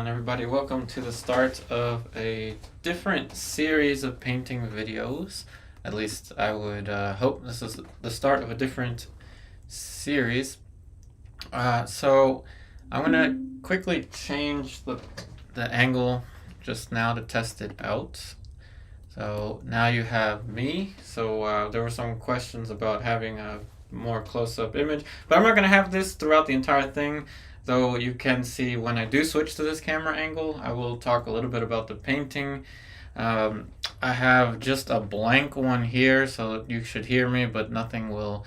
on, everybody? Welcome to the start of a different series of painting videos. At least I would hope this is the start of a different series. So I'm going to quickly change the angle just now to test it out. So now you have me. So there were some questions about having a more close-up image, but I'm not going to have this throughout the entire thing. Though you can see when I do switch to this camera angle, I will talk a little bit about the painting. I have just a blank one here, so you should hear me, but nothing will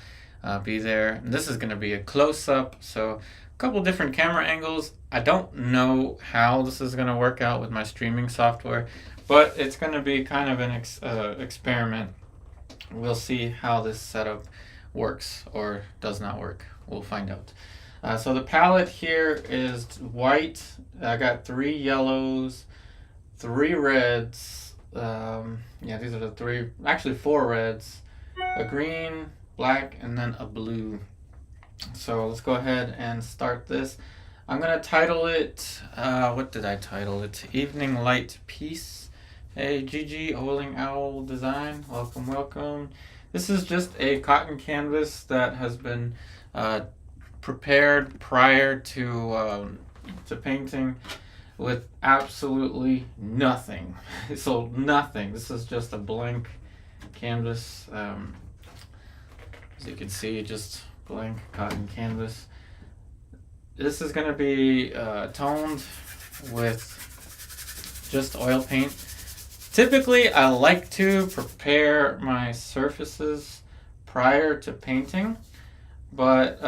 be there. And this is going to be a close-up, so a couple different camera angles. I don't know how this is going to work out with my streaming software, but it's going to be kind of an experiment. We'll see how this setup works or does not work. We'll find out. So the palette here is white. I got 3 yellows, 3 reds. Yeah, these are the 3, actually 4 reds, a green, black, and then a blue. So let's go ahead and start this. I'm gonna title it, what did I title it? Evening Light Piece. Hey, Gigi, Holding Owl Design, welcome, welcome. This is just a cotton canvas that has been prepared prior to painting with absolutely nothing. So nothing. This is just a blank canvas. As you can see, just blank cotton canvas. This is going to be toned with just oil paint. Typically, I like to prepare my surfaces prior to painting, but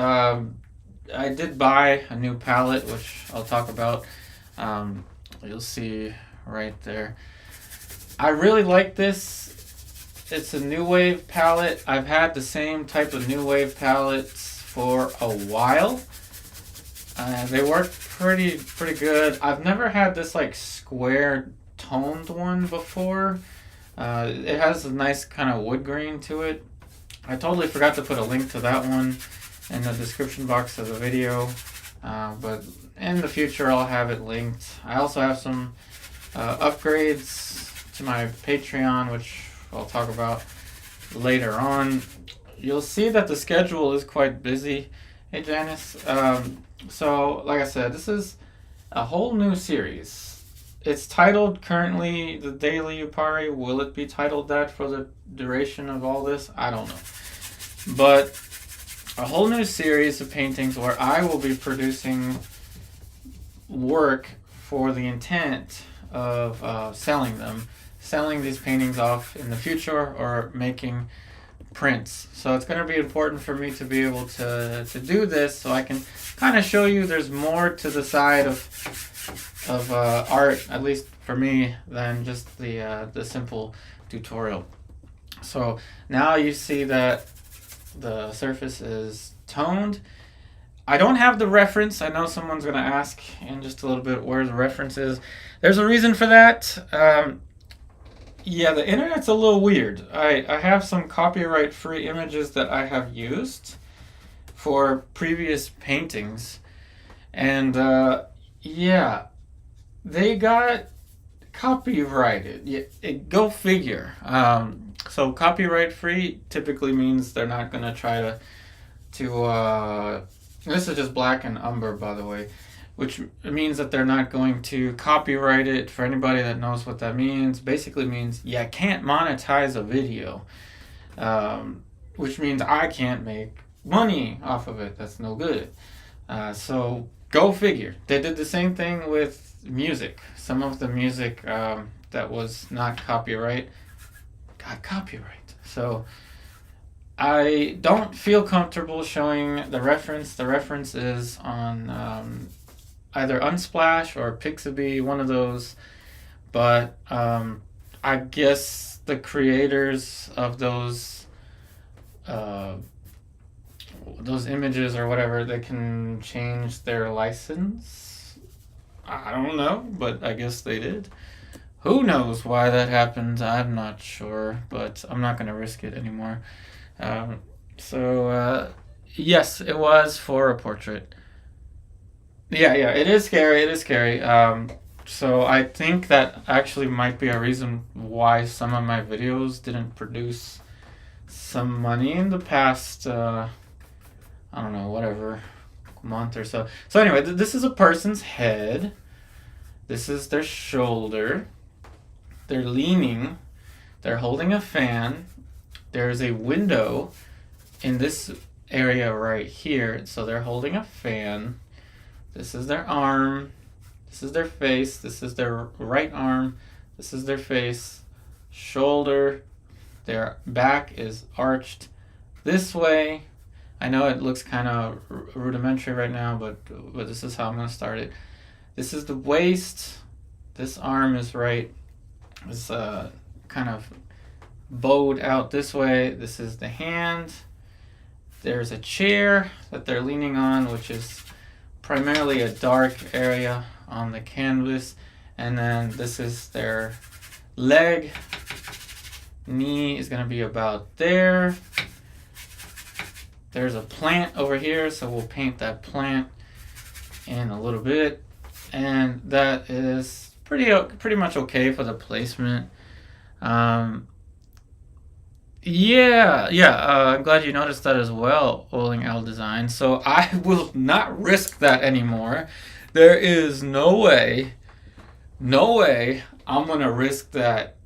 I did buy a new palette, which I'll talk about. You'll see right there. I really like this. It's a New Wave palette. I've had the same type of New Wave palettes for a while. They work pretty good. I've never had this like square toned one before. It has a nice kind of wood grain to it. I totally forgot to put a link to that one in the description box of the video, but in the future I'll have it linked. I also have some upgrades to my Patreon, which I'll talk about later on. You'll see that the schedule is quite busy. Hey Janice. So like I said, this is a whole new series. It's titled currently The Daily Yupari. Will it be titled that for the duration of all this? I don't know. But a whole new series of paintings where I will be producing work for the intent of selling these paintings off in the future or making prints. So it's going to be important for me to be able to do this so I can kind of show you there's more to the side of art, at least for me, than just the simple tutorial. So now you see that the surface is toned. I don't have the reference. I know someone's going to ask in just a little bit where the reference is. There's a reason for that. Yeah, the internet's a little weird. I have some copyright-free images that I have used for previous paintings. And yeah, they got copyrighted. Yeah, go figure. So copyright-free typically means they're not going to try to this is just black and umber, by the way, which means that they're not going to copyright it. For anybody that knows what that means, basically means you can't monetize a video, which means I can't make money off of it. That's no good. So go figure. They did the same thing with music. Some of the music that was not copyright got copyright. So I don't feel comfortable showing the reference. The reference is on either Unsplash or Pixabay, one of those. But I guess the creators of those images or whatever, they can change their license. I don't know, but I guess they did. Who knows why that happened? I'm not sure, but I'm not going to risk it anymore. So yes, it was for a portrait. Yeah, yeah, it is scary. It is scary. So I think that actually might be a reason why some of my videos didn't produce some money in the past. I don't know, whatever month or so. So anyway, this is a person's head. This is their shoulder. They're leaning. They're holding a fan. There's a window in this area right here. So they're holding a fan. This is their arm. This is their face. This is their right arm. This is their face. Shoulder. Their back is arched this way. I know it looks kind of rudimentary right now, but this is how I'm going to start it. This is the waist. This arm is kind of bowed out this way. This is the hand. There's a chair that they're leaning on, which is primarily a dark area on the canvas. And then this is their leg. Knee is going to be about there. There's a plant over here, so we'll paint that plant in a little bit. And that is pretty much okay for the placement. I'm glad you noticed that as well, Oling L Design. So I will not risk that anymore. There is no way I'm going to risk that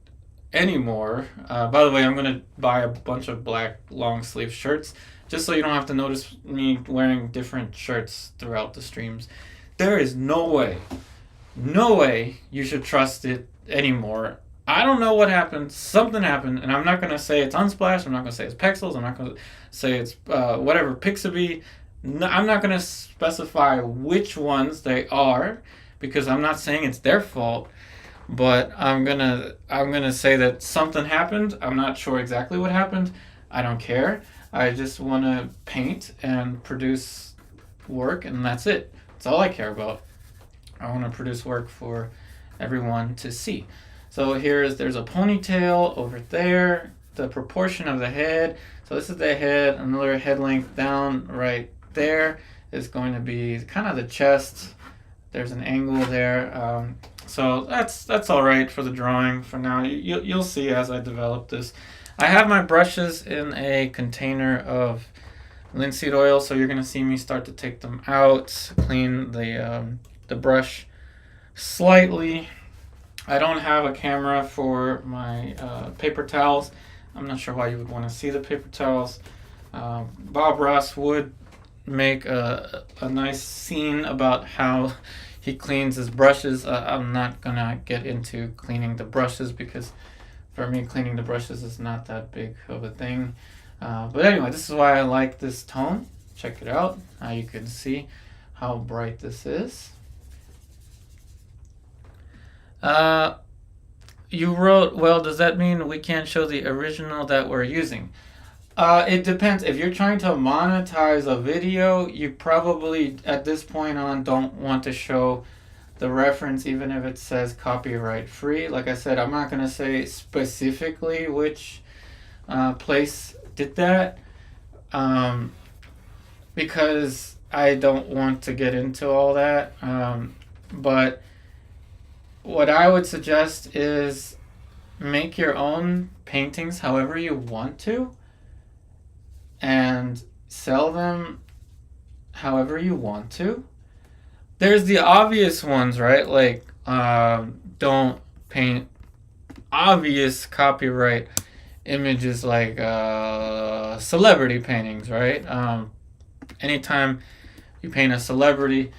anymore. By the way, I'm going to buy a bunch of black long sleeve shirts just so you don't have to notice me wearing different shirts throughout the streams. There is no way you should trust it anymore. I don't know what happened. Something happened, and I'm not going to say it's Unsplash. I'm not going to say it's Pexels. I'm not going to say it's whatever Pixabay. No, I'm not going to specify which ones they are because I'm not saying it's their fault. But I'm gonna say that something happened. I'm not sure exactly what happened. I don't care. I just want to paint and produce work, and that's it. That's all I care about. I want to produce work for everyone to see. So there's a ponytail over there. The proportion of the head. So this is the head. Another head length down right there is going to be kind of the chest. There's an angle there. So that's all right for the drawing for now. You'll see as I develop this. I have my brushes in a container of linseed oil, so you're going to see me start to take them out, clean the brush slightly. I don't have a camera for my paper towels. I'm not sure why you would want to see the paper towels. Bob Ross would make a nice scene about how he cleans his brushes. I'm not gonna get into cleaning the brushes because for me cleaning the brushes is not that big of a thing. But anyway, this is why I like this tone. Check it out. Now you can see how bright this is. You wrote, well, does that mean we can't show the original that we're using? It depends. If you're trying to monetize a video, you probably, at this point on, don't want to show the reference even if it says copyright free. Like I said, I'm not going to say specifically which place did that because I don't want to get into all that. But what I would suggest is make your own paintings however you want to and sell them however you want to. There's the obvious ones, right? Like, don't paint obvious copyright images like celebrity paintings, right? Anytime you paint a celebrity,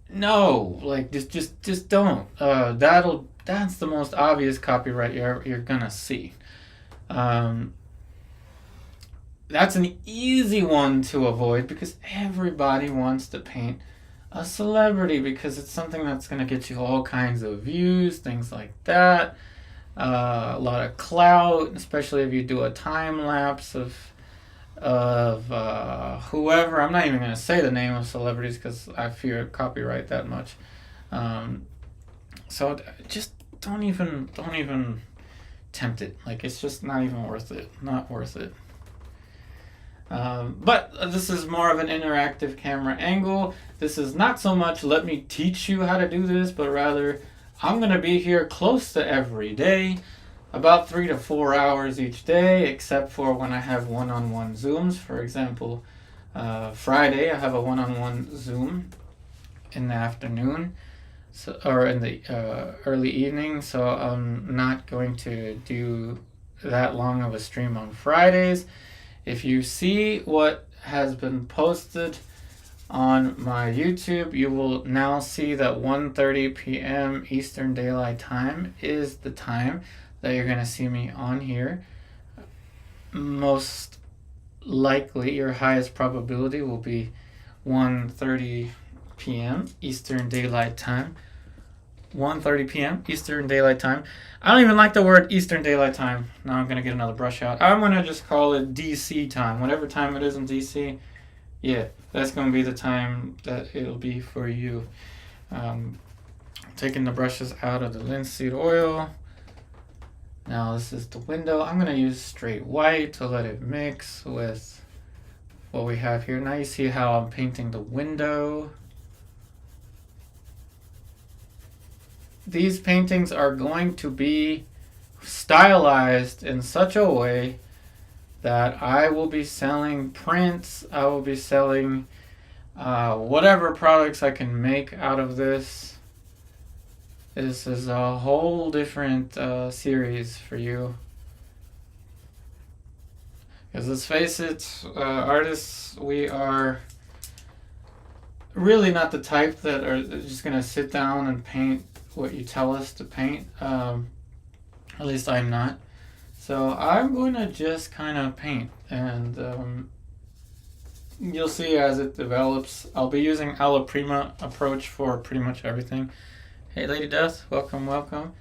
no, like just don't. That's the most obvious copyright you're gonna see. That's an easy one to avoid because everybody wants to paint a celebrity because it's something that's going to get you all kinds of views, things like that. A lot of clout, especially if you do a time lapse of whoever. I'm not even going to say the name of celebrities because I fear copyright that much. So just don't even tempt it. Like, it's just not even worth it. Not worth it. But this is more of an interactive camera angle. This is not so much let me teach you how to do this, but rather I'm going to be here close to every day, about 3 to 4 hours each day, except for when I have one-on-one Zooms. For example, Friday I have a one-on-one Zoom in the afternoon, so, or in the early evening, so I'm not going to do that long of a stream on Fridays. If you see what has been posted on my YouTube, you will now see that 1:30 p.m. Eastern Daylight Time is the time that you're going to see me on here. Most likely, your highest probability will be 1:30 p.m. Eastern Daylight Time. 1:30 p.m. Eastern Daylight Time. I don't even like the word Eastern Daylight Time. Now I'm going to get another brush out. I'm going to just call it DC time. Whatever time it is in DC, yeah, that's going to be the time that it'll be for you. Taking the brushes out of the linseed oil. Now this is the window. I'm going to use straight white to let it mix with what we have here. Now you see how I'm painting the window. These paintings are going to be stylized in such a way that I will be selling prints. I will be selling whatever products I can make out of this. This is a whole different series for you. Because let's face it, artists, we are really not the type that are just going to sit down and paint what you tell us to paint. At least I'm not. So I'm going to just kind of paint, and you'll see as it develops. I'll be using alla prima approach for pretty much everything. Hey Lady Death, welcome, welcome.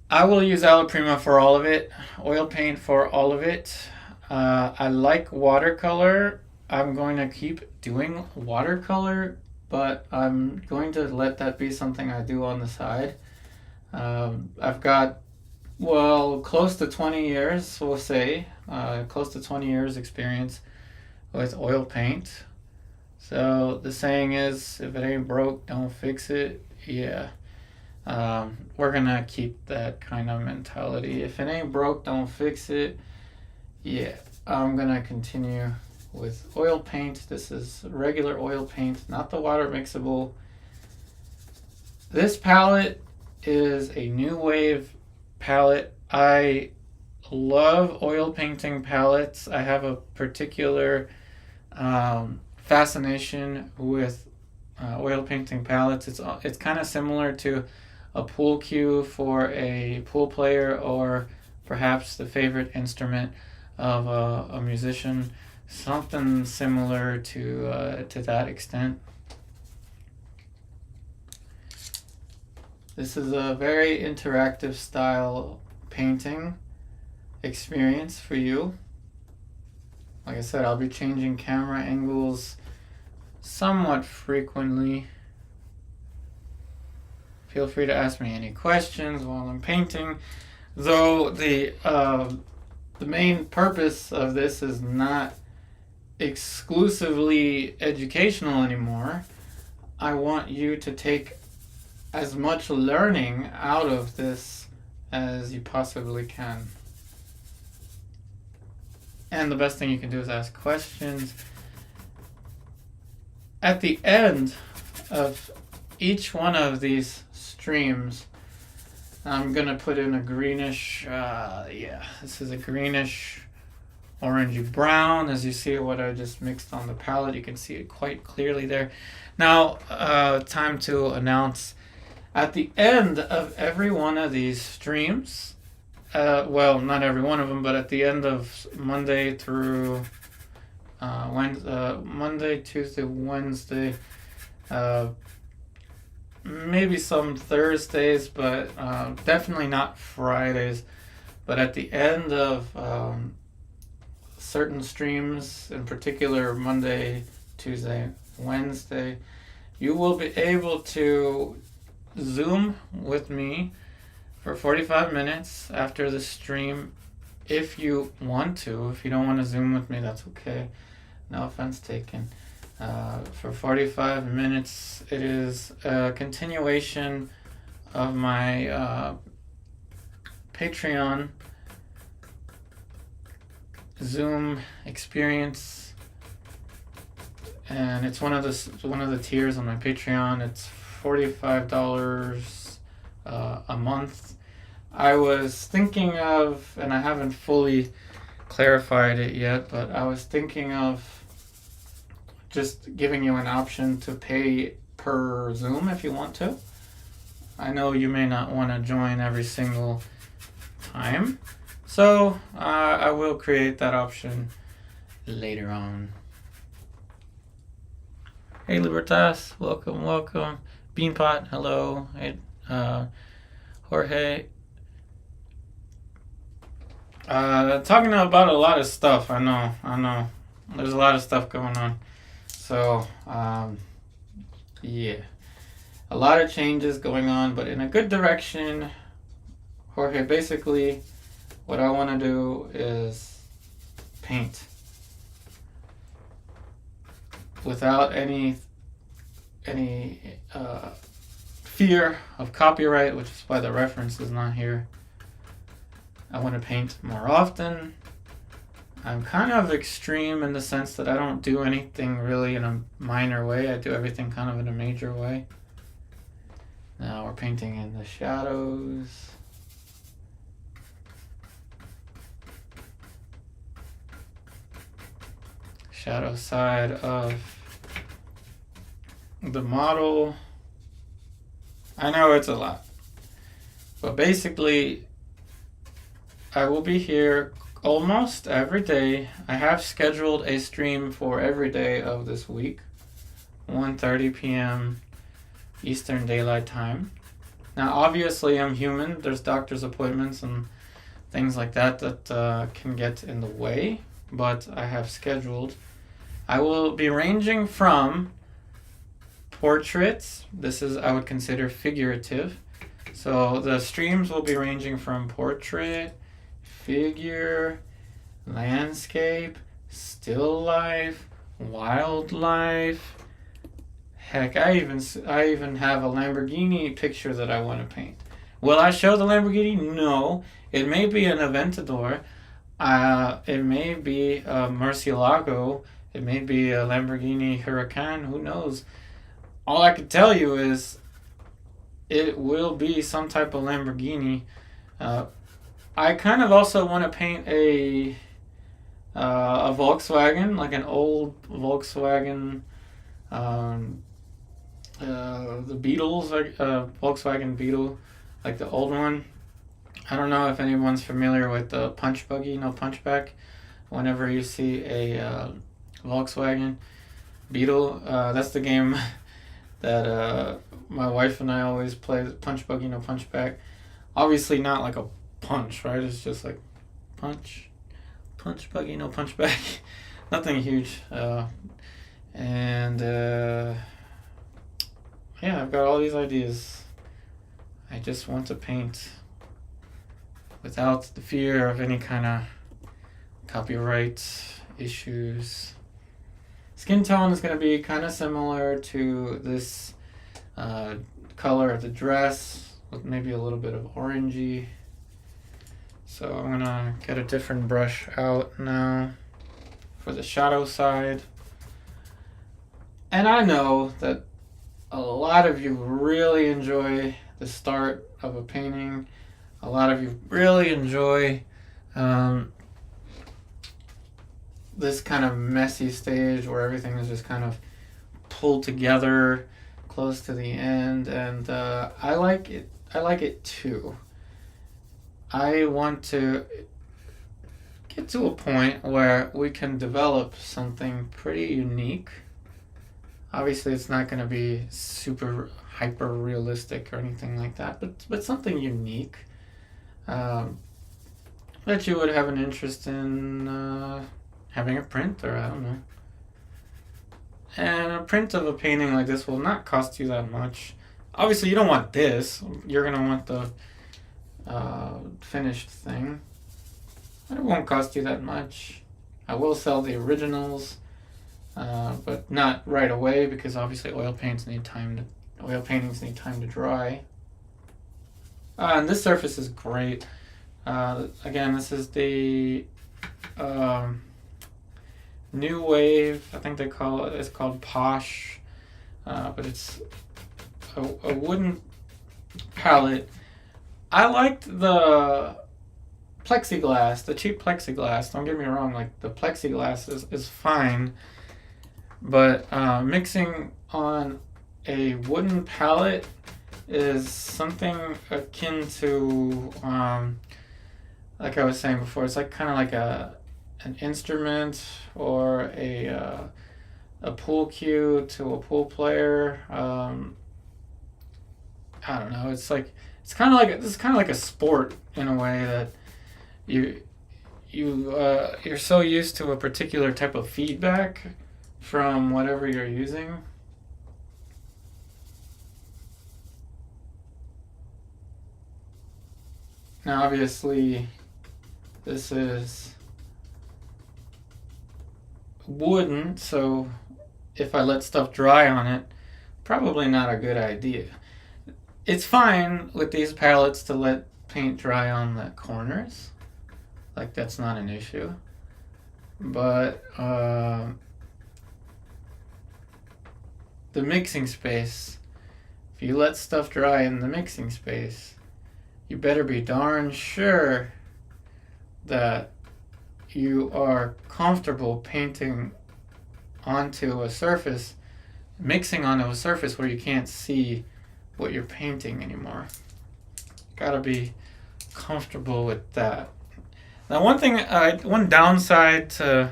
I will use alla prima for all of it, oil paint for all of it. I like watercolor. I'm going to keep doing watercolor, but I'm going to let that be something I do on the side. I've got, well, close to 20 years, we'll say, close to 20 years experience with oil paint. So the saying is, if it ain't broke, don't fix it. Yeah. We're gonna keep that kind of mentality. If it ain't broke, don't fix it. Yeah. I'm gonna continue with oil paint. This is regular oil paint, not the water mixable. This palette is a new wave palette. I love oil painting palettes. I have a particular fascination with oil painting palettes. It's kind of similar to a pool cue for a pool player, or perhaps the favorite instrument of a musician. Something similar to that extent. This is a very interactive style painting experience for you. Like I said, I'll be changing camera angles somewhat frequently. Feel free to ask me any questions while I'm painting. Though the main purpose of this is not exclusively educational anymore. I want you to take as much learning out of this as you possibly can. And the best thing you can do is ask questions. At the end of each one of these streams, I'm going to put in a greenish, this is a greenish orangey brown. As you see what I just mixed on the palette, you can see it quite clearly there. Now, time to announce at the end of every one of these streams, well, not every one of them, but at the end of Monday through Monday, Tuesday, Wednesday, maybe some Thursdays, but definitely not Fridays. But at the end of certain streams, in particular Monday, Tuesday, Wednesday, you will be able to Zoom with me for 45 minutes after the stream if you want to. If you don't want to Zoom with me, that's okay. No offense taken. For 45 minutes, it is a continuation of my Patreon Zoom experience, and it's one of the tiers on my Patreon. It's $45 a month. I was thinking of, and I haven't fully clarified it yet, but I was thinking of just giving you an option to pay per Zoom if you want to. I know you may not want to join every single time, so I will create that option later on. Hey Libertas, welcome. Beanpot, hello. Hey, Jorge. Talking about a lot of stuff. I know. There's a lot of stuff going on. So, yeah. A lot of changes going on, but in a good direction. Jorge, basically, what I want to do is paint. Without any fear of copyright, which is why the reference is not here. I want to paint more often. I'm kind of extreme in the sense that I don't do anything really in a minor way. I do everything kind of in a major way. Now we're painting in the shadows. Shadow side of the model. I know it's a lot, but basically I will be here almost every day. I have scheduled a stream for every day of this week, 1:30 p.m. Eastern Daylight Time. Now obviously I'm human. There's doctor's appointments and things like that can get in the way, but I have scheduled. I will be ranging from portraits. This is, I would consider, figurative. So the streams will be ranging from portrait, figure, landscape, still life, wildlife. Heck, I even have a Lamborghini picture that I want to paint. Will I show the Lamborghini? No. It may be an Aventador. It may be a Murcielago. It may be a Lamborghini Huracan. Who knows? All I can tell you is it will be some type of Lamborghini. I kind of also want to paint a Volkswagen, like an old Volkswagen, the Beetles, like Volkswagen Beetle, like the old one. I don't know if anyone's familiar with the punch buggy, punchback. Whenever you see a Volkswagen Beetle, that's the game that my wife and I always play, punch buggy, punchback. Obviously not like a punch, right? It's just like punch buggy, punchback. Nothing huge. Yeah, I've got all these ideas. I just want to paint without the fear of any kind of copyright issues. Skin tone is going to be kind of similar to this color of the dress, with maybe a little bit of orangey. So I'm going to get a different brush out now for the shadow side. And I know that a lot of you really enjoy the start of a painting. A lot of you really enjoy this kind of messy stage where everything is just kind of pulled together close to the end, and I like it. I like it too. I want to get to a point where we can develop something pretty unique. Obviously, it's not going to be super hyper realistic or anything like that, but something unique that you would have an interest in having a print, or I don't know. And a print of a painting like this will not cost you that much. Obviously, you don't want this. You're going to want the finished thing. And it won't cost you that much. I will sell the originals, but not right away because obviously oil paintings need time to dry. And this surface is great. Again, this is the New Wave. I think they call it. It's called Posh, but it's a wooden palette. I liked the plexiglass, the cheap plexiglass. Don't get me wrong, like the plexiglass is fine, but mixing on a wooden palette is something akin to, like I was saying before, it's like kind of like an instrument or a pool cue to a pool player. I don't know. It's kind of like a sport in a way that you're so used to a particular type of feedback from whatever you're using. Now, obviously, this is wooden, so if I let stuff dry on it, probably not a good idea. It's fine with these palettes to let paint dry on the corners. Like, that's not an issue. But the mixing space, if you let stuff dry in the mixing space, you better be darn sure that you are comfortable painting onto a surface, mixing onto a surface where you can't see what you're painting anymore. Gotta be comfortable with that. Now, one downside to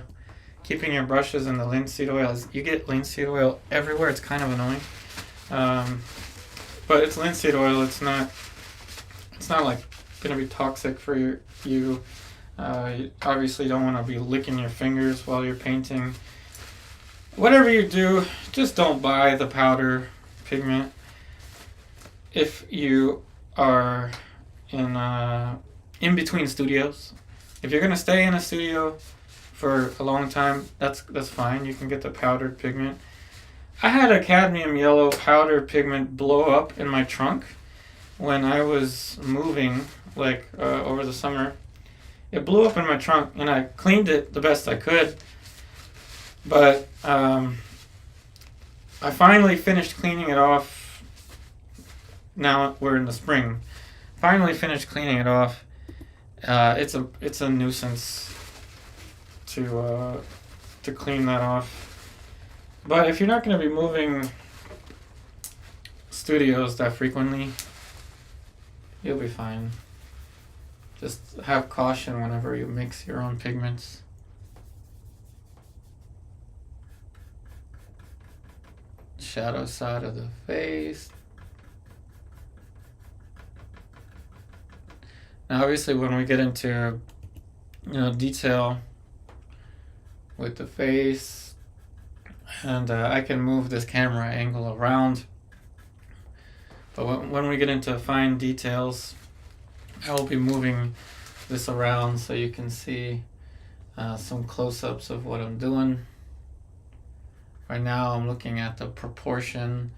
keeping your brushes in the linseed oil is you get linseed oil everywhere. It's kind of annoying, but it's linseed oil. It's not like gonna be toxic for you. You obviously don't want to be licking your fingers while you're painting. Whatever you do, just don't buy the powder pigment. If you are in between studios, if you're gonna stay in a studio for a long time, that's fine. You can get the powdered pigment. I had a cadmium yellow powder pigment blow up in my trunk when I was moving, over the summer. It blew up in my trunk, and I cleaned it the best I could. But I finally finished cleaning it off. Now we're in the spring. Finally finished cleaning it off. It's a nuisance to clean that off. But if you're not going to be moving studios that frequently, you'll be fine. Just have caution whenever you mix your own pigments. Shadow side of the face. Now, obviously, when we get into detail with the face, and I can move this camera angle around, but when we get into fine details, I will be moving this around so you can see some close-ups of what I'm doing. Right now I'm looking at the proportion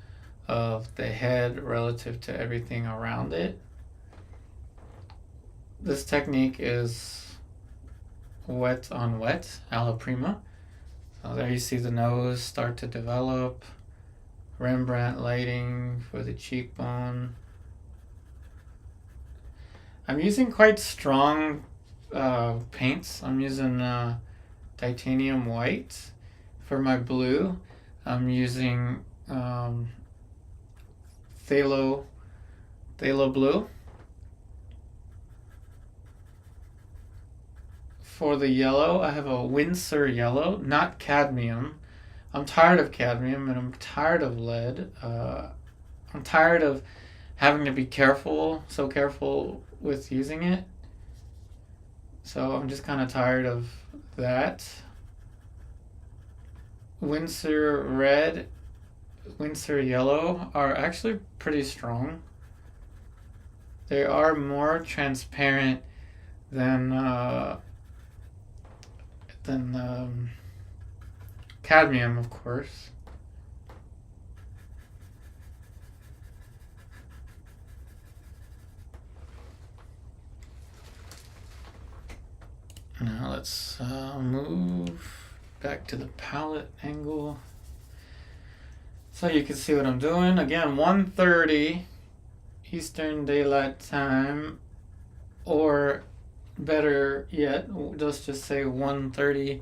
of the head relative to everything around it. This technique is wet on wet, alla prima. So there you see the nose start to develop, Rembrandt lighting for the cheekbone. I'm using quite strong paints. I'm using titanium white. For my blue, I'm using phthalo blue. For the yellow, I have a Windsor yellow, not cadmium. I'm tired of cadmium and I'm tired of lead. I'm tired of having to be so careful with using it. So I'm just kind of tired of that. Windsor red, Windsor yellow are actually pretty strong. They are more transparent than than cadmium, of course. Now let's move back to the palette angle so you can see what I'm doing. Again, 1:30 Eastern Daylight Time, or better yet, let's just say 1:30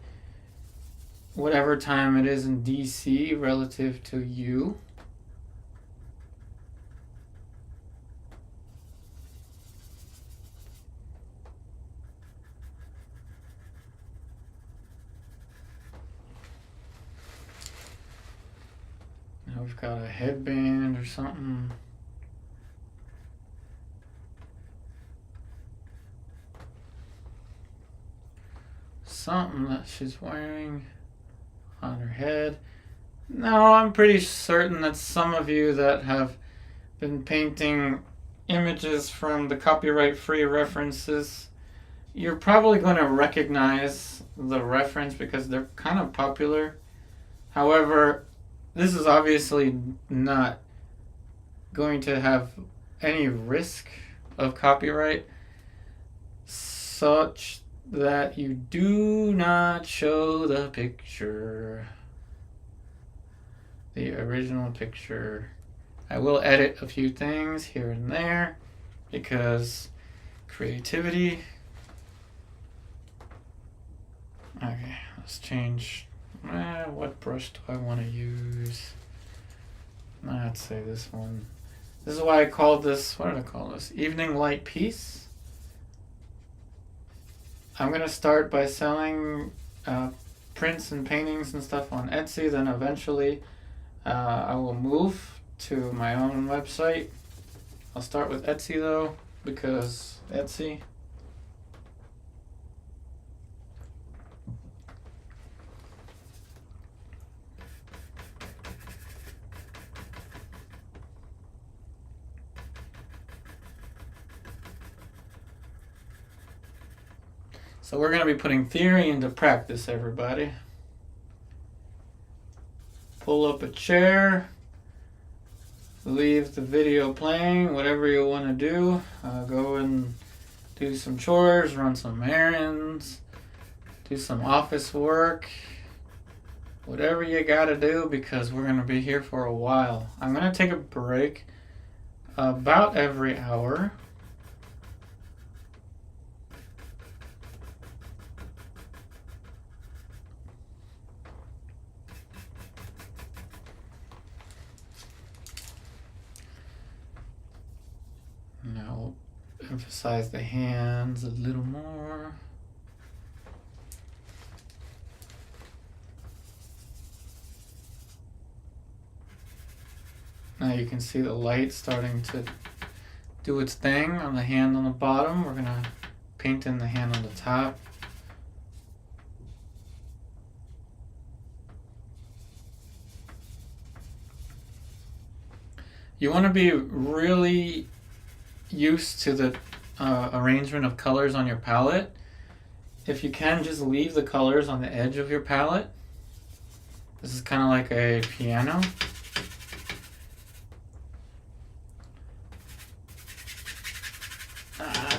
whatever time it is in DC relative to you. Now we've got a headband or something. Something that she's wearing on her head. Now, I'm pretty certain that some of you that have been painting images from the copyright-free references, you're probably going to recognize the reference because they're kind of popular. However, this is obviously not going to have any risk of copyright, such that you do not show the picture, the original picture. I will edit a few things here and there because creativity. Okay, let's change. What brush do I want to use? Let's say this one. This is why I called this, what did I call this? Evening Light Piece. I'm going to start by selling prints and paintings and stuff on Etsy. Then eventually I will move to my own website. I'll start with Etsy though, because Etsy. So we're going to be putting theory into practice, everybody. Pull up a chair, leave the video playing, whatever you want to do. Go and do some chores, run some errands, do some office work, whatever you got to do, because we're going to be here for a while. I'm going to take a break about every hour. Now emphasize the hands a little more. Now you can see the light starting to do its thing on the hand on the bottom. We're going to paint in the hand on the top. You want to be really used to the arrangement of colors on your palette. If you can, just leave the colors on the edge of your palette. This is kind of like a piano.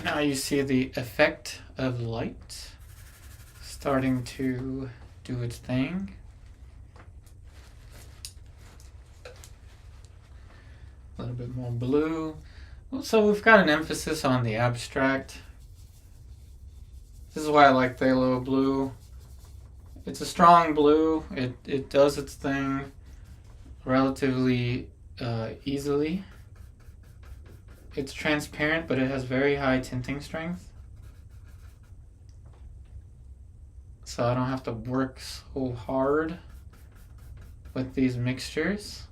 Now you see the effect of light starting to do its thing. A little bit more blue. So we've got an emphasis on the abstract. This is why I like phthalo blue. It's a strong blue. It does its thing relatively easily. It's transparent, but it has very high tinting strength. So I don't have to work so hard with these mixtures.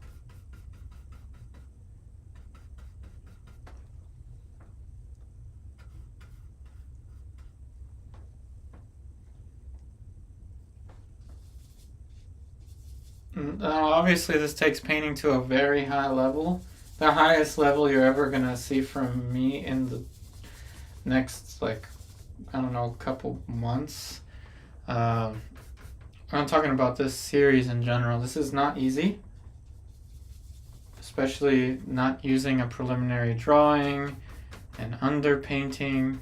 Obviously this takes painting to a very high level. The highest level you're ever going to see from me in the next, like, I don't know, couple months. I'm talking about this series in general. This is not easy, especially not using a preliminary drawing and underpainting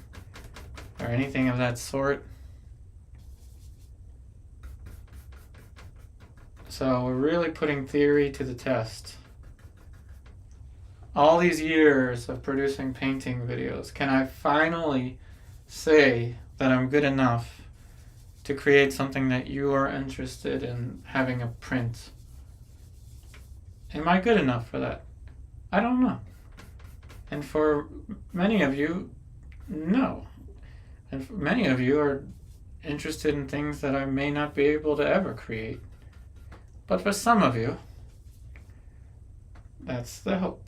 or anything of that sort. So we're really putting theory to the test. All these years of producing painting videos, can I finally say that I'm good enough to create something that you are interested in having a print? Am I good enough for that? I don't know. And for many of you, no. And for many of you are interested in things that I may not be able to ever create. But for some of you, that's the hope.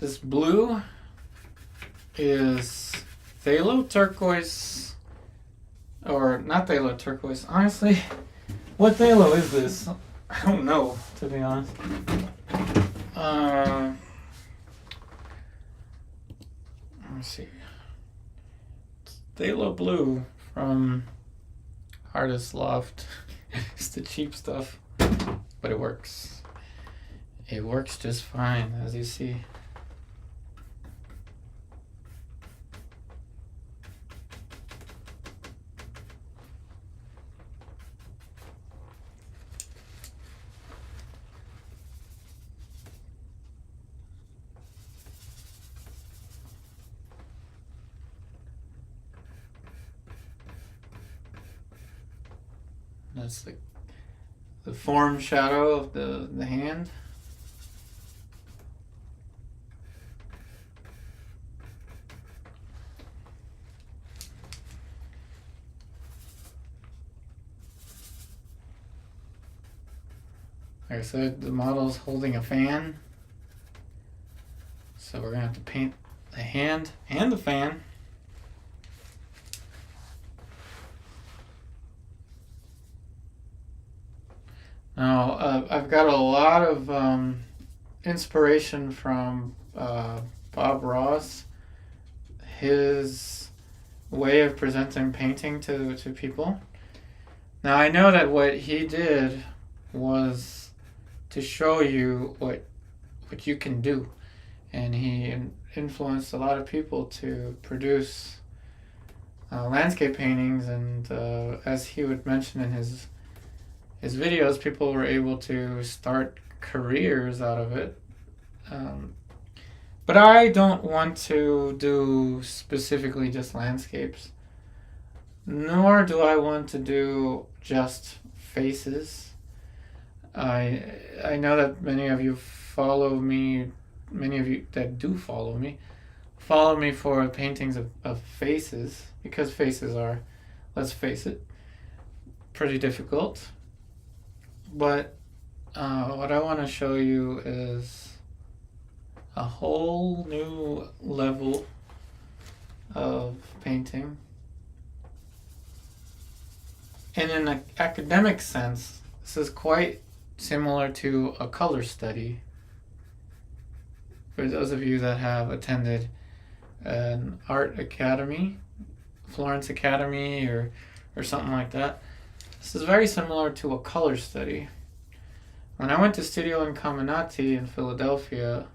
This blue is phthalo turquoise, or not phthalo turquoise. Honestly, what phthalo is this? I don't know, to be honest. Let me see. It's phthalo blue from Artist Loft. It's the cheap stuff, but it works. It works just fine, as you see. That's the form shadow of the hand. Like I said, the model's holding a fan. So we're going to have to paint the hand and the fan. Now, I've got a lot of inspiration from Bob Ross, his way of presenting painting to people. Now, I know that what he did was to show you what you can do, and he influenced a lot of people to produce landscape paintings, and as he would mention in his videos, people were able to start careers out of it. But I don't want to do specifically just landscapes, nor do I want to do just faces. I know that many of you follow me, many of you that do follow me for paintings of faces, because faces are, let's face it, pretty difficult. But what I want to show you is a whole new level of painting. And in an academic sense, this is quite similar to a color study. For those of you that have attended an art academy, Florence Academy or something like that, this is very similar to a color study. When I went to Studio Incominati in Philadelphia,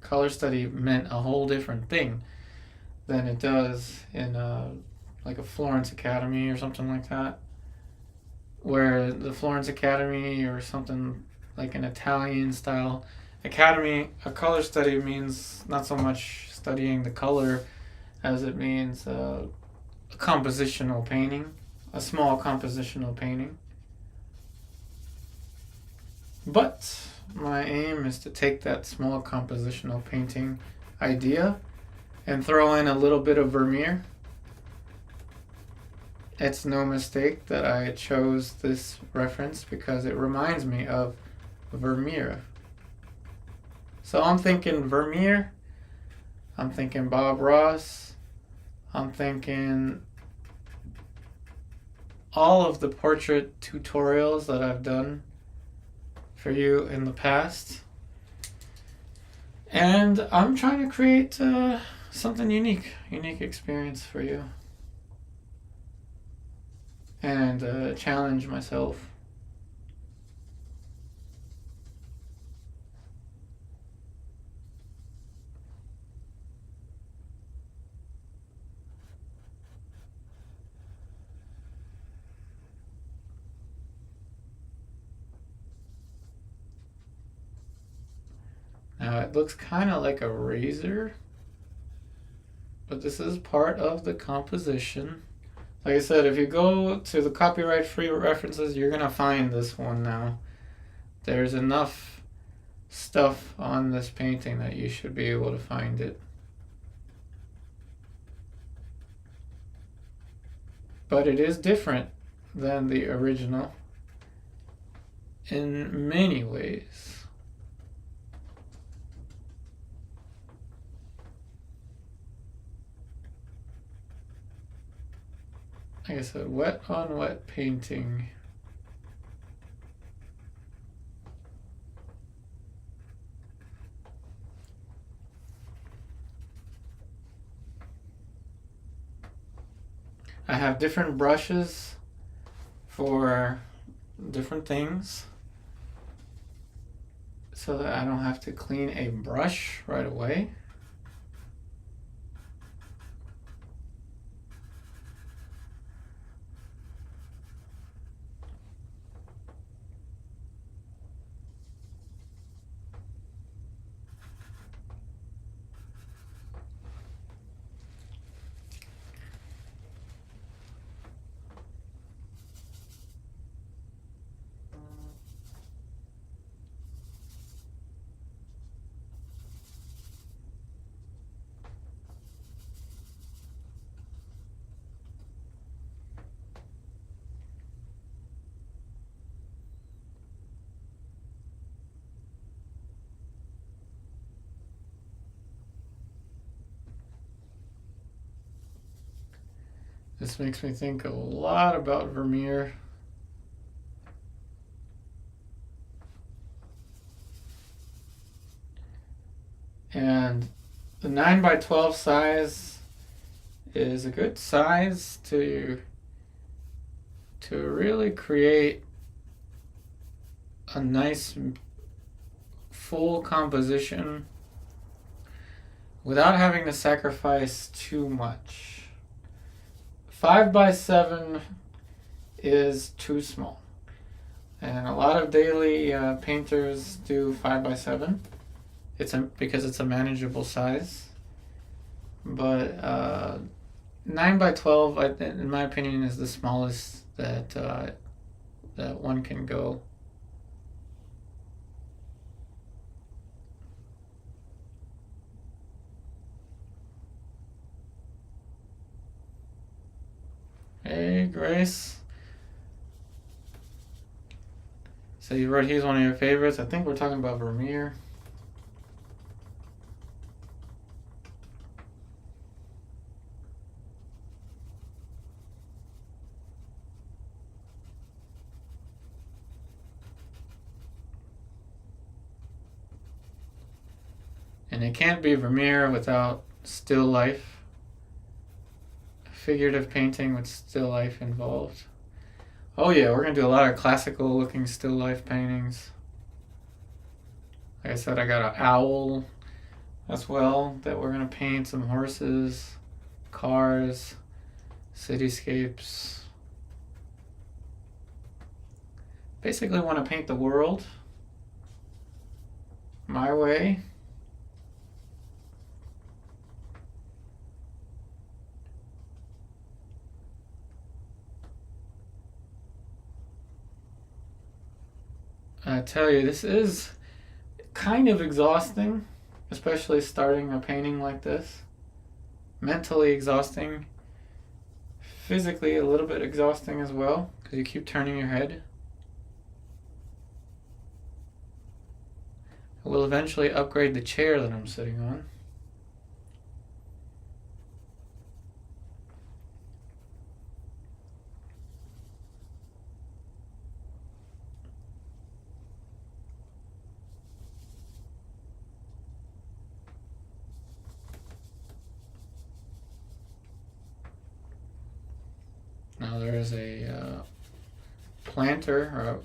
color study meant a whole different thing than it does in like a Florence Academy or something like that, where the Florence Academy or something like an Italian style academy, a color study means not so much studying the color as it means a compositional painting, a small compositional painting. But my aim is to take that small compositional painting idea and throw in a little bit of Vermeer. It's no mistake that I chose this reference because it reminds me of Vermeer. So I'm thinking Vermeer, I'm thinking Bob Ross, I'm thinking all of the portrait tutorials that I've done for you in the past. And I'm trying to create something unique experience for you. And challenge myself. Now it looks kind of like a razor, but this is part of the composition. Like I said, if you go to the copyright-free references, you're gonna find this one now. There's enough stuff on this painting that you should be able to find it. But it is different than the original in many ways. Like I said, wet on wet painting. I have different brushes for different things so that I don't have to clean a brush right away. This makes me think a lot about Vermeer. And the 9x12 size is a good size to really create a nice full composition without having to sacrifice too much. 5x7 is too small, and a lot of daily painters do 5x7. Because it's a manageable size, but 9x12, in my opinion, is the smallest that one can go. Hey, Grace. So you wrote he's one of your favorites. I think we're talking about Vermeer. And it can't be Vermeer without still life. Figurative painting with still life involved. Oh yeah, we're gonna do a lot of classical looking still life paintings. Like I said, I got an owl as well that we're gonna paint, some horses, cars, cityscapes. Basically want to paint the world my way. I tell you, this is kind of exhausting, especially starting a painting like this. Mentally exhausting, physically a little bit exhausting as well, because you keep turning your head. It will eventually upgrade the chair that I'm sitting on. Now there is a planter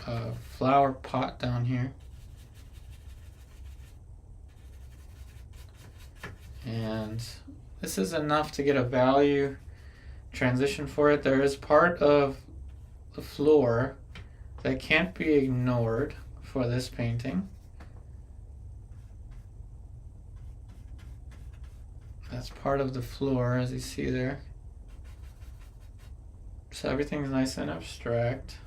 or a flower pot down here. And this is enough to get a value transition for it. There is part of the floor that can't be ignored for this painting. That's part of the floor, as you see there. So everything's nice and abstract.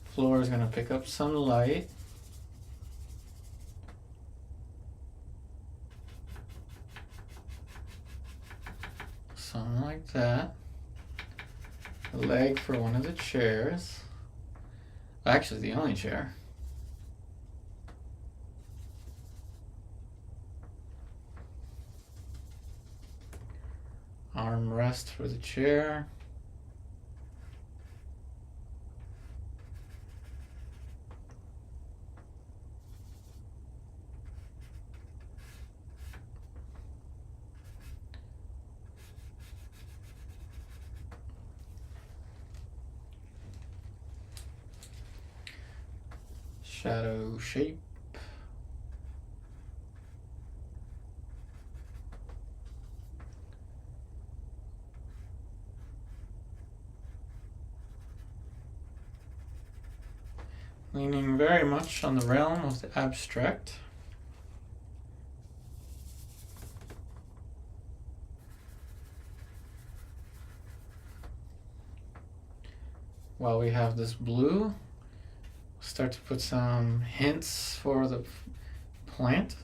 Floor is going to pick up some light. Something like that. A leg for one of the chairs. Actually, the only chair. Armrest for the chair. Shadow shape. Leaning very much on the realm of the abstract. While we have this blue, start to put some hints for the plant.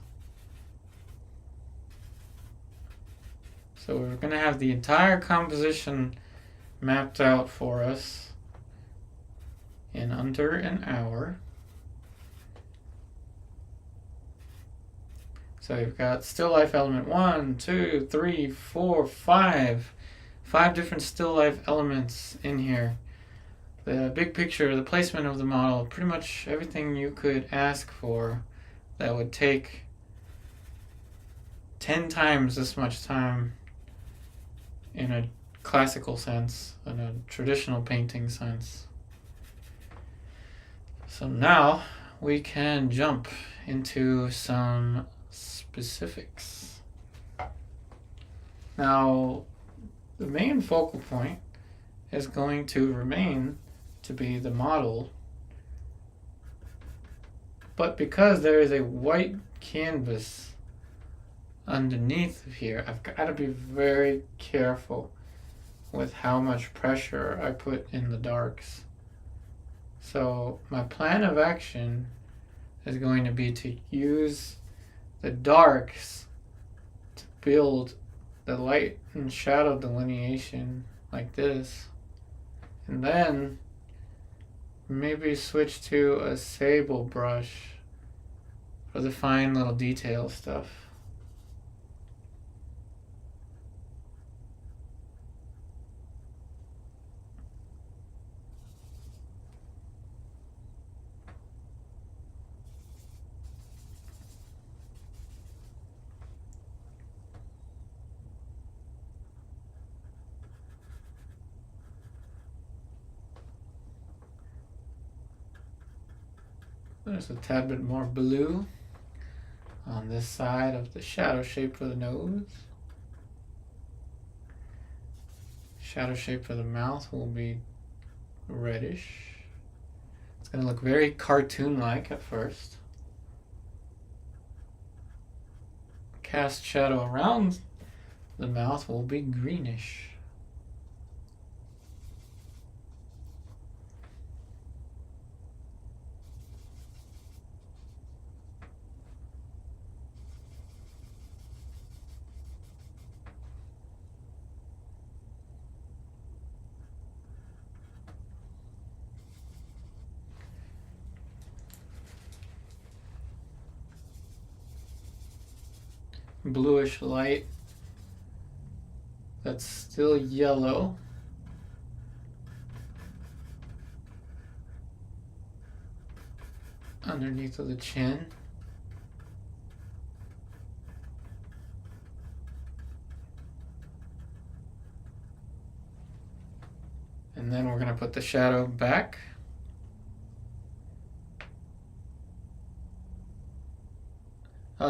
So we're going to have the entire composition mapped out for us in under an hour. So we've got still life element 1, 2, 3, 4, 5. 5 different still life elements in here. The big picture, the placement of the model, pretty much everything you could ask for that would take 10 times this much time in a classical sense, in a traditional painting sense. So now we can jump into some specifics. Now, the main focal point is going to remain to be the model, but because there is a white canvas underneath of here, I've got to be very careful with how much pressure I put in the darks. So my plan of action is going to be to use the darks to build the light and shadow delineation like this, and then maybe switch to a sable brush for the fine little detail stuff. There's a tad bit more blue on this side of the shadow shape for the nose. Shadow shape for the mouth will be reddish. It's going to look very cartoon-like at first. Cast shadow around the mouth will be greenish. bluish light that's still yellow. Underneath of the chin. And then we're going to put the shadow back.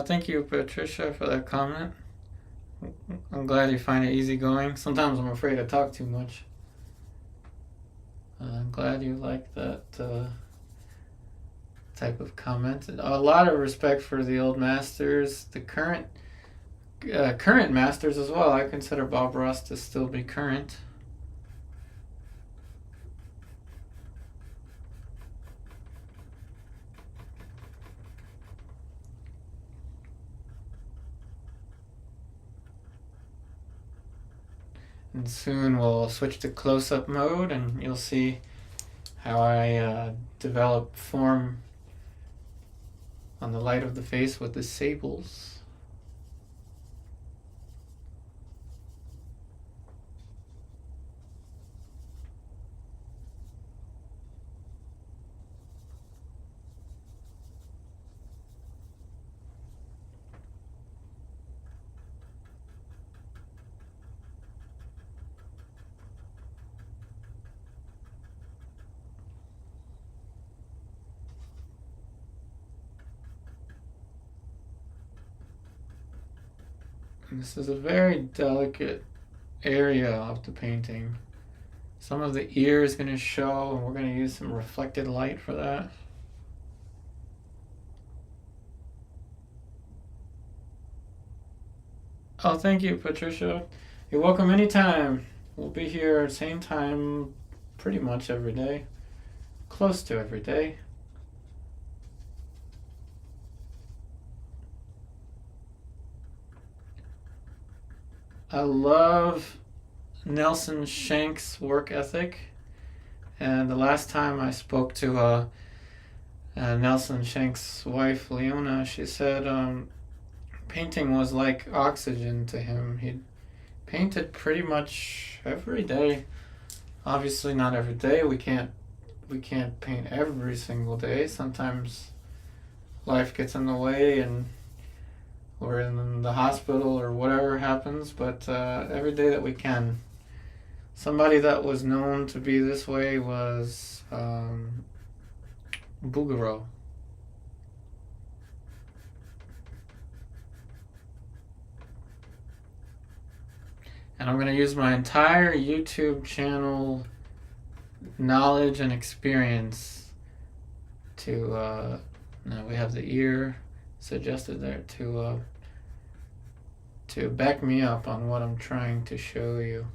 Thank you, Patricia, for that comment. I'm glad you find it easygoing. Sometimes I'm afraid to talk too much. I'm glad you like that type of comment. A lot of respect for the old masters, the current masters as well. I consider Bob Ross to still be current. And soon we'll switch to close-up mode, and you'll see how I develop form on the light of the face with the sables. And this is a very delicate area of the painting. Some of the ear is going to show, and we're going to use some reflected light for that. Oh, thank you, Patricia. You're welcome anytime. We'll be here at the same time pretty much every day. Close to every day. I love Nelson Shank's work ethic. And the last time I spoke to Nelson Shank's wife, Leona, she said painting was like oxygen to him. He painted pretty much every day. Obviously not every day. We can't paint every single day. Sometimes life gets in the way and we're in the hospital or whatever happens, but every day that we can. Somebody that was known to be this way was Bouguereau. And I'm going to use my entire YouTube channel knowledge and experience to, now we have the ear suggested there, to back me up on what I'm trying to show you.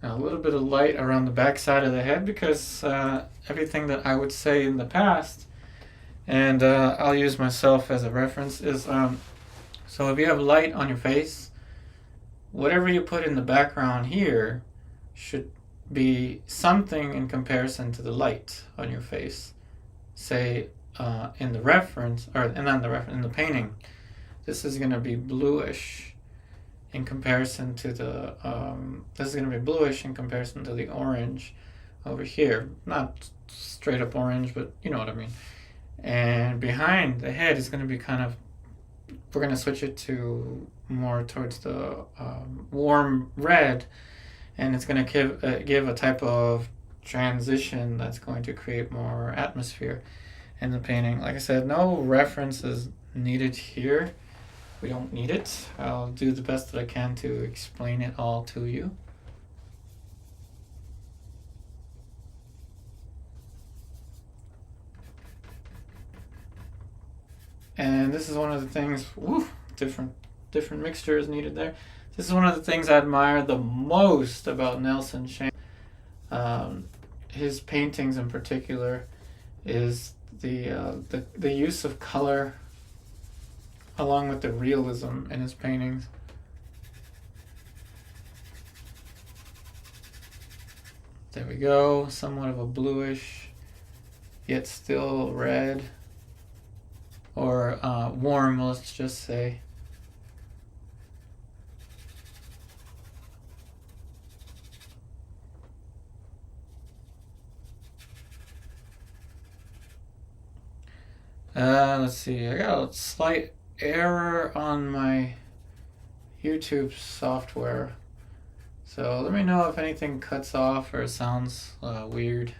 Now, a little bit of light around the back side of the head, because everything that I would say in the past, and I'll use myself as a reference, is so if you have light on your face, whatever you put in the background here should be something in comparison to the light on your face. Say in the reference, or not the reference, in the painting, this is going to be bluish in comparison to the this is going to be bluish in comparison to the orange over here. Not straight up orange, but you know what I mean. And behind the head is going to be kind of, we're going to switch it to more towards the warm red, and it's going to give a type of transition that's going to create more atmosphere in the painting. Like I said, no reference is needed here. We don't need it. I'll do the best that I can to explain it all to you. And this is one of the things, different mixtures needed there. This is one of the things I admire the most about Nelson Shank. His paintings in particular is the use of color along with the realism in his paintings. There we go, somewhat of a bluish, yet still red, or warm, let's just say. Let's see, I got a slight error on my YouTube software. So let me know if anything cuts off or sounds weird.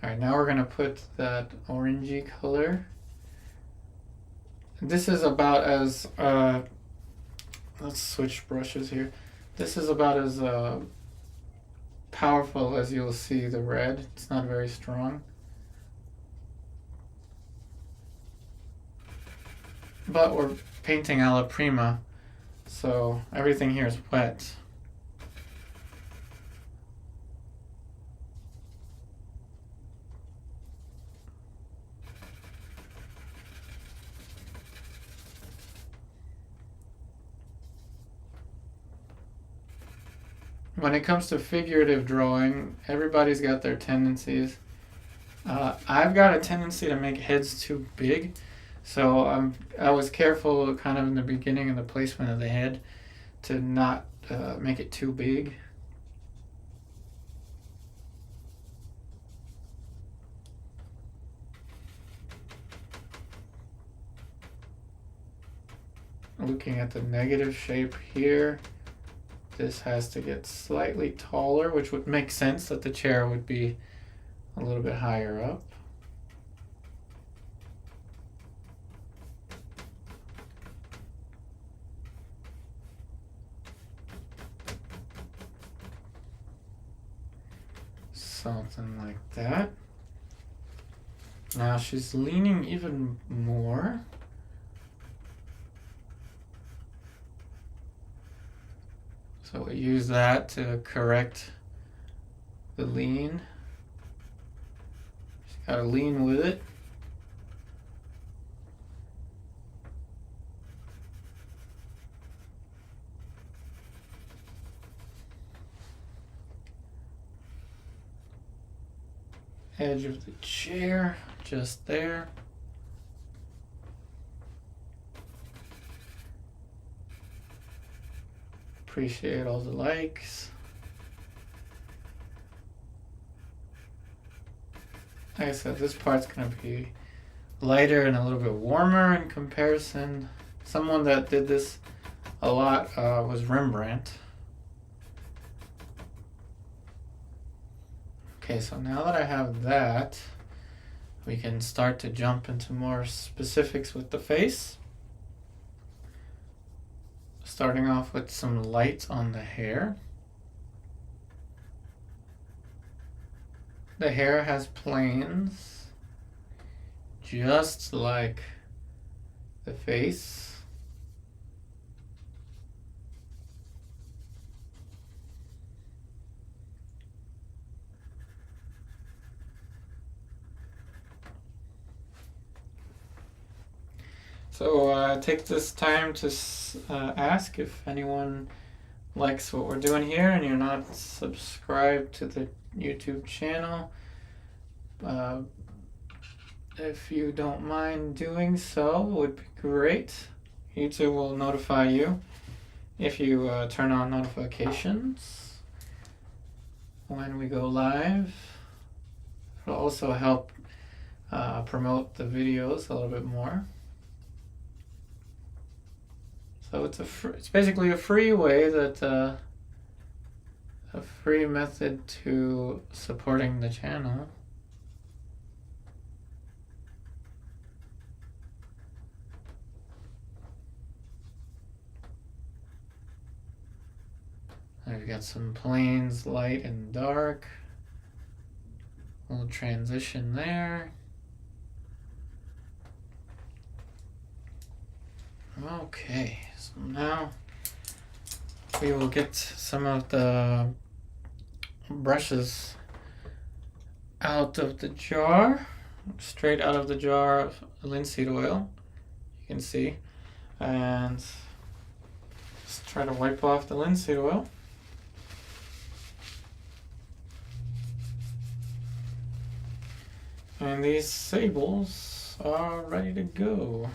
Alright, now we're going to put that orangey color. This is about as, let's switch brushes here. This is about as powerful as you'll see the red. It's not very strong. But we're painting alla prima, so everything here is wet. When it comes to figurative drawing, everybody's got their tendencies. I've got a tendency to make heads too big, so I was careful kind of in the beginning of the placement of the head to not make it too big. Looking at the negative shape here, this has to get slightly taller, which would make sense that the chair would be a little bit higher up. Something like that. Now she's leaning even more. So we use that to correct the lean. Just gotta lean with it. Edge of the chair, just there. Appreciate all the likes. Like I said, this part's gonna be lighter and a little bit warmer in comparison. Someone that did this a lot was Rembrandt. Okay, so now that I have that, we can start to jump into more specifics with the face. Starting off with some light on the hair. The hair has planes, just like the face. So take this time to ask if anyone likes what we're doing here and you're not subscribed to the YouTube channel. If you don't mind doing so, it would be great. YouTube will notify you if you turn on notifications when we go live. It'll also help promote the videos a little bit more. So it's basically a free way that a free method to supporting the channel. I've got some planes, light and dark. A little transition there. Okay, so now we will get some of the brushes out of the jar, straight out of the jar of linseed oil. You can see And just try to wipe off the linseed oil. And these sables are ready to go.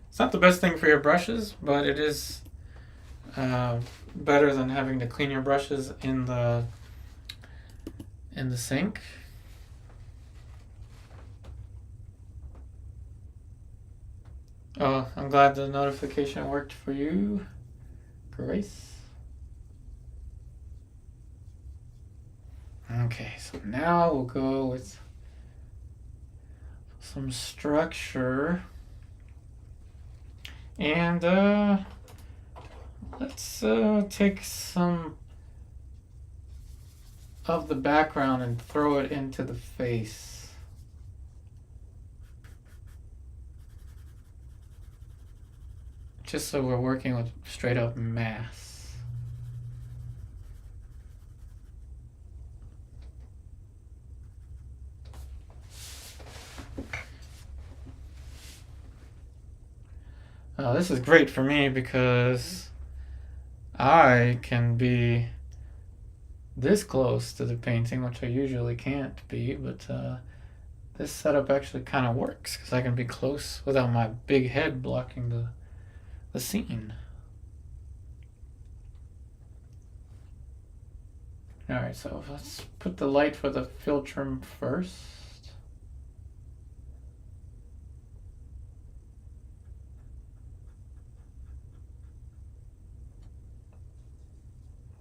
It's not the best thing for your brushes, but it is better than having to clean your brushes in the sink. Oh, I'm glad the notification worked for you, Grace. Okay, so now we'll go with some structure. And let's take some of the background and throw it into the face. Just so we're working with straight up mass. This is great for me because I can be this close to the painting, which I usually can't be, but this setup actually kind of works because I can be close without my big head blocking the scene. Alright, so let's put the light for the filter first.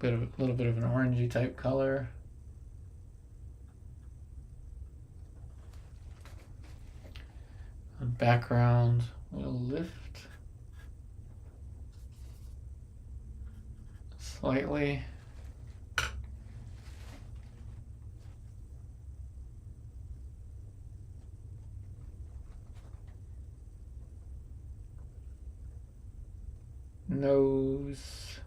A little bit of an orangey type color. The background will lift slightly. Nose.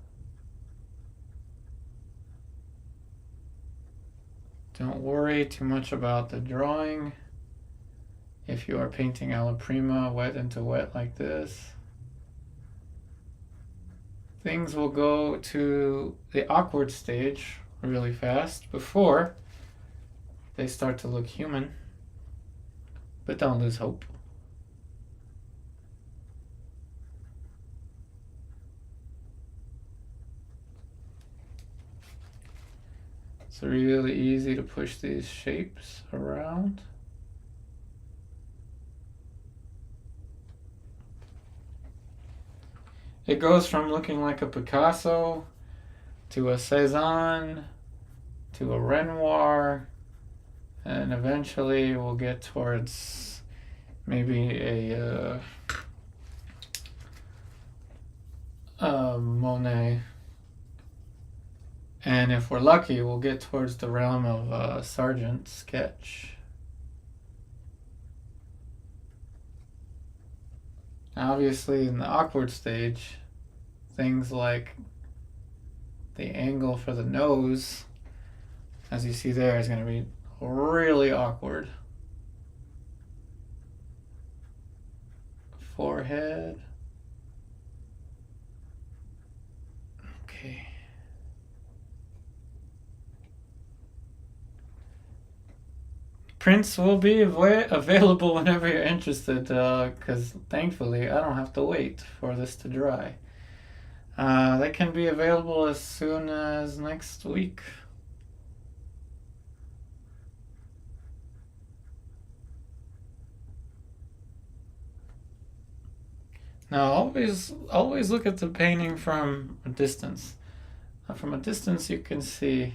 Don't worry too much about the drawing. If you are painting alla prima, wet into wet like this, things will go to the awkward stage really fast before they start to look human. But don't lose hope. It's really easy to push these shapes around. It goes from looking like a Picasso to a Cézanne to a Renoir, and eventually we'll get towards maybe a Monet. And if we're lucky, we'll get towards the realm of Sargent sketch. Obviously, in the awkward stage, things like the angle for the nose, as you see there, is going to be really awkward. Forehead. Okay. Prints will be available whenever you're interested, because thankfully I don't have to wait for this to dry. They can be available as soon as next week. Now always look at the painting from a distance. From a distance you can see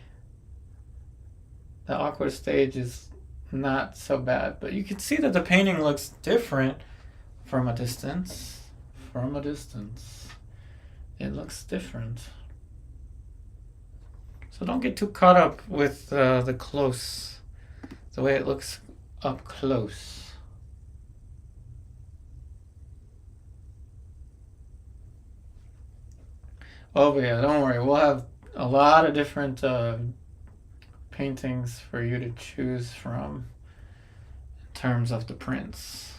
the awkward stage is not so bad, but you can see that the painting looks different from a distance. From a distance, it looks different. So don't get too caught up with the way it looks up close. Oh, but yeah, don't worry. We'll have a lot of different paintings for you to choose from in terms of the prints.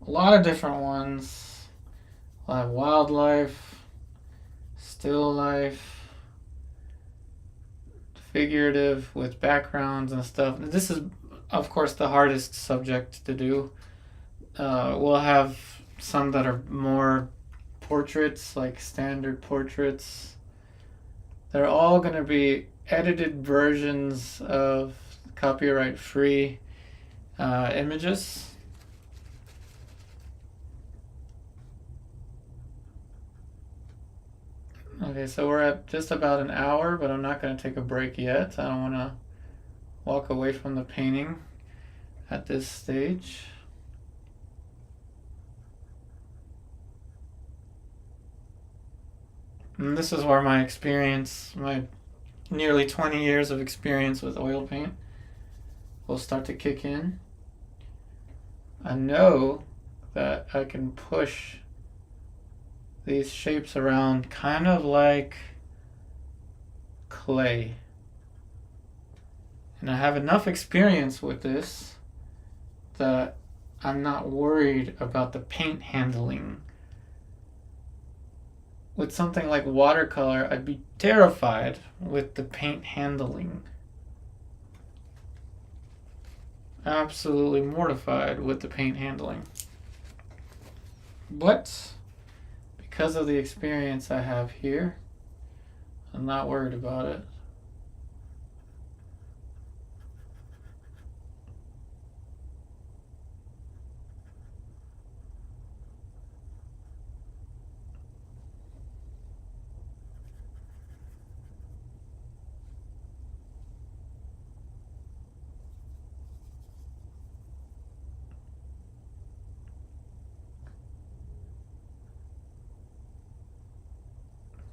a lot of different ones. We'll have wildlife, still life, figurative with backgrounds and stuff. This is, of course, the hardest subject to do. We'll have some that are more portraits, like standard portraits. They're all going to be edited versions of copyright-free images. Okay, so we're at just about an hour, but I'm not going to take a break yet. I don't want to walk away from the painting at this stage. And this is where my experience, my nearly 20 years of experience with oil paint will start to kick in. I know that I can push these shapes around kind of like clay. And I have enough experience with this that I'm not worried about the paint handling. With something like watercolor, I'd be terrified with the paint handling. Absolutely mortified with the paint handling. But because of the experience I have here, I'm not worried about it.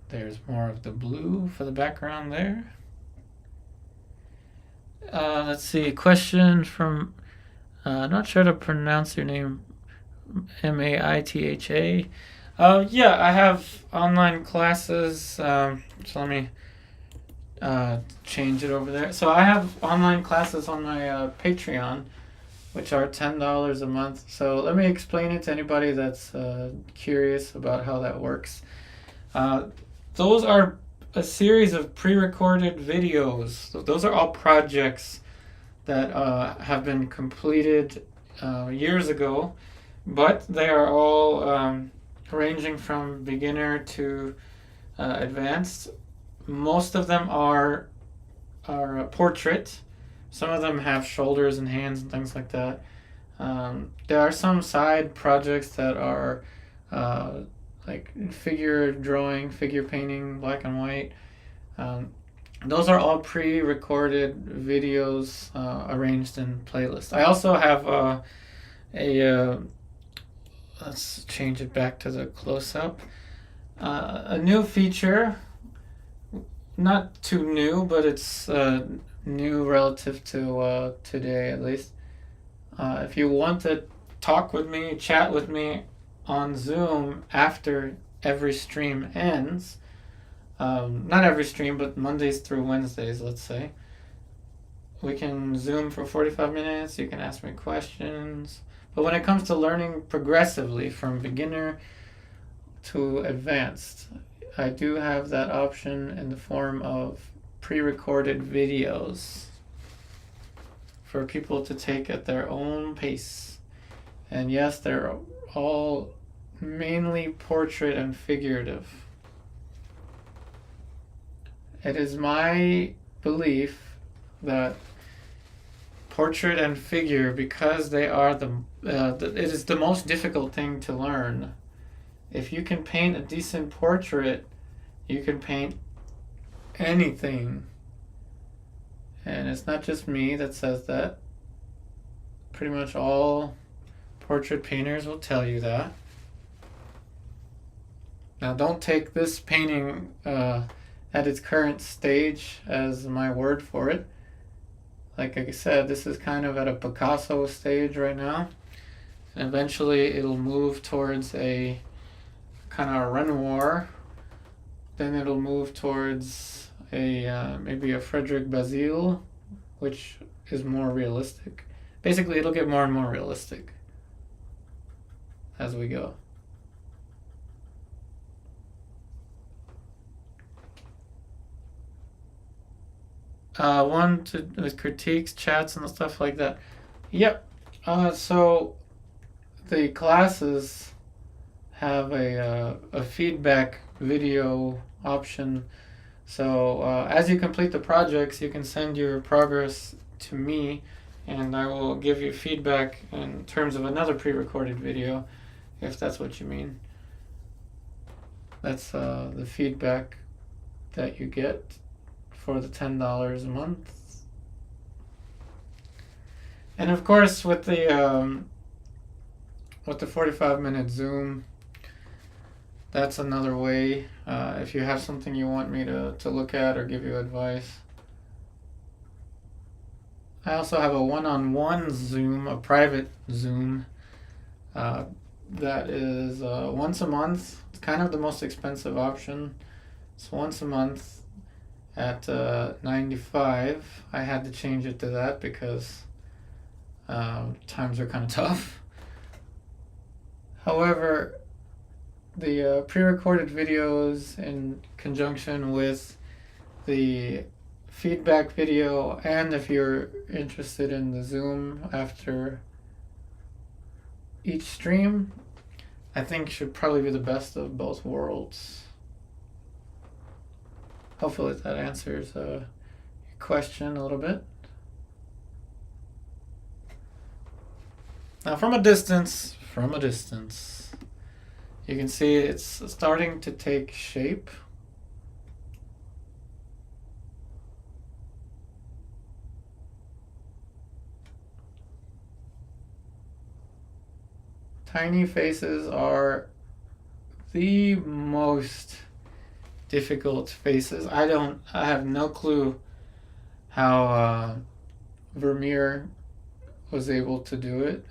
There's more of the blue for the background there. Let's see, question from, not sure to pronounce your name, Maitha. Yeah, I have online classes, so let me change it over there. So I have online classes on my Patreon, which are $10 a month. So let me explain it to anybody that's curious about how that works. Those are a series of pre-recorded videos. Those are all projects that have been completed years ago, but they are all ranging from beginner to advanced. Most of them are portrait. Some of them have shoulders and hands and things like that. There are some side projects that are like figure drawing, figure painting, black and white. Those are all pre-recorded videos arranged in playlists. I also have let's change it back to the close-up. A new feature, not too new, but it's new relative to today at least. If you want to talk with me, chat with me on Zoom after every stream ends, not every stream, but Mondays through Wednesdays, let's say, we can Zoom for 45 minutes. You can ask me questions. But when it comes to learning progressively from beginner to advanced, I do have that option in the form of pre-recorded videos for people to take at their own pace. And yes, they're all mainly portrait and figurative. It is my belief that portrait and figure, because they are it is the most difficult thing to learn. If you can paint a decent portrait, you can paint anything. And it's not just me that says that. Pretty much all portrait painters will tell you that. Now, don't take this painting at its current stage as my word for it. Like I said, this is kind of at a Picasso stage right now. And eventually it'll move towards a kind of Renoir. Then it'll move towards a maybe a Frederic Bazille, which is more realistic. Basically, it'll get more and more realistic. as we go. One with critiques, chats, and stuff like that. Yep. So the classes have a feedback video option. So as you complete the projects, you can send your progress to me, and I will give you feedback in terms of another pre-recorded video, if that's what you mean. That's the feedback that you get for the $10 a month. And of course, with the 45-minute Zoom, that's another way. If you have something you want me to look at or give you advice. I also have a one-on-one Zoom, a private Zoom, that is once a month. It's kind of the most expensive option. It's once a month at $95. I had to change it to that because times are kind of tough. However, the pre-recorded videos in conjunction with the feedback video, and if you're interested in the Zoom after each stream, I think should probably be the best of both worlds. Hopefully that answers your question a little bit. Now from a distance, you can see it's starting to take shape. Tiny faces are the most difficult faces. I have no clue how Vermeer was able to do it.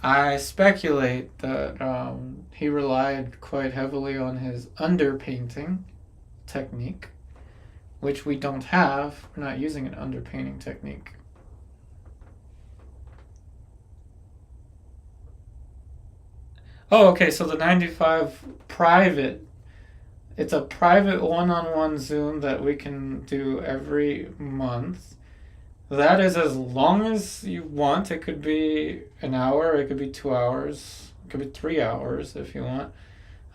I speculate that he relied quite heavily on his underpainting technique, which we don't have. We're not using an underpainting technique. Oh, okay, so the 95 private, it's a private one-on-one Zoom that we can do every month. That is as long as you want. It could be an hour, it could be 2 hours, it could be 3 hours if you want.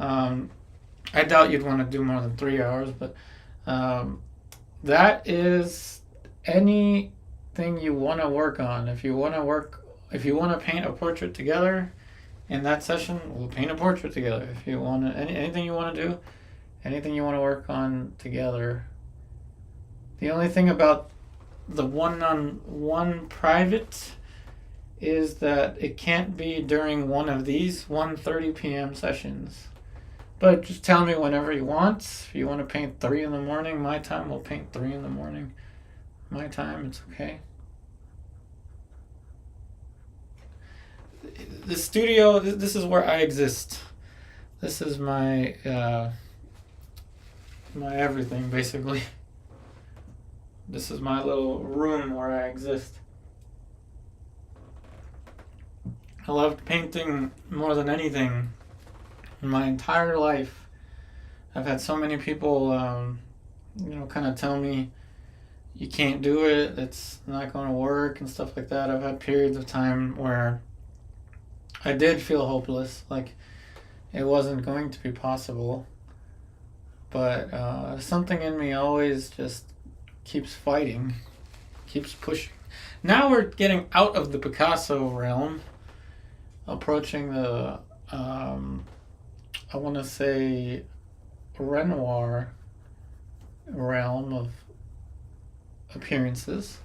I doubt you'd want to do more than 3 hours, but that is anything you want to work on. If you want to paint a portrait together, in that session, we'll paint a portrait together. If you want anything you want to do, anything you want to work on together. The only thing about the one-on-one private is that it can't be during one of these 1:30 p.m. sessions. But just tell me whenever you want. If you want to paint 3 in the morning, my time, we'll paint 3 in the morning. My time, it's okay. The studio, this is where I exist. This is my my everything, basically. This is my little room where I exist. I loved painting more than anything in my entire life. I've had so many people, kind of tell me, you can't do it, it's not going to work and stuff like that. I've had periods of time where I did feel hopeless, like it wasn't going to be possible. But something in me always just keeps fighting, keeps pushing. Now we're getting out of the Picasso realm, approaching the, I want to say, Renoir realm of appearances.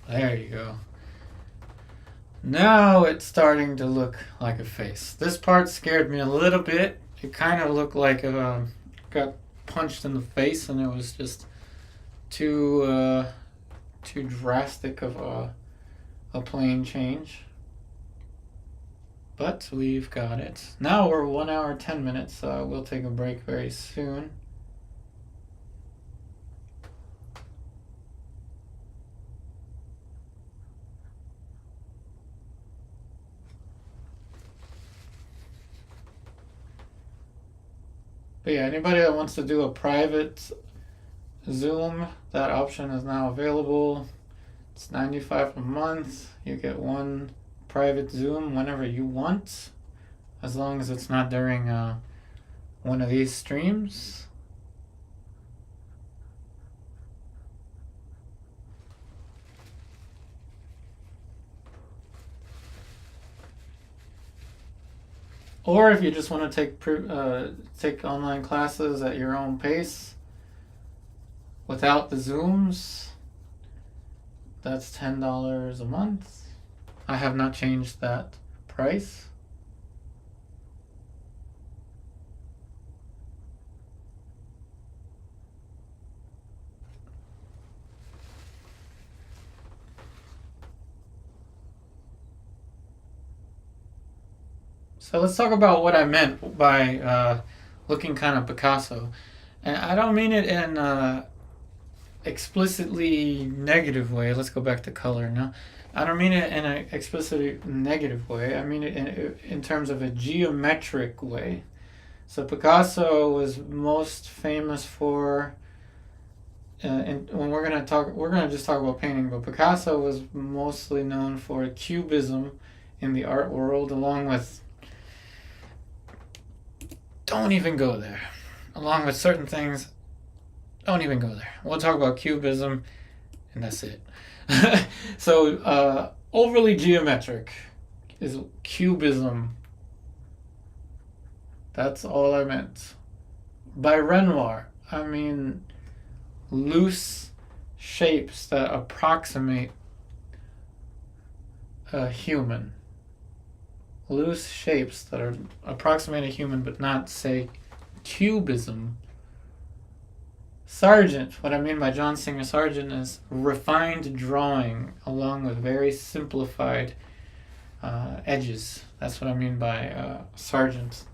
There you go. Now it's starting to look like a face. This part scared me a little bit. It kind of looked like it got punched in the face, and it was just too drastic of a plane change. but we've got it. Now we're 1 hour 10 minutes, so we'll take a break very soon. But yeah, anybody that wants to do a private Zoom, that option is now available. It's $95 a month. You get one private Zoom whenever you want, as long as it's not during one of these streams. Or if you just want to take online classes at your own pace without the Zooms, that's $10 a month. I have not changed that price. So let's talk about what I meant by looking kind of Picasso. And I don't mean it in an explicitly negative way. Let's go back to color now. I don't mean it in an explicitly negative way. I mean it in terms of a geometric way. So Picasso was most famous for, and when we're gonna just talk about painting. But Picasso was mostly known for cubism in the art world, along with. Don't even go there. Along with certain things, don't even go there. We'll talk about cubism, and that's it. So, overly geometric is cubism. That's all I meant. By Renoir, I mean loose shapes that approximate a human. Loose shapes that are approximate a human, but not, say, cubism. Sargent, what I mean by John Singer Sargent is refined drawing along with very simplified edges. That's what I mean by Sargent.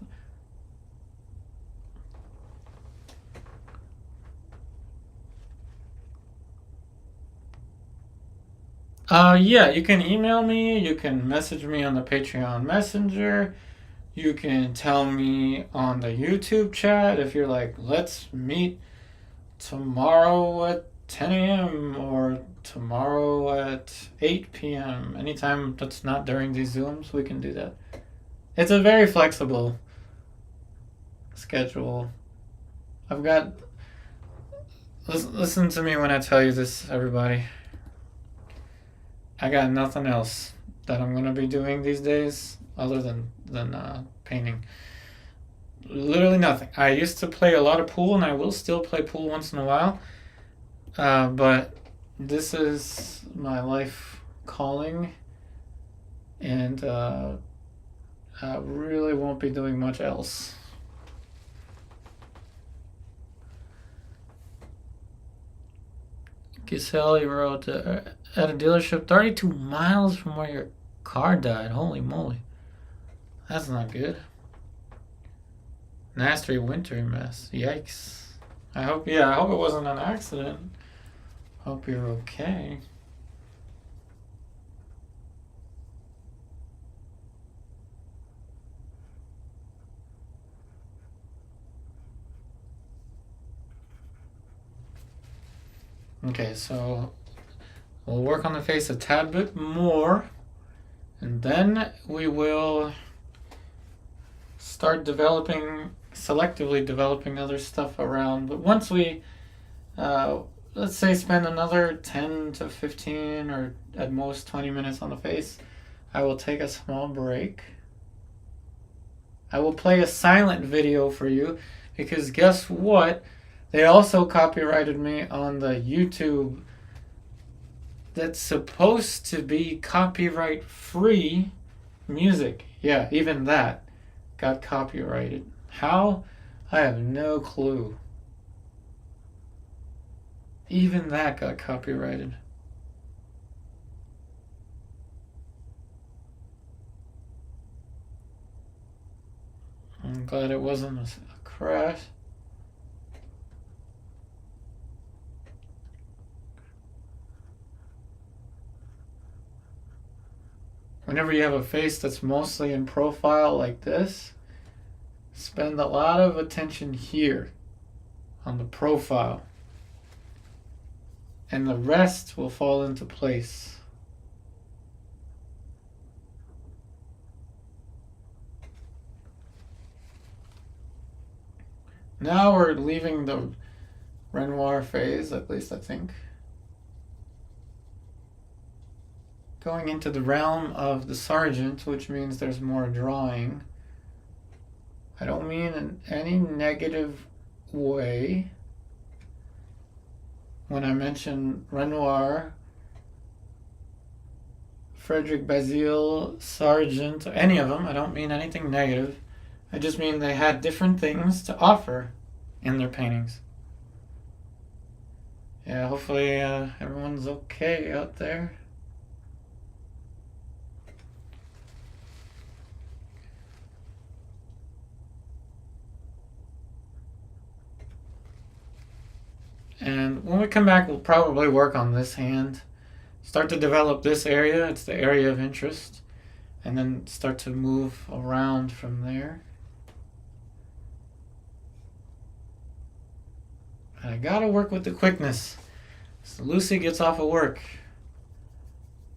Yeah, you can email me, you can message me on the Patreon Messenger, you can tell me on the YouTube chat if you're like, let's meet tomorrow at 10 a.m. or tomorrow at 8 p.m. Anytime that's not during these Zooms, we can do that. It's a very flexible schedule. I've got... Listen to me when I tell you this, everybody. I got nothing else that I'm going to be doing these days other than painting. Literally nothing. I used to play a lot of pool, and I will still play pool once in a while. But this is my life calling, and I really won't be doing much else. Giselle wrote, at a dealership 32 miles from where your car died. Holy moly. That's not good. Nasty winter mess. Yikes. I hope it wasn't an accident. Hope you're okay. Okay, so we'll work on the face a tad bit more, and then we will start selectively developing other stuff around. But once we, let's say, spend another 10 to 15 or at most 20 minutes on the face, I will take a small break. I will play a silent video for you, because guess what? They also copyrighted me on the YouTube that's supposed to be copyright-free music. Yeah, even that got copyrighted. How? I have no clue. Even that got copyrighted. I'm glad it wasn't a crash. Whenever you have a face that's mostly in profile like this, spend a lot of attention here on the profile, and the rest will fall into place. Now we're leaving the Renoir phase, at least I think. Going into the realm of the Sargent, which means there's more drawing. I don't mean in any negative way. When I mention Renoir, Frederic Basile, Sargent, any of them, I don't mean anything negative. I just mean they had different things to offer in their paintings. Yeah, hopefully everyone's okay out there. And when we come back, we'll probably work on this hand. Start to develop this area. It's the area of interest. And then start to move around from there. I gotta work with the quickness. So Lucy gets off of work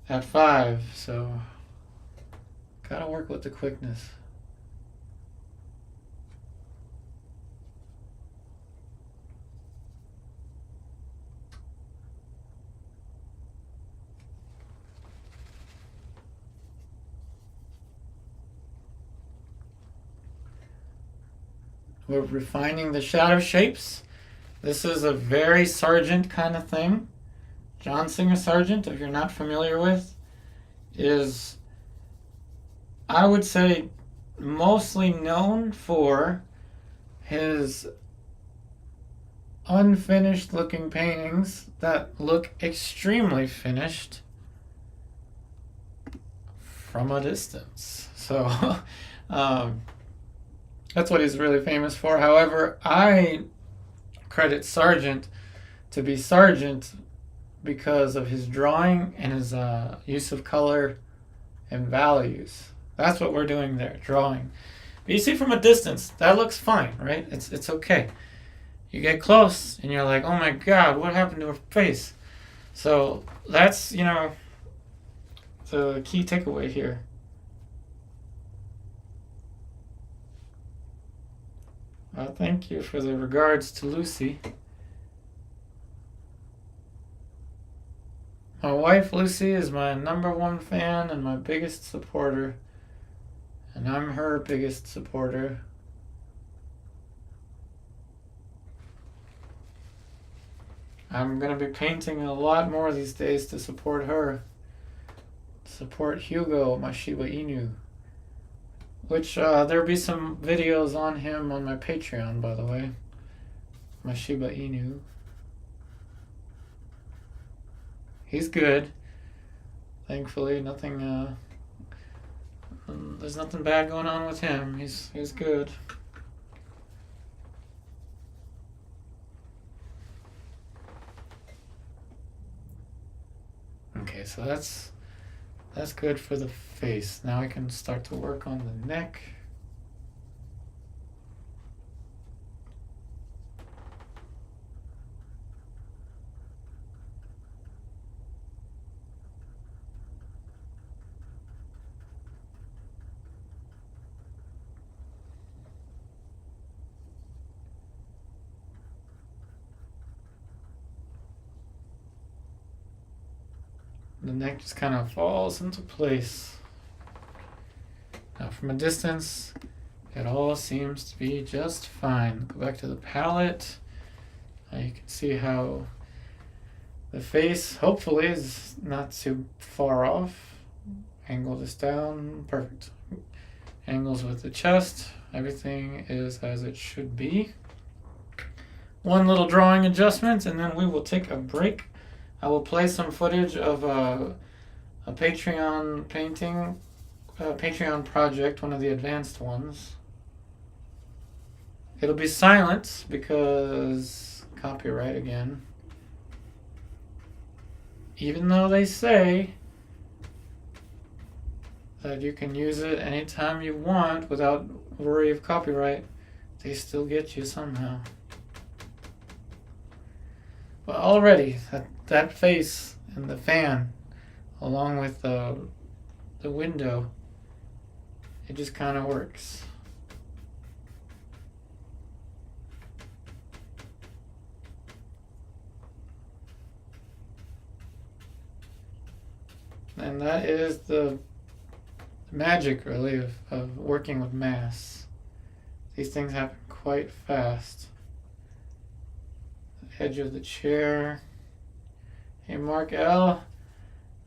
at 5, so gotta work with the quickness. We're refining the shadow shapes. This is a very Sargent kind of thing. John Singer Sargent, if you're not familiar with, is, I would say, mostly known for his unfinished looking paintings that look extremely finished from a distance. So that's what he's really famous for. However, I credit Sargent to be Sargent because of his drawing and his use of color and values. That's what we're doing there, drawing. But you see from a distance, that looks fine, right? It's okay. You get close and you're like, oh my God, what happened to her face? So that's, the key takeaway here. Well, thank you for the regards to Lucy. My wife Lucy is my #1 fan and my biggest supporter, and I'm her biggest supporter. I'm going to be painting a lot more these days to support her. Support Hugo, my Shiba Inu. Which, there'll be some videos on him on my Patreon, by the way. My Shiba Inu. He's good. Thankfully, nothing, there's nothing bad going on with him. He's good. Okay, so that's good for the face. Now I can start to work on the neck. The neck just kind of falls into place. Now from a distance, it all seems to be just fine. Go back to the palette. You can see how the face, hopefully, is not too far off. Angle this down, perfect. Angles with the chest, everything is as it should be. One little drawing adjustment, and then we will take a break. I will play some footage of a Patreon painting, Patreon project, one of the advanced ones. It'll be silent because copyright again. Even though they say that you can use it anytime you want without worry of copyright, they still get you somehow. But already, that face and the fan, along with the window, it just kind of works. And that is the magic, really, of working with masks. These things happen quite fast. The edge of the chair. Hey, Mark L.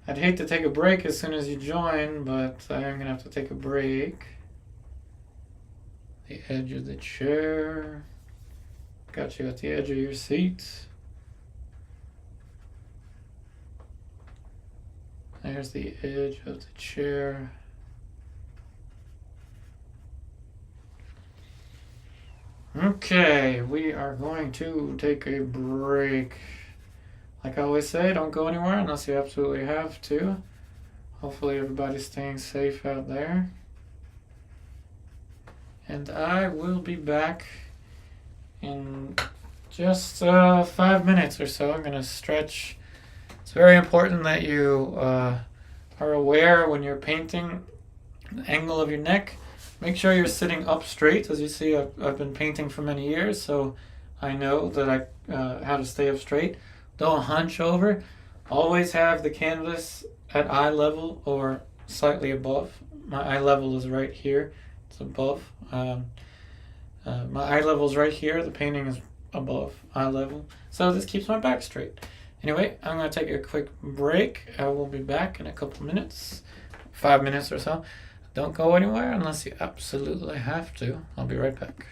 I'd hate to take a break as soon as you join, but I am going to have to take a break. The edge of the chair. Got you at the edge of your seat. There's the edge of the chair. Okay, we are going to take a break. Like I always say, don't go anywhere unless you absolutely have to. Hopefully everybody's staying safe out there. And I will be back in just 5 minutes or so. I'm going to stretch. It's very important that you are aware when you're painting the angle of your neck. Make sure you're sitting up straight. As you see, I've been painting for many years, so I know that how to stay up straight. Don't hunch over. Always have the canvas at eye level or slightly above. My eye level is right here. It's above. My eye level is right here. The painting is above eye level. So this keeps my back straight. Anyway, I'm going to take a quick break. I will be back in a couple minutes, 5 minutes or so. Don't go anywhere unless you absolutely have to. I'll be right back.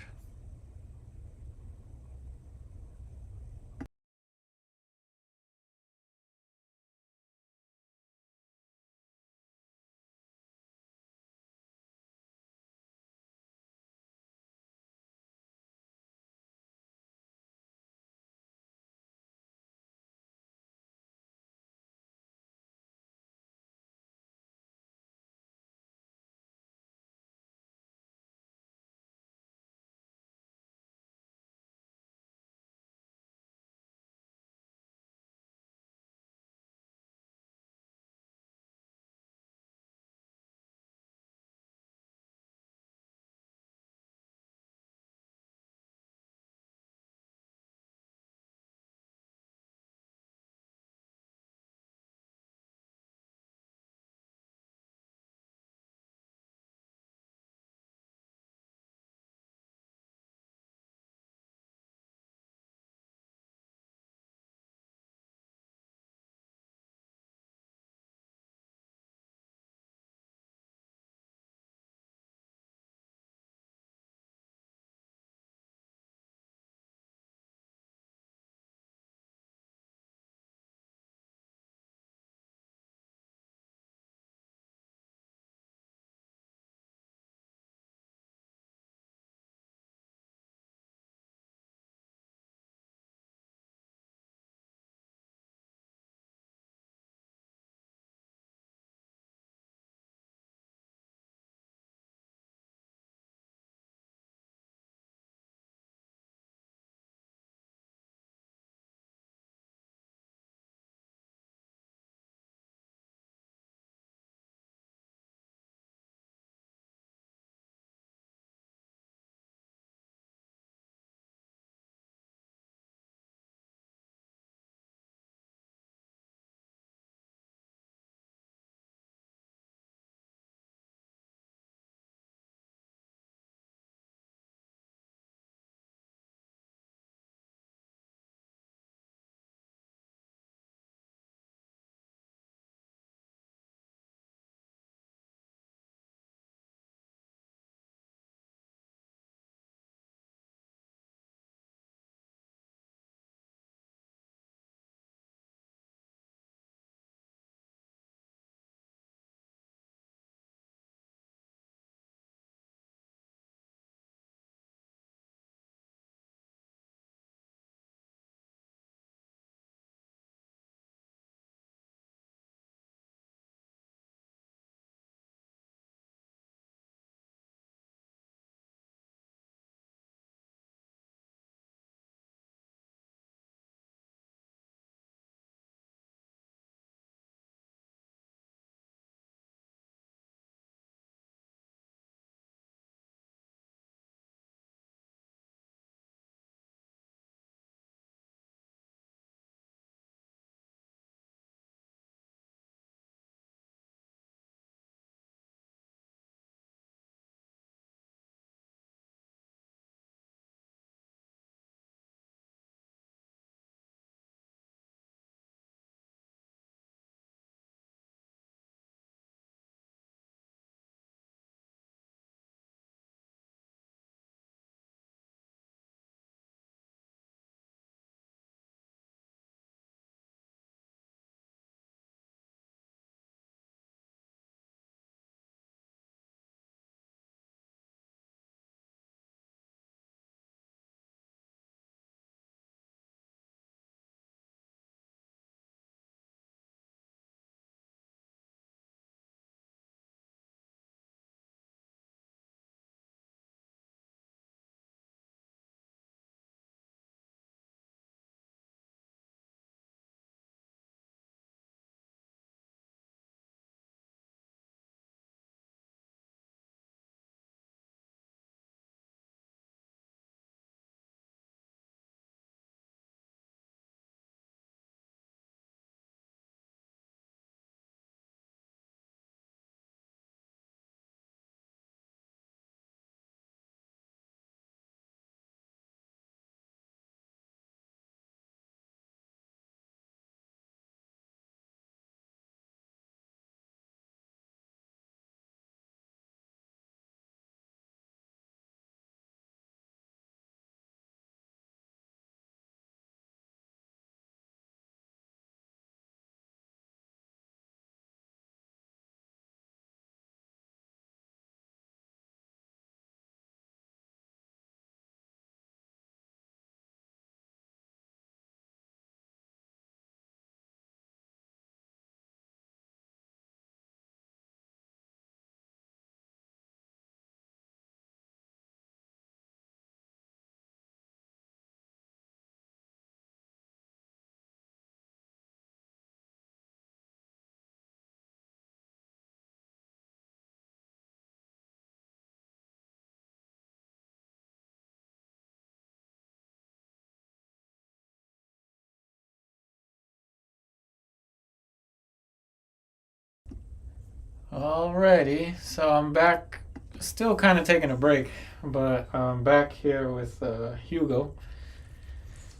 Alrighty, so I'm back, still kind of taking a break, but I'm back here with Hugo,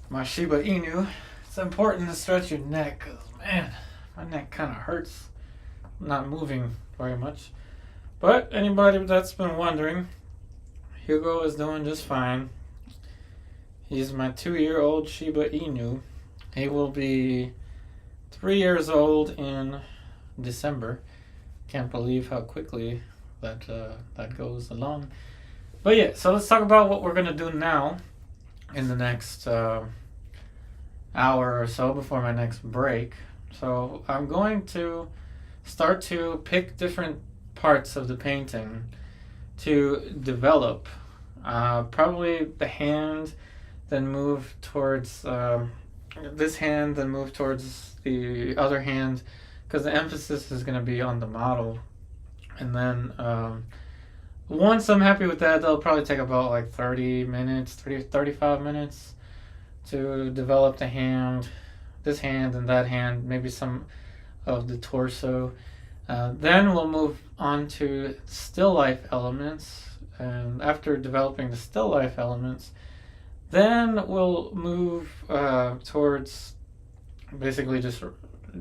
my Shiba Inu. It's important to stretch your neck, cause man, my neck kind of hurts. I'm not moving very much. But anybody that's been wondering, Hugo is doing just fine. He's my 2-year-old Shiba Inu. He will be 3 years old in December. Can't believe how quickly that goes along. But yeah, so let's talk about what we're gonna do now in the next hour or so before my next break. So I'm going to start to pick different parts of the painting to develop. Probably the hand, then move towards this hand, then move towards the other hand, because the emphasis is going to be on the model. And then once I'm happy with that, that'll probably take about like 30 minutes, 35 minutes to develop the hand, this hand and that hand, maybe some of the torso. Then we'll move on to still life elements. And after developing the still life elements, then we'll move towards basically just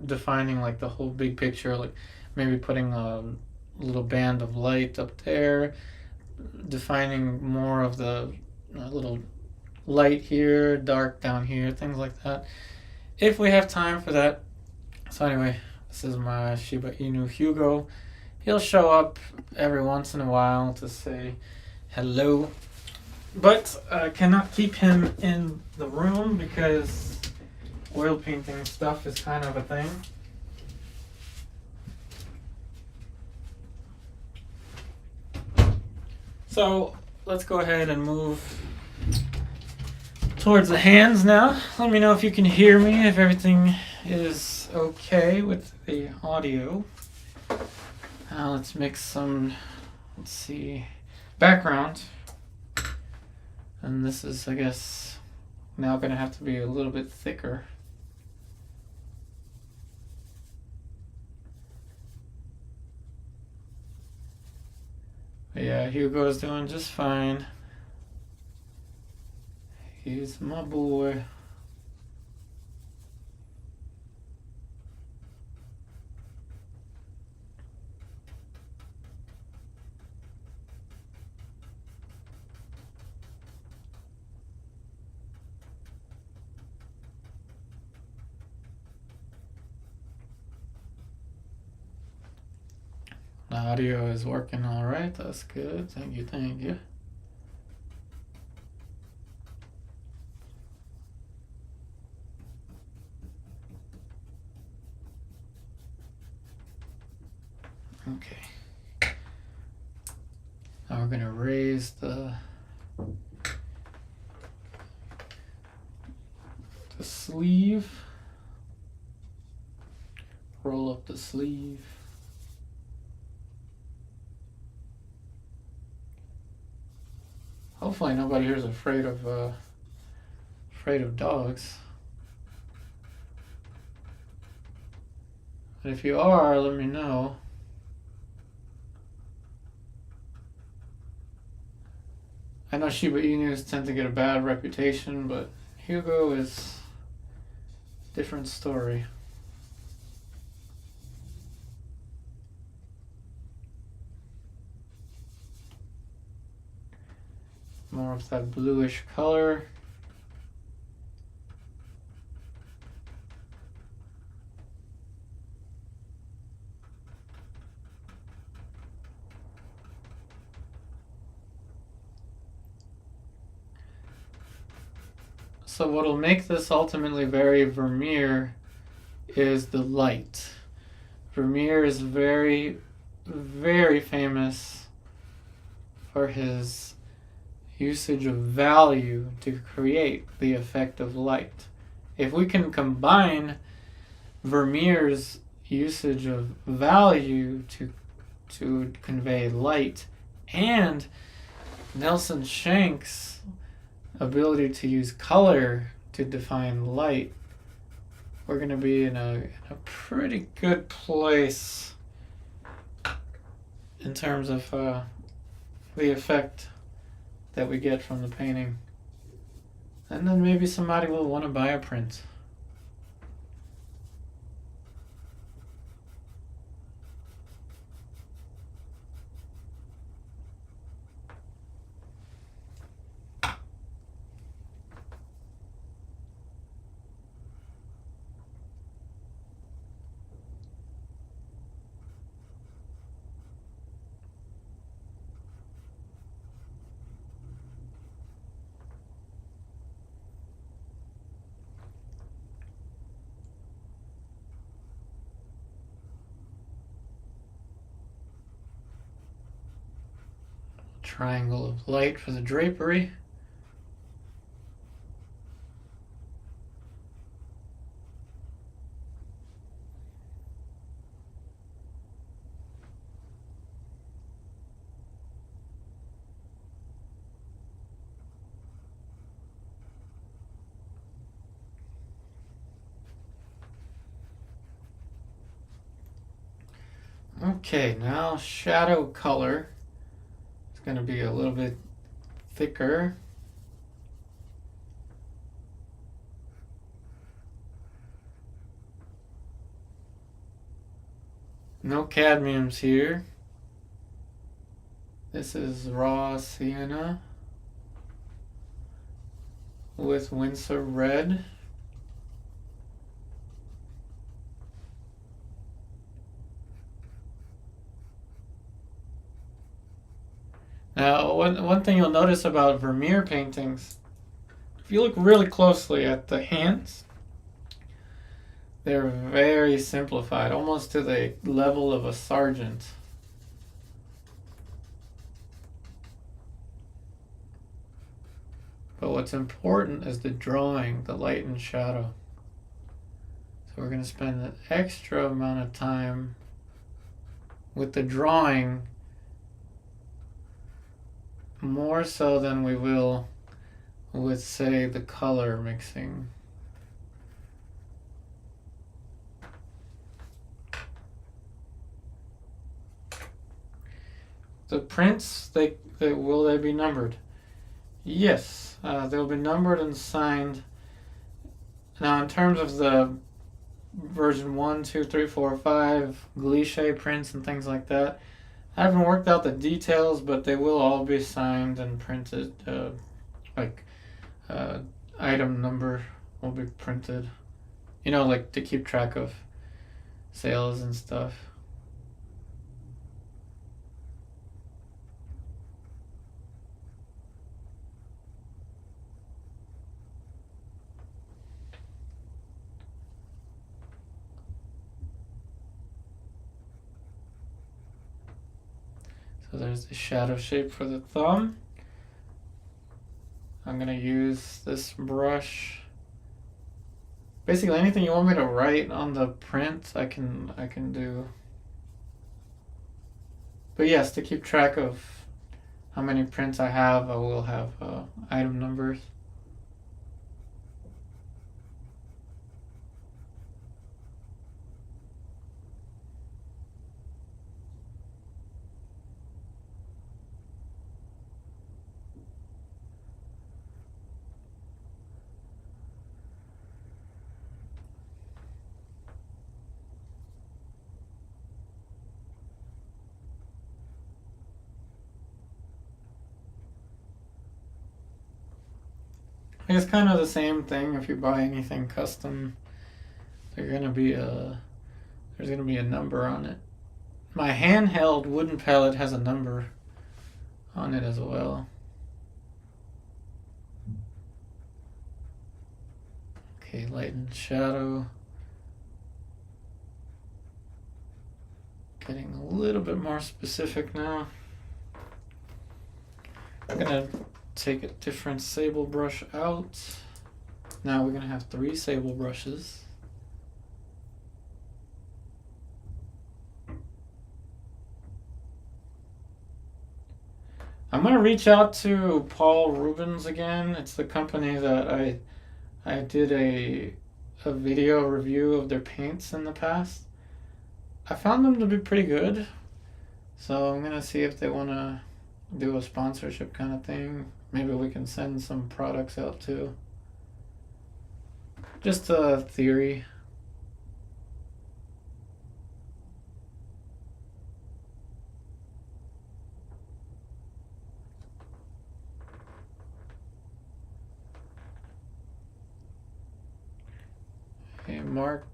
defining like the whole big picture, like maybe putting a little band of light up there, defining more of the little light here, dark down here, things like that, if we have time for that. So anyway, this is my Shiba Inu Hugo. He'll show up every once in a while to say hello, but I cannot keep him in the room because oil painting stuff is kind of a thing. So let's go ahead and move towards the hands now. Let me know if you can hear me, if everything is okay with the audio. Let's mix some, let's see, background. And this is, I guess, now going to have to be a little bit thicker. But yeah, Hugo's doing just fine. He's my boy. The audio is working all right. That's good. Thank you. Thank you. Okay. Now we're going to raise the sleeve. Roll up the sleeve. Hopefully nobody here is afraid of dogs. And if you are, let me know. I know Shiba Inus tend to get a bad reputation, but Hugo is a different story. More of that bluish color. So what will make this ultimately very Vermeer is the light. Vermeer is very, very famous for his usage of value to create the effect of light. If we can combine Vermeer's usage of value to convey light and Nelson Shank's ability to use color to define light, we're going to be in a pretty good place in terms of the effect that we get from the painting. And then maybe somebody will want to buy a print. Triangle of light for the drapery. Okay, now shadow color. It's going to be a little bit thicker. No cadmiums here. This is raw sienna with Winsor red. Now, one thing you'll notice about Vermeer paintings, if you look really closely at the hands, they're very simplified, almost to the level of a sergeant. But what's important is the drawing, the light and shadow. So we're going to spend an extra amount of time with the drawing, more so than we will with, say, the color mixing. The prints, will they be numbered? Yes, they'll be numbered and signed. Now, in terms of the version 1, 2, 3, 4, 5 glisse prints and things like that, I haven't worked out the details, but they will all be signed and printed. Item number will be printed. You know, like to keep track of sales and stuff. So there's the shadow shape for the thumb. I'm going to use this brush. Basically anything you want me to write on the print, I can do. But yes, to keep track of how many prints I have, I will have item numbers. It's kind of the same thing if you buy anything custom. There's gonna be a number on it. My handheld wooden palette has a number on it as well. Okay, light and shadow. Getting a little bit more specific now. I'm gonna take a different sable brush out. Now we're gonna have 3 sable brushes. I'm gonna reach out to Paul Rubens again. It's the company that I did a video review of their paints in the past. I found them to be pretty good. So I'm gonna see if they wanna do a sponsorship kind of thing. Maybe we can send some products out too. Just a theory. Hey, Mark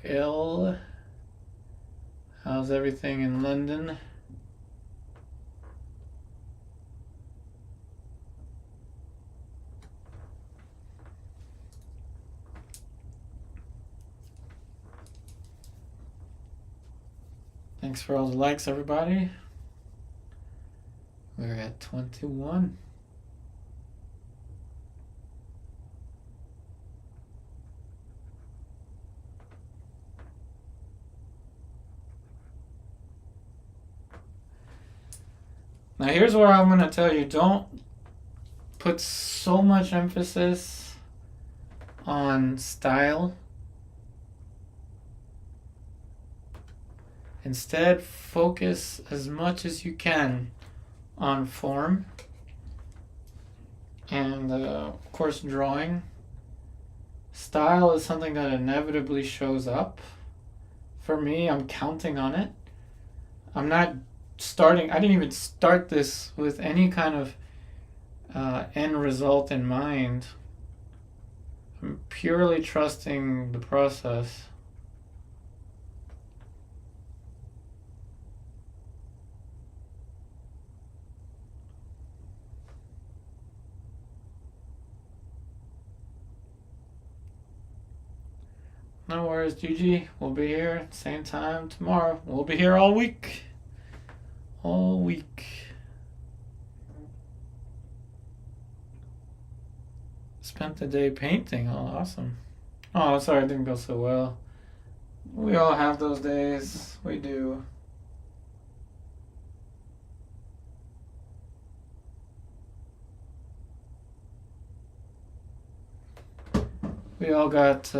L. How's everything in London? Thanks for all the likes, everybody. We're at 21. Now here's where I'm going to tell you, don't put so much emphasis on style. Instead, focus as much as you can on form and, of course, drawing. Style is something that inevitably shows up. For me, I'm counting on it. I'm not starting, I didn't even start this with any kind of end result in mind. I'm purely trusting the process. No worries, Gigi. We'll be here same time tomorrow. We'll be here all week. All week. Spent the day painting. Oh, awesome. Oh, sorry, it didn't go so well. We all have those days. We do. We all got,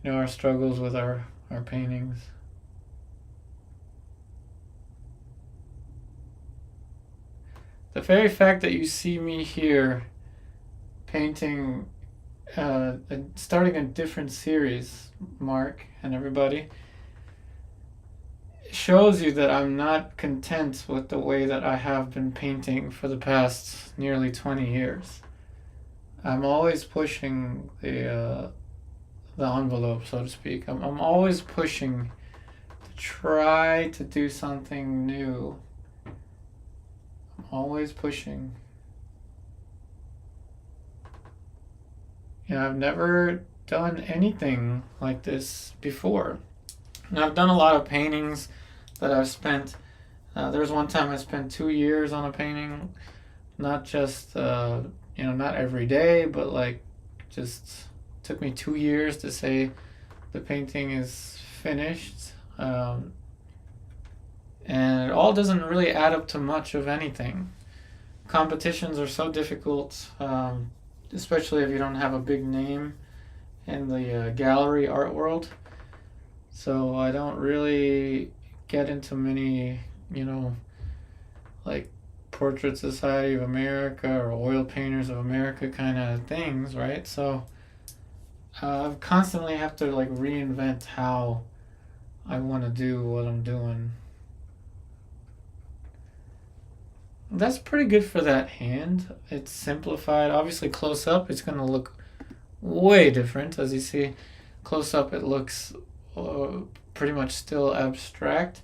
our struggles with our paintings. The very fact that you see me here painting, starting a different series, Mark and everybody, shows you that I'm not content with the way that I have been painting for the past nearly 20 years. I'm always pushing the envelope, so to speak. I'm always pushing to try to do something new. I'm always pushing. I've never done anything like this before. And I've done a lot of paintings that I've spent. There was one time I spent 2 years on a painting, not just not every day, but like just took me 2 years to say the painting is finished. And it all doesn't really add up to much of anything. Competitions are so difficult, especially if you don't have a big name in the gallery art world. So I don't really get into many, like Portrait Society of America or Oil Painters of America kind of things, right? So I constantly have to like reinvent how I want to do what I'm doing. That's pretty good for that hand. It's simplified. Obviously close up it's going to look way different. As you see, close up it looks pretty much still abstract.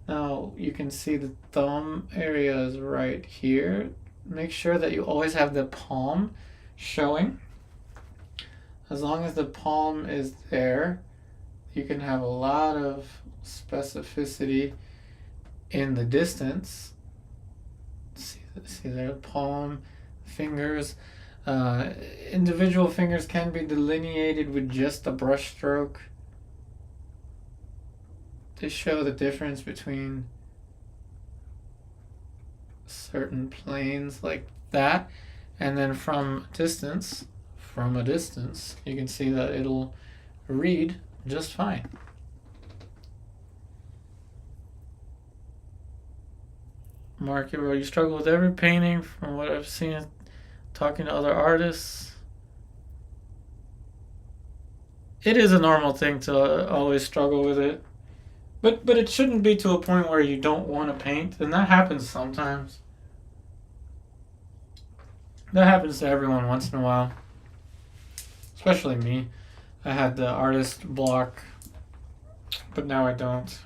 Now you can see the thumb area is right here. Make sure that you always have the palm showing. As long as the palm is there, you can have a lot of specificity in the distance. See there, palm, fingers. Individual fingers can be delineated with just a brush stroke to show the difference between certain planes like that. And then from a distance, you can see that it'll read just fine. Mark, you struggle with every painting from what I've seen talking to other artists. It is a normal thing to always struggle with it. But it shouldn't be to a point where you don't want to paint, and that happens sometimes. That happens to everyone once in a while, especially me. I had the artist block, but now I don't.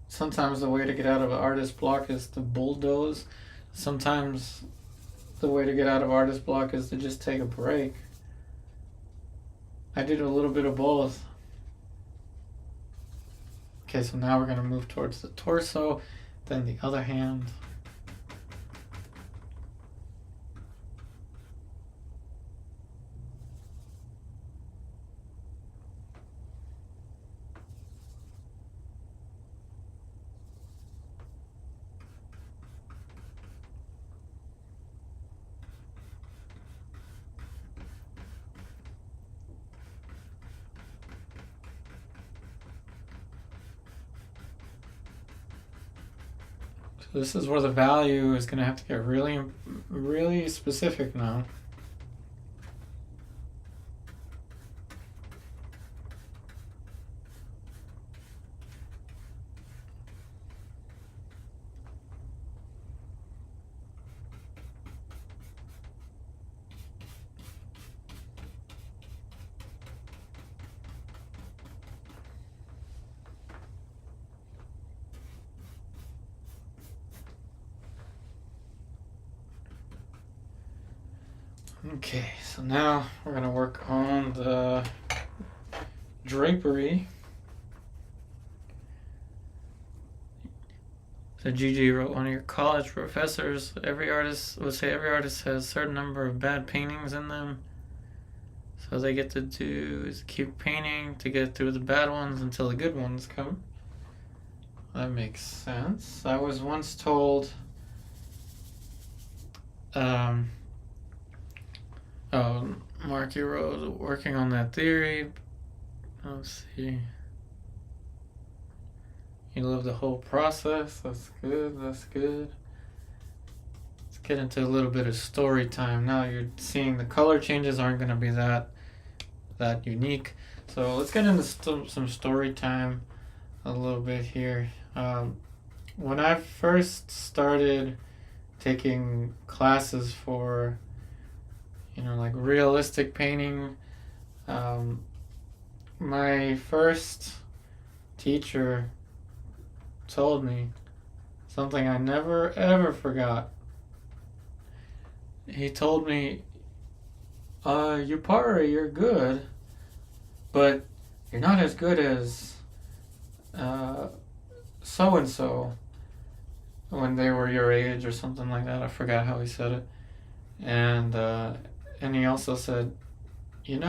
Sometimes the way to get out of an artist block is to bulldoze. Sometimes the way to get out of artist block is to just take a break. I did a little bit of both. Okay, so now we're going to move towards the torso, then the other hand. So this is where the value is going to have to get really, really specific now. Okay, so now we're going to work on the drapery. So Gigi wrote, one of your college professors, every artist would say every artist has a certain number of bad paintings in them. So they get to do is keep painting to get through the bad ones until the good ones come. That makes sense. I was once told Mark, you wrote working on that theory. Let's see. You love the whole process. That's good. That's good. Let's get into a little bit of story time. Now you're seeing the color changes aren't going to be that unique. So let's get into some story time a little bit here. When I first started taking classes for like realistic painting, my first teacher told me something I never ever forgot. He told me, Yupari, you're good, but you're not as good as so and so when they were your age or something like that. I forgot how he said it. And he also said, you've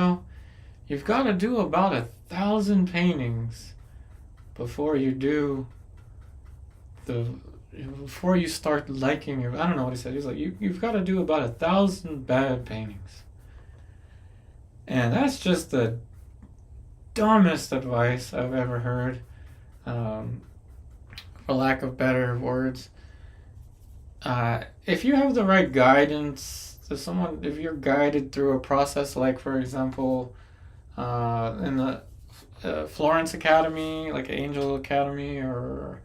got to do about 1,000 paintings before you start liking your. I don't know what he said. He's like, you've got to do about 1,000 bad paintings. And that's just the dumbest advice I've ever heard, for lack of better words. If you have the right guidance to someone, if you're guided through a process, like for example, in the Florence Academy, like Angel Academy, or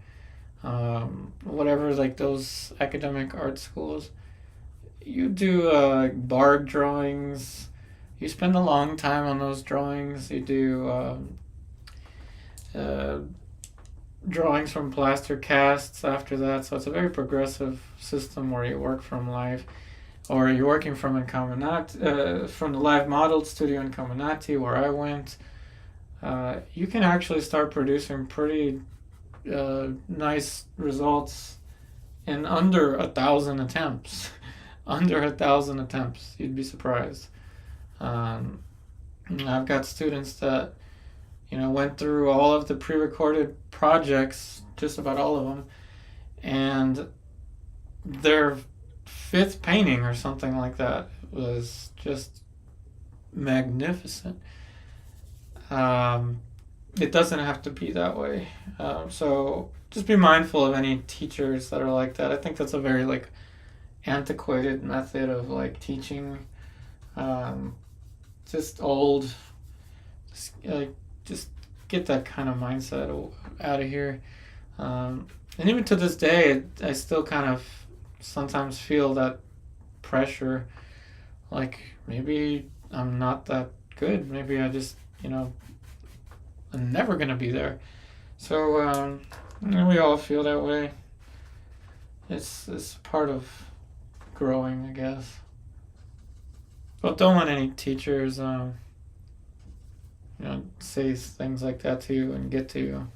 whatever, like those academic art schools, you do bark drawings. You spend a long time on those drawings. You do drawings from plaster casts after that. So it's a very progressive system where you work from live, or you're working from Incominati, from the live modeled studio in Incominati where I went. You can actually start producing pretty nice results in under 1,000 attempts. Under 1,000 attempts, you'd be surprised. I've got students that went through all of the pre-recorded projects, just about all of them, and their 5th painting or something like that was just magnificent. it doesn't have to be that way. So just be mindful of any teachers that are like that. I think that's a very like antiquated method of like teaching. Um, just old. Just get that kind of mindset out of here. And even to this day, I still kind of sometimes feel that pressure. Like maybe I'm not that good. Maybe I just, I'm never gonna be there. So we all feel that way. It's part of growing, I guess. But don't let any teachers, say things like that to you and get to you.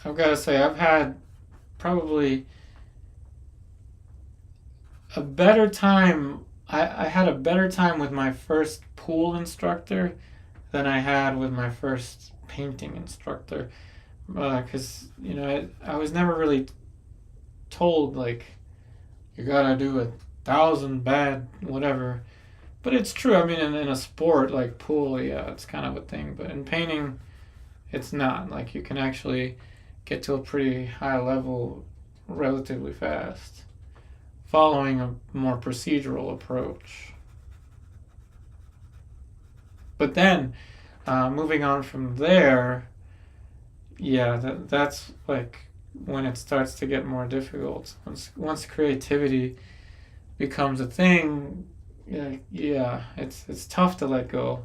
I've got to say, I've had probably a better time. I had a better time with my first pool instructor than I had with my first painting instructor. Because, I was never really told, like, you gotta do 1,000 bad whatever. But it's true. I mean, in a sport like pool, yeah, it's kind of a thing. But in painting, it's not. Like, you can actually get to a pretty high level relatively fast, following a more procedural approach. But then, moving on from there, yeah, that's like when it starts to get more difficult. Once creativity becomes a thing, yeah, it's tough to let go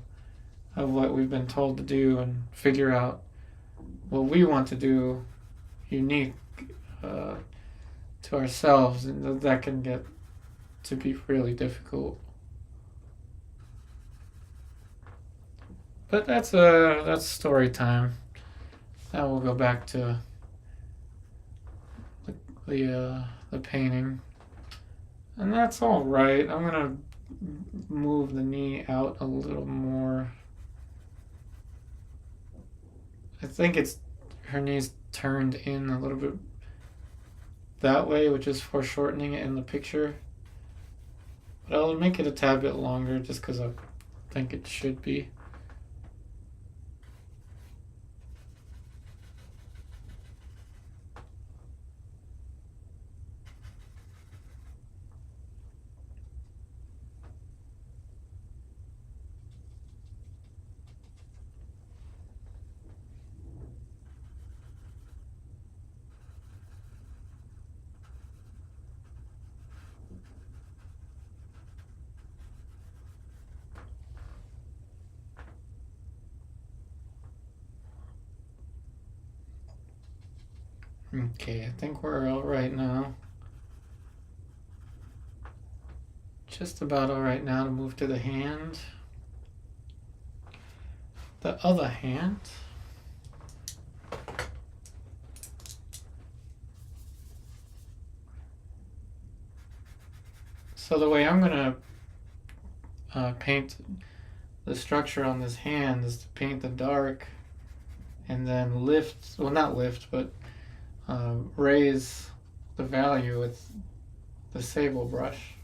of what we've been told to do and figure out what we want to do unique uh, to ourselves, and that can get to be really difficult. But that's story time. Now we'll go back to the painting, and that's all right. I'm gonna move the knee out a little more. I think it's her knees turned in a little bit that way, which is foreshortening it in the picture. But I'll make it a tad bit longer just because I think it should be. Okay, I think we're all right now. Just about all right now to move to the hand. The other hand. So the way I'm going to paint the structure on this hand is to paint the dark and then lift, well not lift, but raise the value with the sable brush.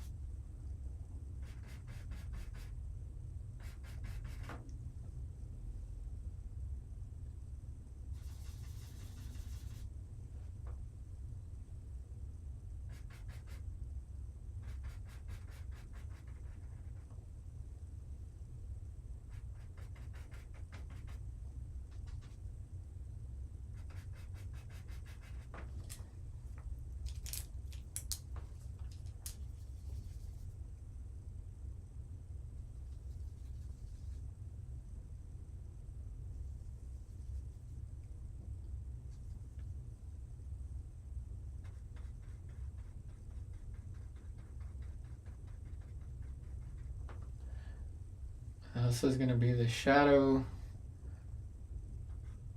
This is going to be the shadow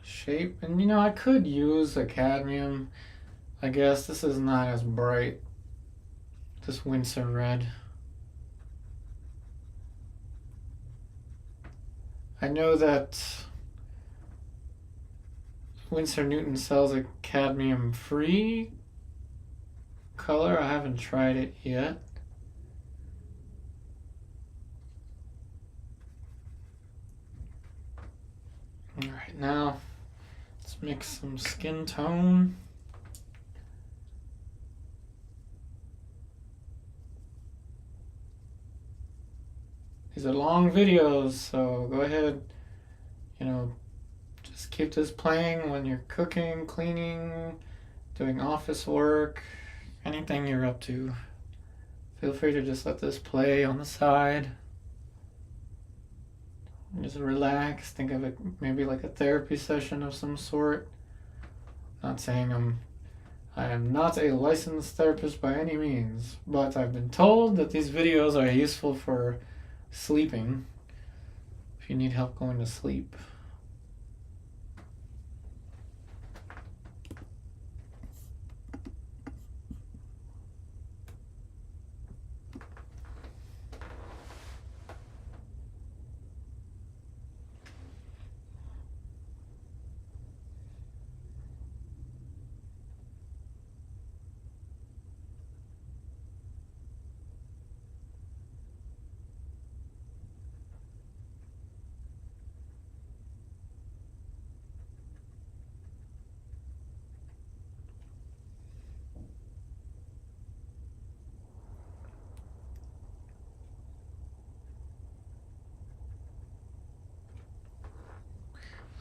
shape. And I could use a cadmium. I guess this is not as bright. This Winsor red. I know that Winsor Newton sells a cadmium-free color. I haven't tried it yet. Alright, now let's mix some skin tone. These are long videos, so go ahead, just keep this playing when you're cooking, cleaning, doing office work, anything you're up to. Feel free to just let this play on the side. Just relax, think of it maybe like a therapy session of some sort. Not saying I am not a licensed therapist by any means, but I've been told that these videos are useful for sleeping, if you need help going to sleep.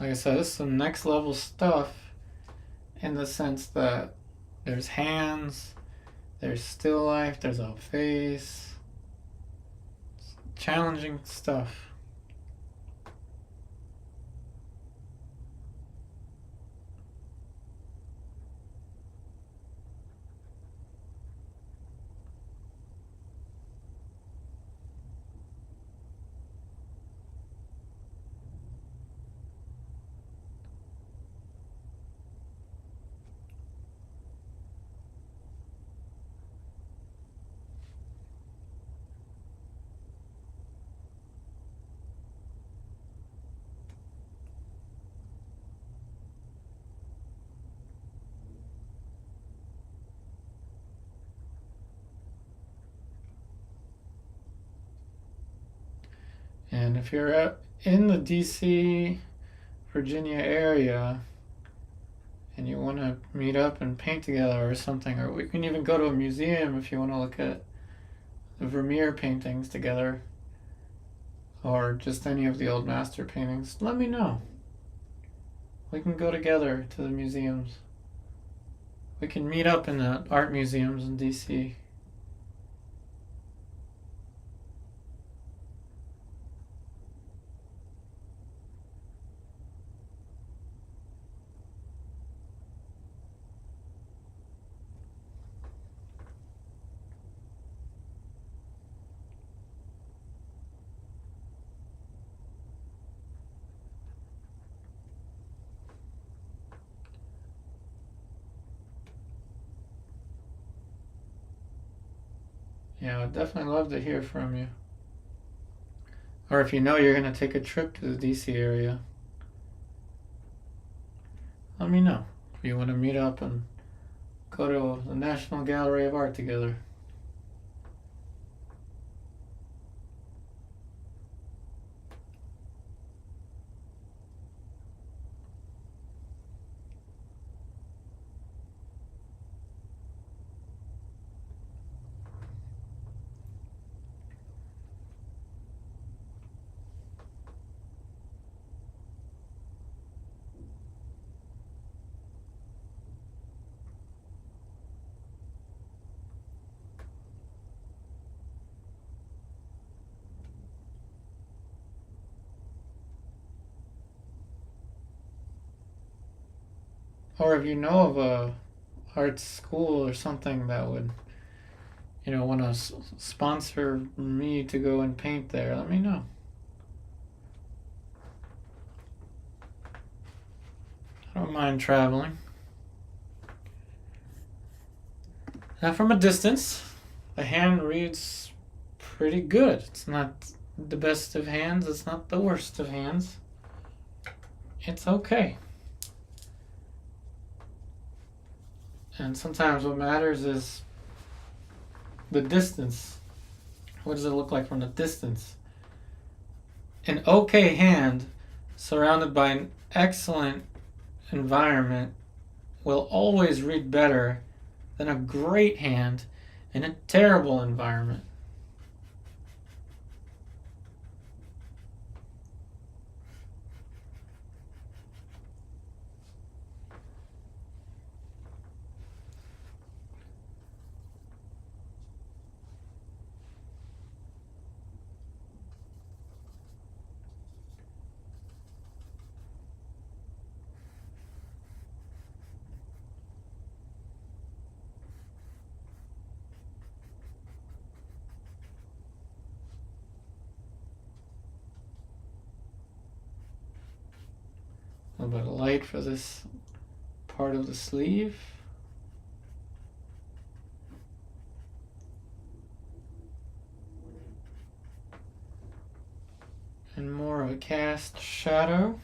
Like I said, this is some next level stuff in the sense that there's hands, there's still life, there's a face. It's challenging stuff. And if you're in the DC, Virginia area, and you want to meet up and paint together or something, or we can even go to a museum if you want to look at the Vermeer paintings together, or just any of the old master paintings, let me know. We can go together to the museums. We can meet up in the art museums in DC. Yeah, I'd definitely love to hear from you. Or if you know you're going to take a trip to the DC area, let me know. If you want to meet up and go to the National Gallery of Art together. Or if you know of a art school or something that would, want to sponsor me to go and paint there, let me know. I don't mind traveling. Now from a distance, the hand reads pretty good. It's not the best of hands, it's not the worst of hands. It's okay. And sometimes what matters is the distance. What does it look like from the distance? An okay hand surrounded by an excellent environment will always read better than a great hand in a terrible environment. A little bit of light for this part of the sleeve. And more of a cast shadow.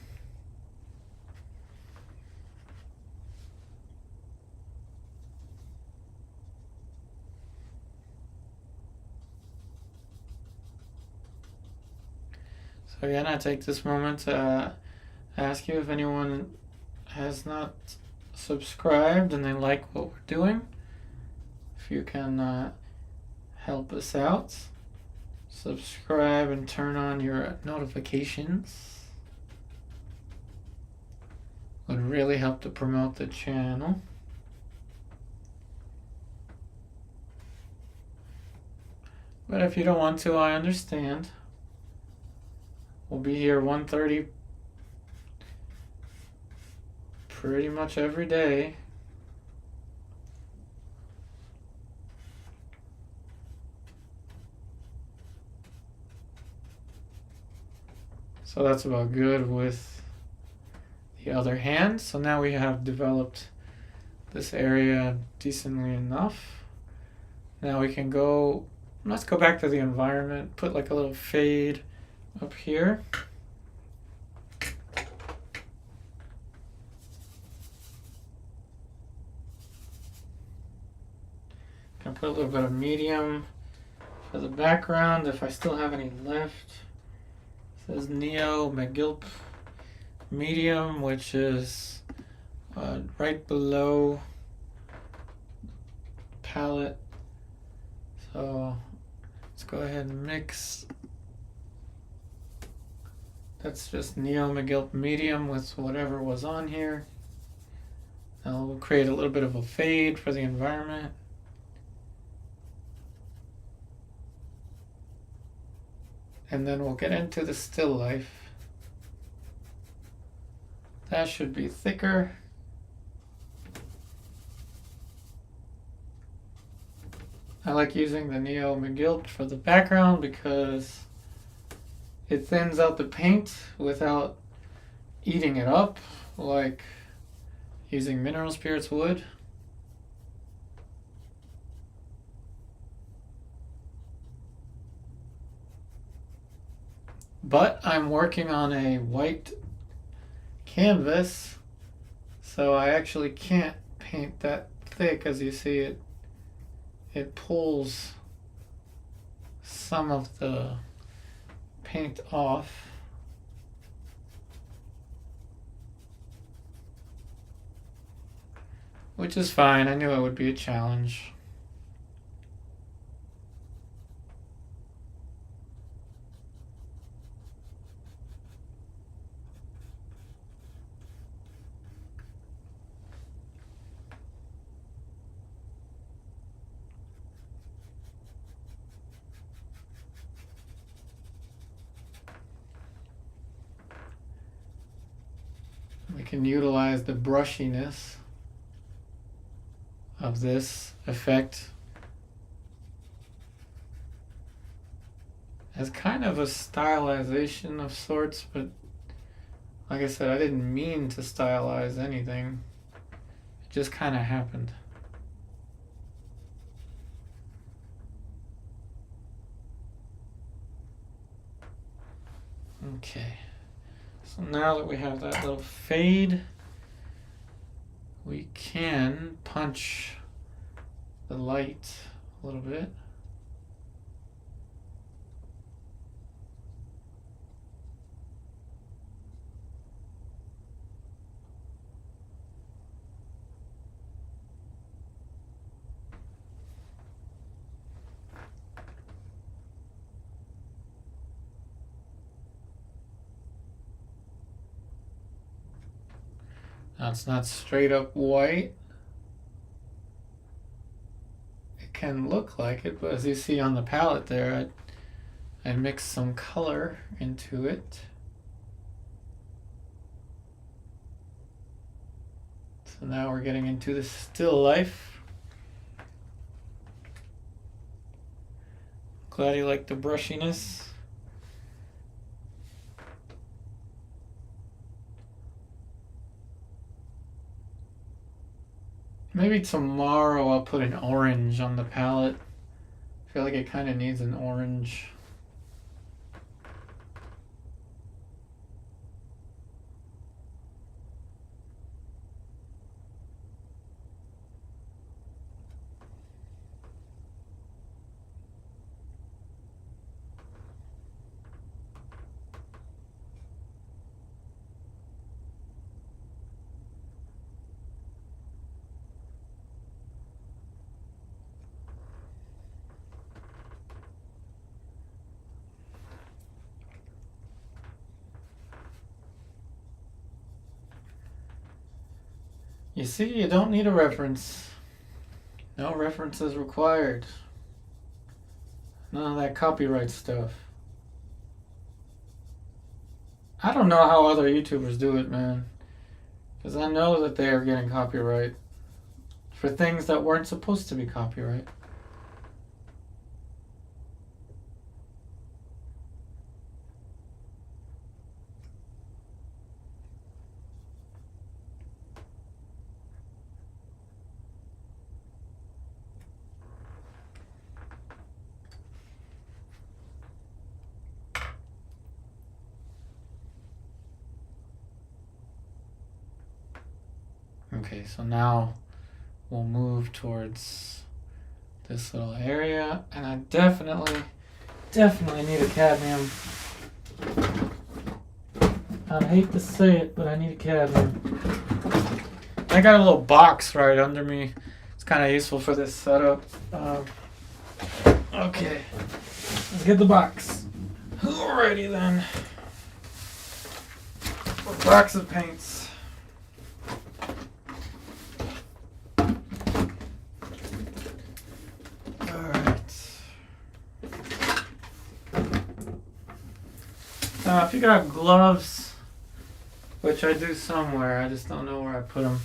So again, I take this moment to ask you if anyone has not subscribed and they like what we're doing, if you can help us out, subscribe and turn on your notifications. Would really help to promote the channel. But if you don't want to, I understand. We'll be here 1:30 pretty much every day. So that's about good with the other hand. So now we have developed this area decently enough. Now we can go, let's go back to the environment, put like a little fade up here. Gonna put a little bit of medium for the background if I still have any left. It says Neo McGilp medium, which is right below palette. So let's go ahead and mix. That's just Neo McGilp medium with whatever was on here. Now we'll create a little bit of a fade for the environment. And then we'll get into the still life. That should be thicker. I like using the Neo McGilp for the background because it thins out the paint without eating it up like using mineral spirits would. But I'm working on a white canvas, so I actually can't paint that thick. As you see, it pulls some of the paint off. Which is fine. I knew it would be a challenge. We can utilize the brushiness of this effect as kind of a stylization of sorts, but like I said, I didn't mean to stylize anything. It just kind of happened. Okay. So now that we have that little fade, we can punch the light a little bit. Now it's not straight up white. It can look like it, but as you see on the palette there, I mixed some color into it. So now we're getting into the still life. Glad you like the brushiness. Maybe tomorrow I'll put an orange on the palette. I feel like it kind of needs an orange. You see, you don't need a reference. No references required. None of that copyright stuff. I don't know how other YouTubers do it, man. Because I know that they are getting copyright for things that weren't supposed to be copyright. Okay, so now we'll move towards this little area, and I definitely need a cadmium. I hate to say it, but I need a cadmium. I got a little box right under me. It's kind of useful for this setup. Okay, let's get the box. Alrighty then. A box of paints. If you got gloves, which I do somewhere, I just don't know where I put them.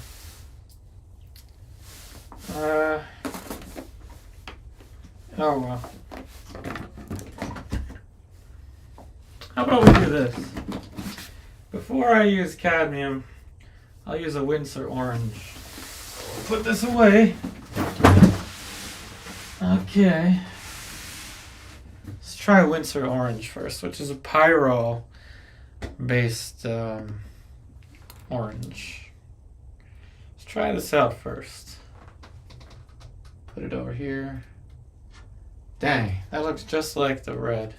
Oh well. How about we do this? Before I use cadmium, I'll use a Winsor orange. Put this away. Okay. Let's try Winsor orange first, which is a pyro-based orange. Let's try this out first. Put it over here. Dang, that looks just like the red.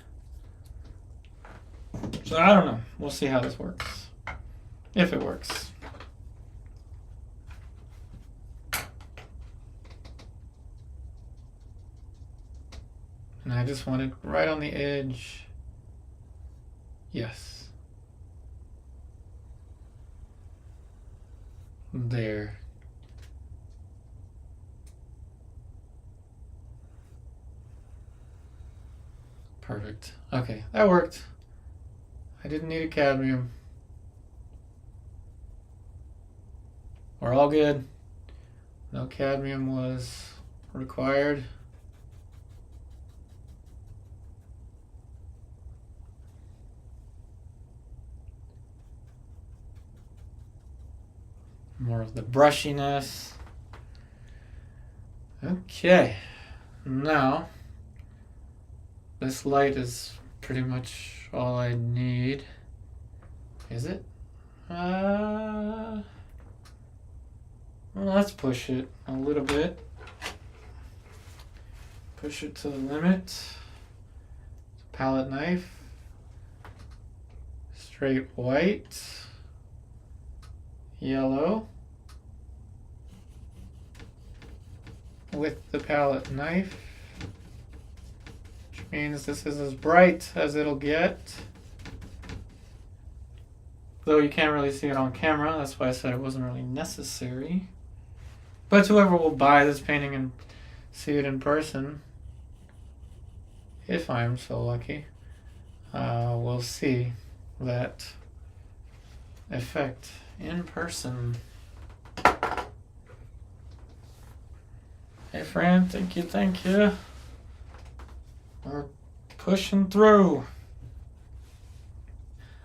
So I don't know. We'll see how this works. If it works. And I just want it right on the edge. Yes. There. Perfect. Okay, that worked. I didn't need a cadmium. We're all good. No cadmium was required. More of the brushiness. Okay, now this light is pretty much all I need. Is it? We're Well, let's push it a little bit. Push it to the limit. Palette knife. Straight white. Yellow. With the palette knife. Which means this is as bright as it'll get. Though you can't really see it on camera, that's why I said it wasn't really necessary. But whoever will buy this painting and see it in person, if I am so lucky, will see that effect in person. Hey Fran, thank you. We're pushing through.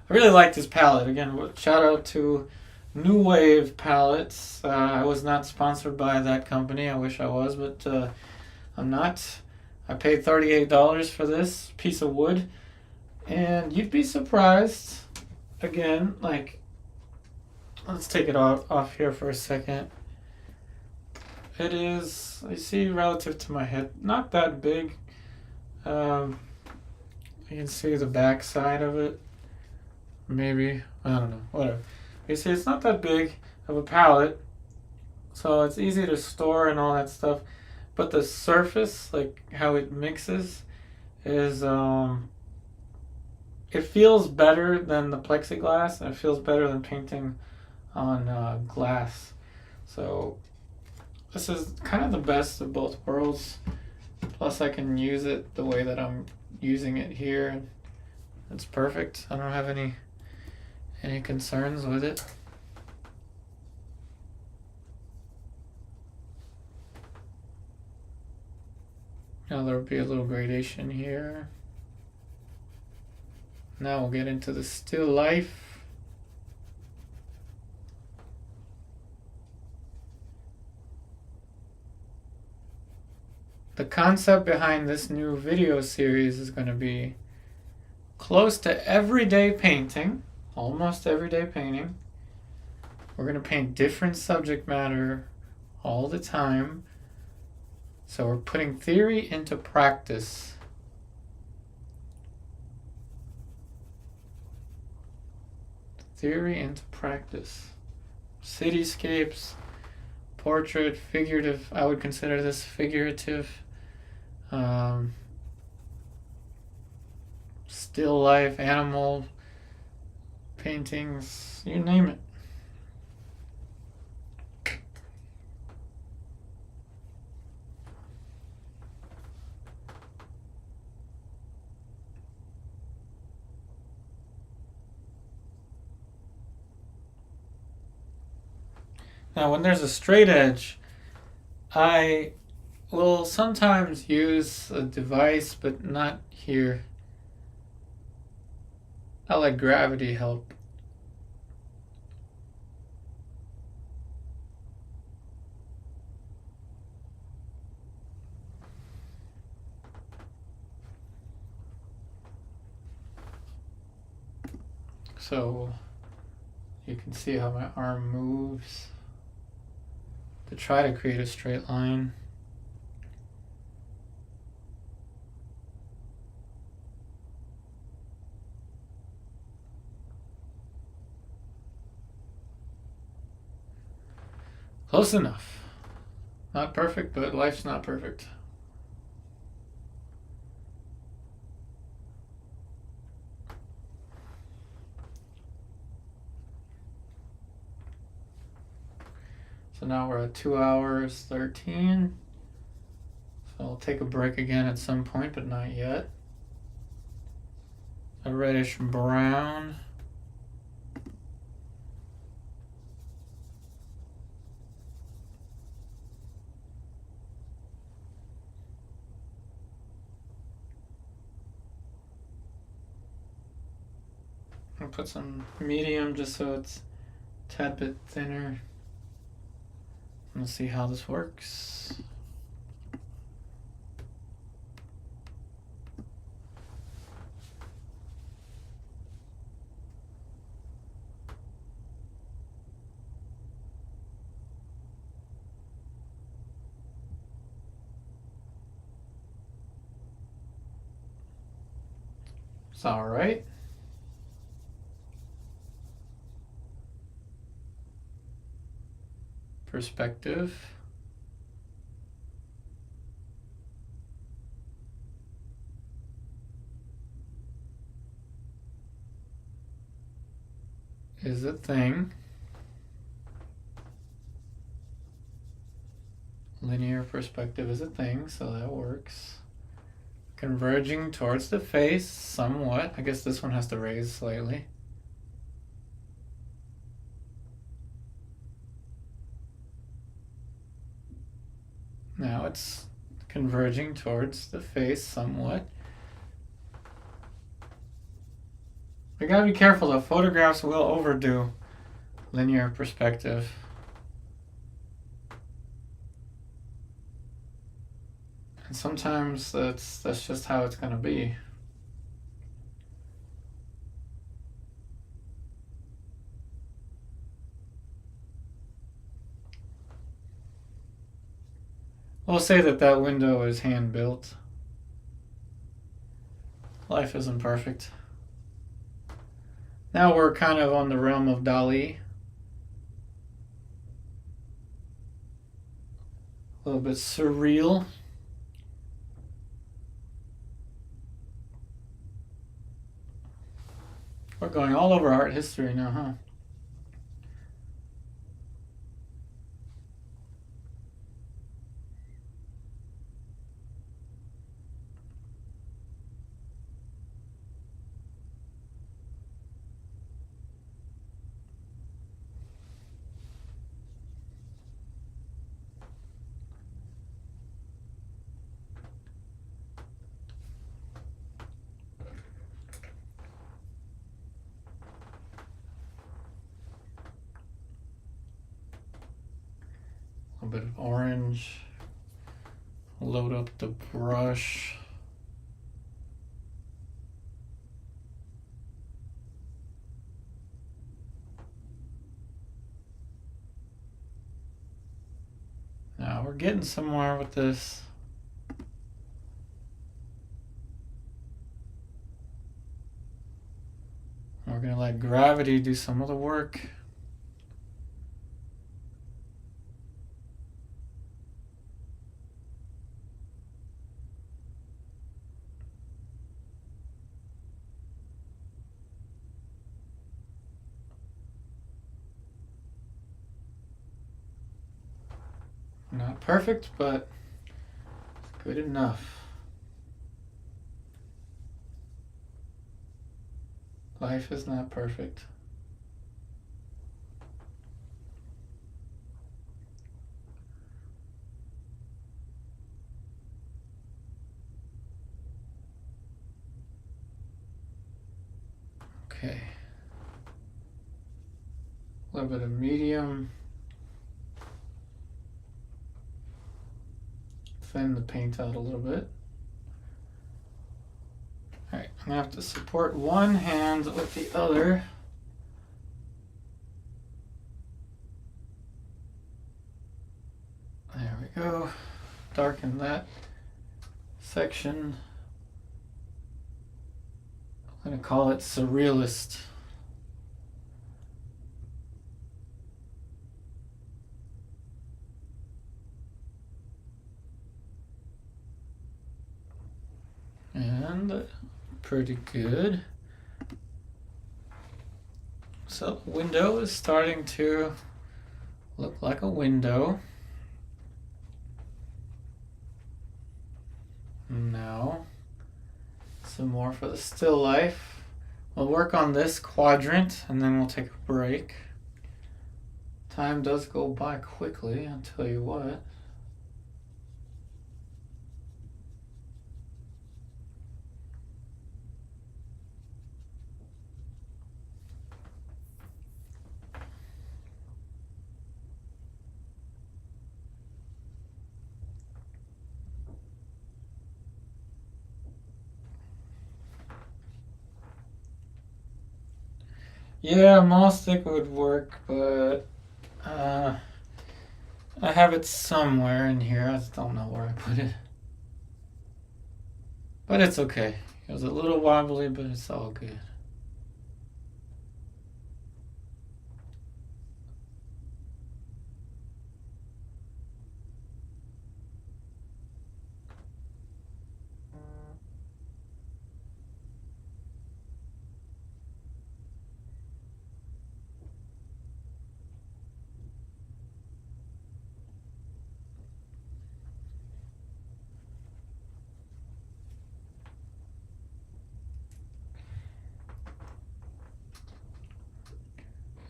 I really like this palette. Again, shout out to New Wave Palettes. I was not sponsored by that company. I wish I was, but I'm not. I paid $38 for this piece of wood, and you'd be surprised. Again, like, let's take it off here for a second. It is, you see, relative to my head, not that big. You can see the back side of it. Maybe, I don't know, whatever. You see, it's not that big of a palette, so it's easy to store and all that stuff. But the surface, like how it mixes, is it feels better than the plexiglass, and it feels better than painting on glass. So this is kind of the best of both worlds. Plus, I can use it the way that I'm using it here. It's perfect. I don't have any concerns with it. Now there will be a little gradation here. Now we'll get into the still life. The concept behind this new video series is going to be close to everyday painting, almost everyday painting. We're going to paint different subject matter all the time. So we're putting theory into practice. Theory into practice. Cityscapes, portrait, figurative. I would consider this figurative. Still life, animal paintings, you name it. Now, when there's a straight edge, I will sometimes use a device, but not here. I let gravity help. So you can see how my arm moves to try to create a straight line. Close enough. Not perfect, but life's not perfect. So now we're at 2 hours 13. So I'll take a break again at some point, but not yet. A reddish brown. I'll put some medium just so it's a tad bit thinner. We'll see how this works. It's all right. Perspective. Is a thing. Linear perspective is a thing, so that works. Converging towards the face somewhat. I guess this one has to raise slightly. Now it's converging towards the face somewhat. We gotta be careful though. Photographs will overdo linear perspective. And sometimes that's just how it's gonna be. We'll say that window is hand built. Life isn't perfect. Now we're kind of on the realm of Dali. A little bit surreal. We're going all over art history now, huh? A bit of orange. Load up the brush. Now we're getting somewhere with this. We're going to let gravity do some of the work. Not perfect, but it's good enough. Life is not perfect. Okay. A little bit of medium. Thin the paint out a little bit. Alright, I'm going to have to support one hand with the other. There we go. Darken that section. I'm going to call it Surrealist. And pretty good. So the window is starting to look like a window. Now, some more for the still life. We'll work on this quadrant and then we'll take a break. Time does go by quickly, I'll tell you what. Yeah, mall stick would work, but I have it somewhere in here. I just don't know where I put it. But it's okay. It was a little wobbly, but it's all good.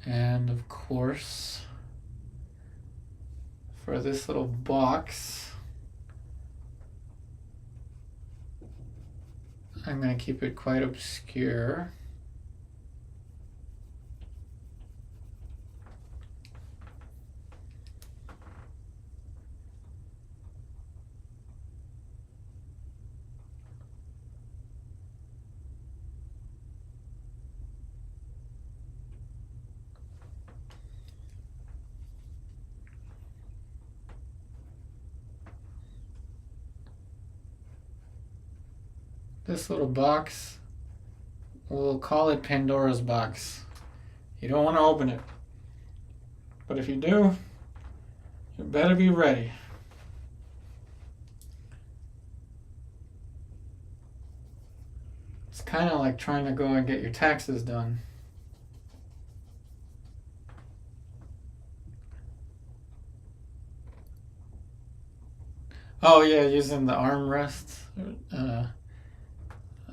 And of course, for this little box, I'm going to keep it quite obscure. This little box, we'll call it Pandora's box. You don't want to open it. But if you do, you better be ready. It's kind of like trying to go and get your taxes done. Oh yeah, using the armrest.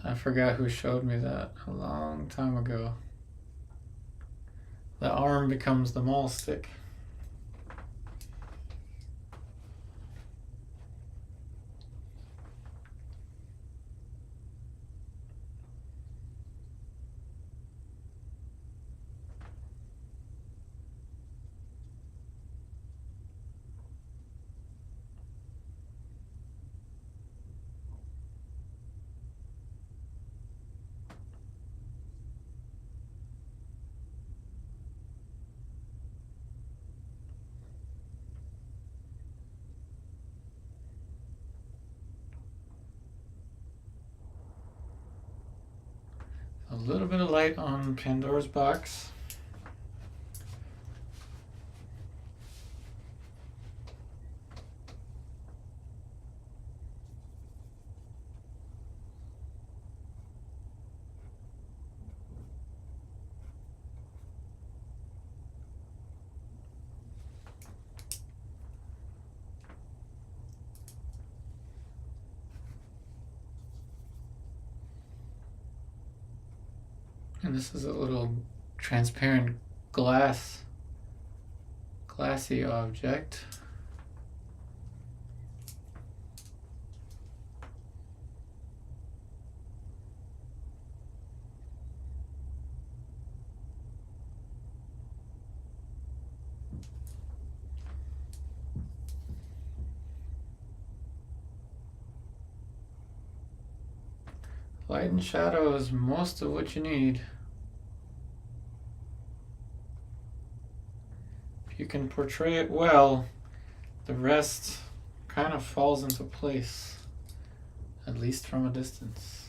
I forgot who showed me that a long time ago. The arm becomes the maul stick. A little bit of light on Pandora's box. And this is a little transparent glassy object. Light and shadow is most of what you need. If you can portray it well, the rest kind of falls into place, at least from a distance.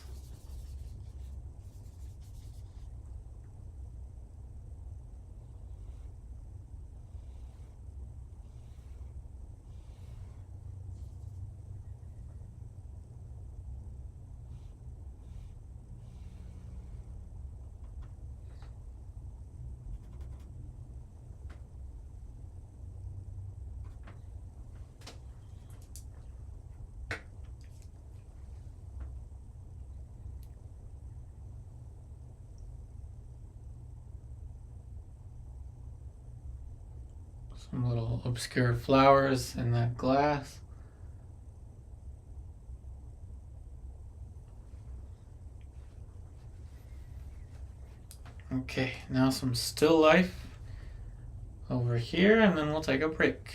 Some little obscure flowers in that glass. Okay, now some still life over here, and then we'll take a break.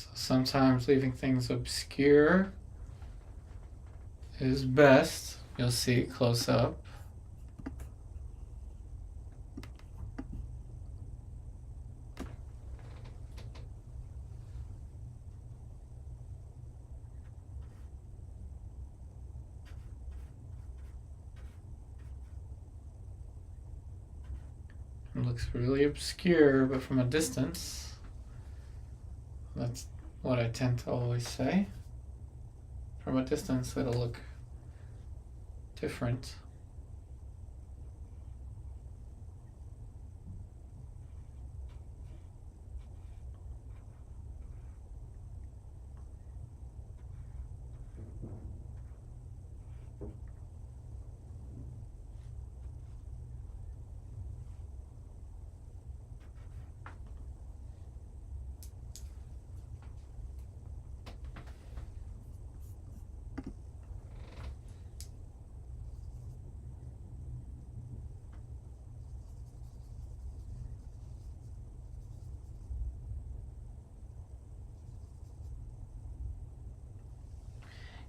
So sometimes leaving things obscure is best. You'll see close up. It looks really obscure, but from a distance, that's what I tend to always say. From a distance, it'll look different.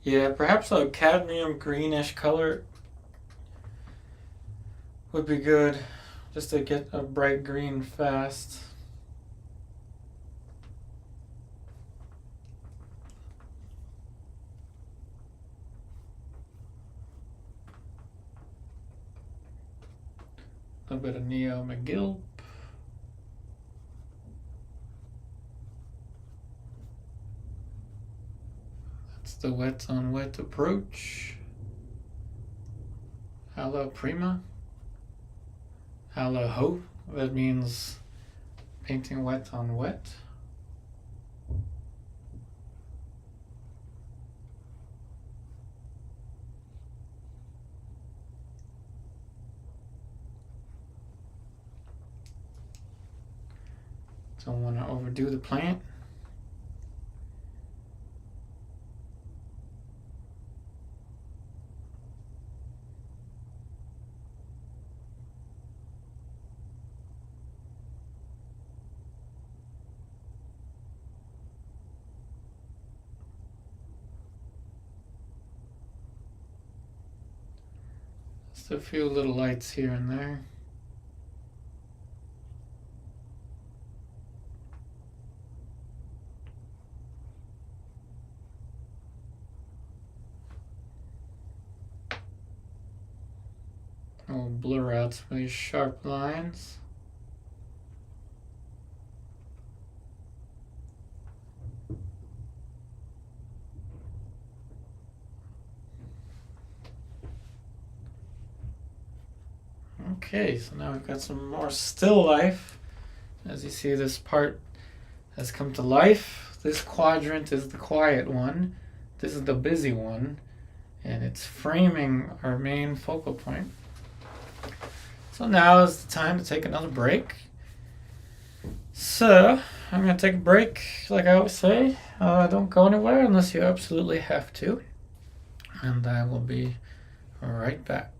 Yeah, perhaps a cadmium greenish color would be good, just to get a bright green fast. A little bit of Neo McGill. That's the wet on wet approach. Alla prima. Alla ho. That means painting wet on wet. Don't want to overdo the plant. Just a few little lights here and there. We'll blur out some of these sharp lines. Okay, so now we've got some more still life. As you see, this part has come to life. This quadrant is the quiet one. This is the busy one. And it's framing our main focal point. So now is the time to take another break. So I'm going to take a break, like I always say. Don't go anywhere unless you absolutely have to. And I will be right back.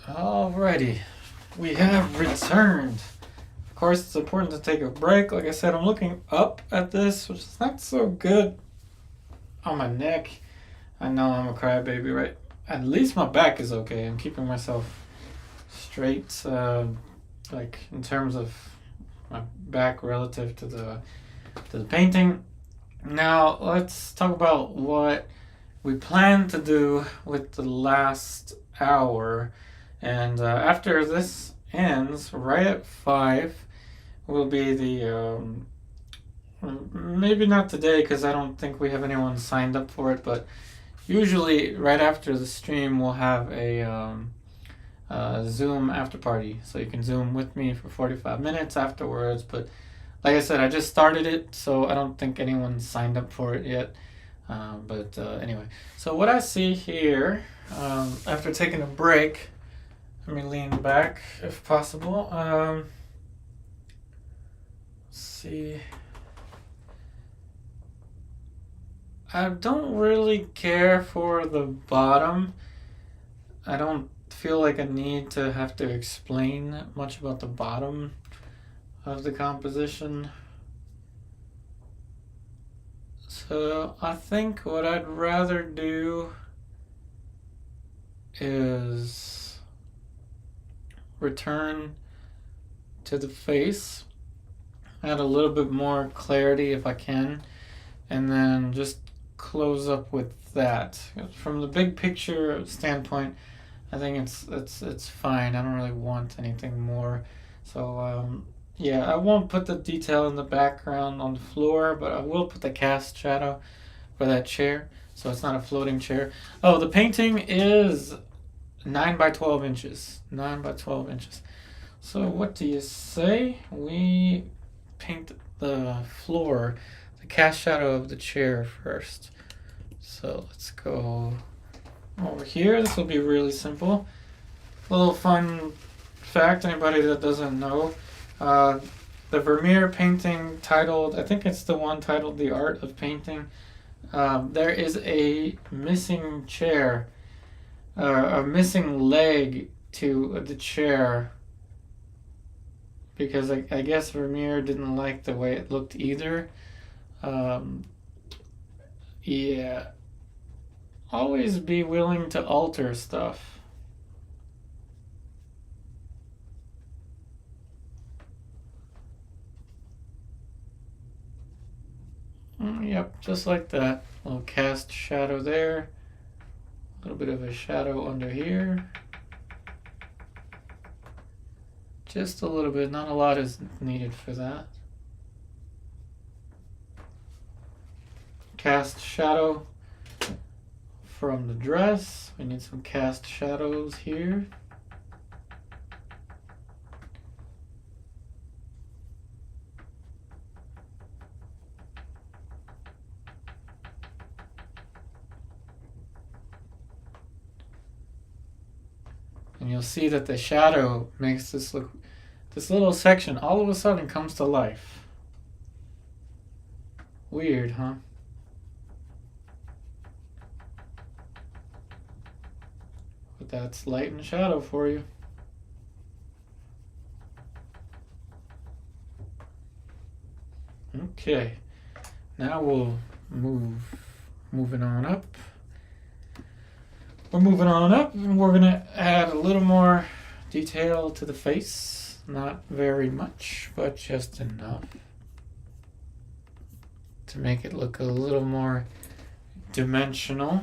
Alrighty, we have returned. Of course, it's important to take a break. Like I said, I'm looking up at this, which is not so good on my neck. I know I'm a crybaby, right? At least my back is okay. I'm keeping myself straight, like in terms of my back relative to the painting. Now let's talk about what we plan to do with the last hour. And after this ends, right at 5, will be the maybe not today because I don't think we have anyone signed up for it, but usually right after the stream we'll have a Zoom after party, so you can Zoom with me for 45 minutes afterwards. But like I said, I just started it, so I don't think anyone signed up for it yet. But anyway, so what I see here, after taking a break, let me lean back if possible. Let's see. I don't really care for the bottom. I don't feel like I need to have to explain much about the bottom of the composition. So I think what I'd rather do is return to the face, add a little bit more clarity if I can, and then just close up with that. From the big picture standpoint, I think it's fine. I don't really want anything more. So yeah, I won't put the detail in the background on the floor, but I will put the cast shadow for that chair, so it's not a floating chair. Oh, the painting is 9 by 12 inches. 9 by 12 inches. So what do you say we paint the floor, the cast shadow of the chair first? So let's go over here. This will be really simple. A little fun fact, anybody that doesn't know, the Vermeer painting titled, I think it's the one titled The Art of Painting, there is a missing chair, a missing leg to the chair, because I guess Vermeer didn't like the way it looked either. Yeah, always be willing to alter stuff. Yep, just like that. A little cast shadow there. A little bit of a shadow under here. Just a little bit, not a lot is needed for that. Cast shadow from the dress. We need some cast shadows here. And you'll see that the shadow makes this look, this little section all of a sudden comes to life. Weird, huh? But that's light and shadow for you. Okay, now we'll moving on up. We're moving on up, and we're gonna add a little more detail to the face. Not very much, but just enough to make it look a little more dimensional.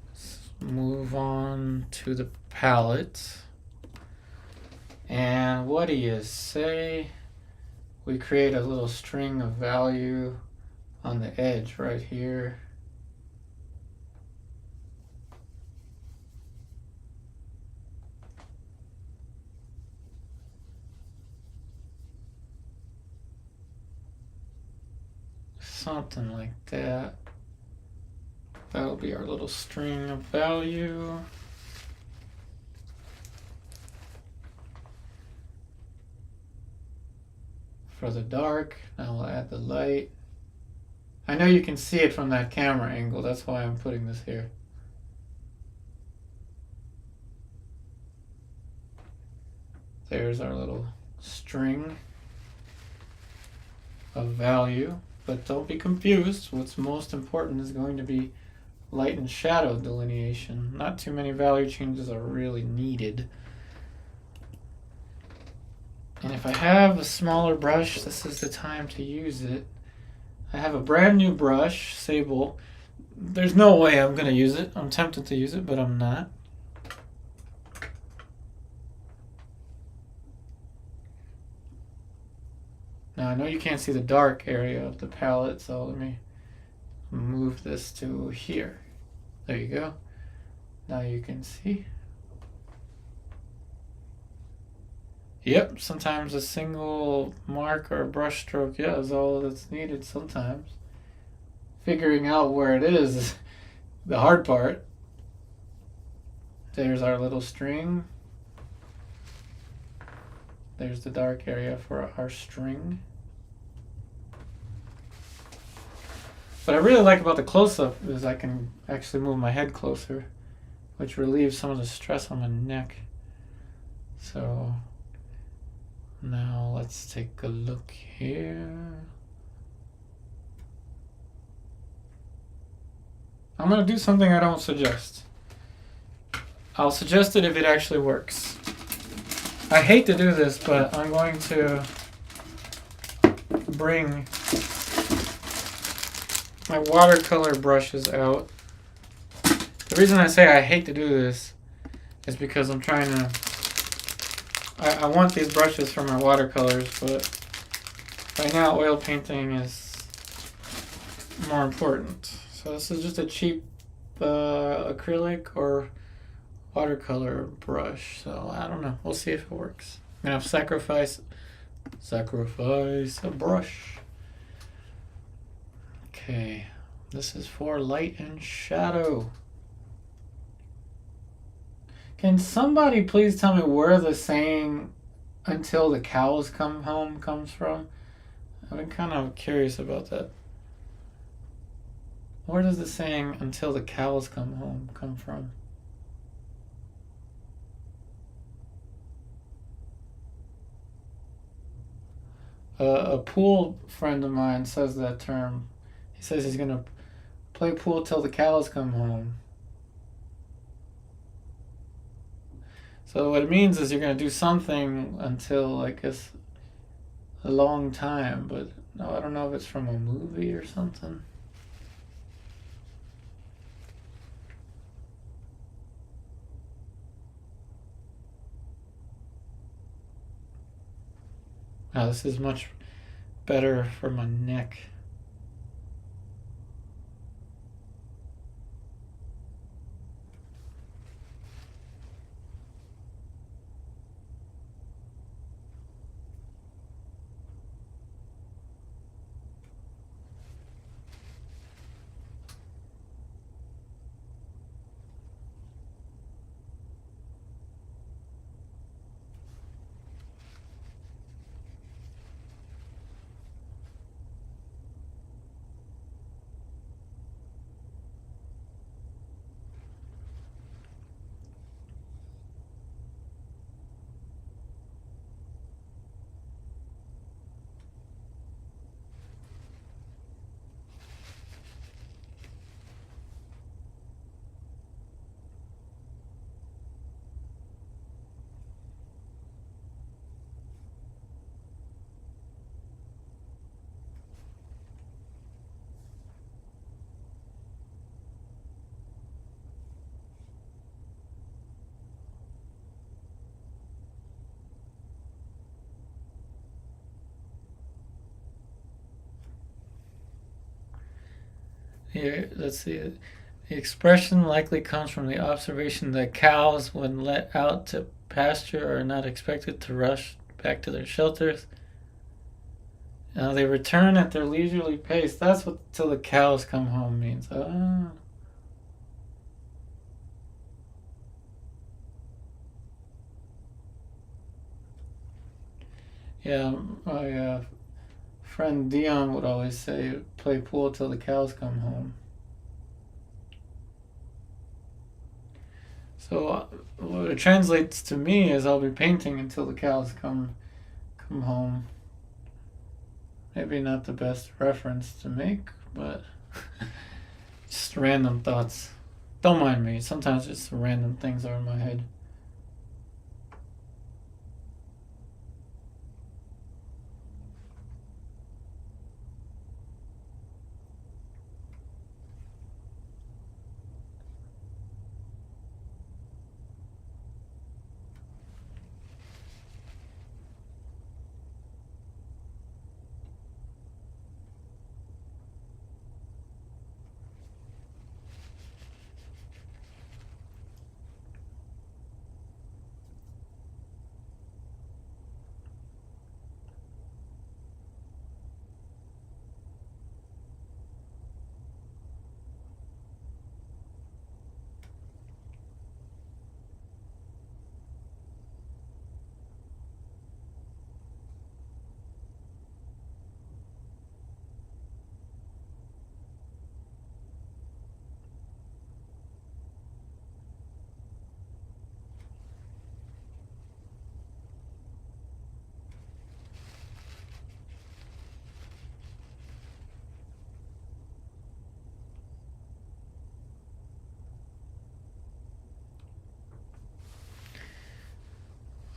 Let's move on to the palette. And what do you say we create a little string of value on the edge right here? Something like that. That'll be our little string of value. For the dark, now we'll add the light. I know you can see it from that camera angle, that's why I'm putting this here. There's our little string of value, but don't be confused. What's most important is going to be light and shadow delineation. Not too many value changes are really needed. And if I have a smaller brush, this is the time to use it. I have a brand new brush, Sable. There's no way I'm going to use it. I'm tempted to use it, but I'm not. Now I know you can't see the dark area of the palette, so let me move this to here. There you go. Now you can see. Yep, sometimes a single mark or brush stroke, is all that's needed sometimes. Figuring out where it is the hard part. There's our little string. There's the dark area for our string. What I really like about the close-up is I can actually move my head closer, which relieves some of the stress on my neck. So now let's take a look here. I'm going to do something I don't suggest. I'll suggest it if it actually works. I hate to do this, but I'm going to bring my watercolor brushes out. The reason I say I hate to do this is because I'm trying to... I want these brushes for my watercolors, but right now oil painting is more important. So this is just a cheap acrylic or watercolor brush. So I don't know. We'll see if it works. I'm gonna sacrifice a brush. Okay, this is for light and shadow. Can somebody please tell me where the saying "until the cows come home" comes from? I've been kind of curious about that. Where does the saying "until the cows come home" come from? A pool friend of mine says that term. He says he's going to play pool till the cows come home. So what it means is you're going to do something until, I guess, a long time. But no, I don't know if it's from a movie or something. Now this is much better for my neck. Here, let's see. The expression likely comes from the observation that cows, when let out to pasture, are not expected to rush back to their shelters. Now they return at their leisurely pace. That's what "till the cows come home" means. Ah. Yeah, my friend Dion would always say, "Play pool till the cows come home." So what it translates to me is I'll be painting until the cows come home. Maybe not the best reference to make, but just random thoughts. Don't mind me. Sometimes just random things are in my head.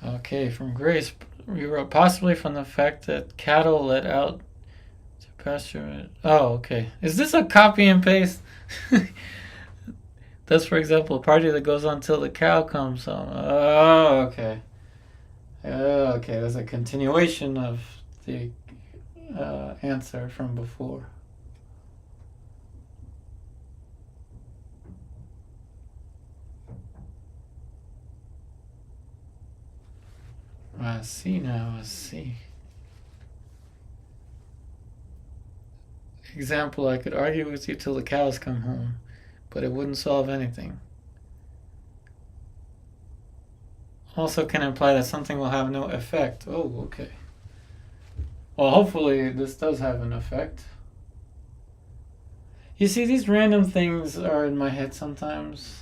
Okay, from Grace, we wrote possibly from the fact that cattle let out to pasture. Oh, okay. Is this a copy and paste? That's, for example, a party that goes on till the cow comes home. Oh, okay. Okay, that's a continuation of the answer from before. I see now, I see. Example, I could argue with you till the cows come home, but it wouldn't solve anything. Also can imply that something will have no effect. Oh, okay. Well, hopefully this does have an effect. You see, these random things are in my head sometimes.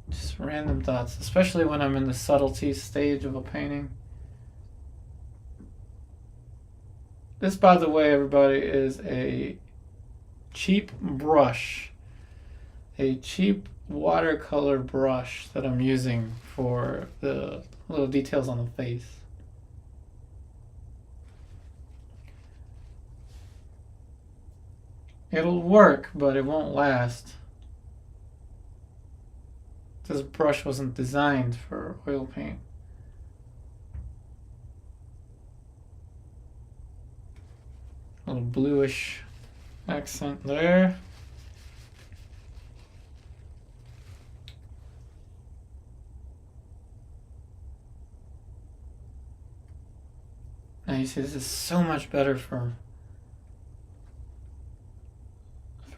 Just random thoughts, especially when I'm in the subtlety stage of a painting. This, by the way, everybody, is a cheap brush. A cheap watercolor brush that I'm using for the little details on the face. It'll work, but it won't last. This brush wasn't designed for oil paint. A little bluish accent there. Now you see this is so much better for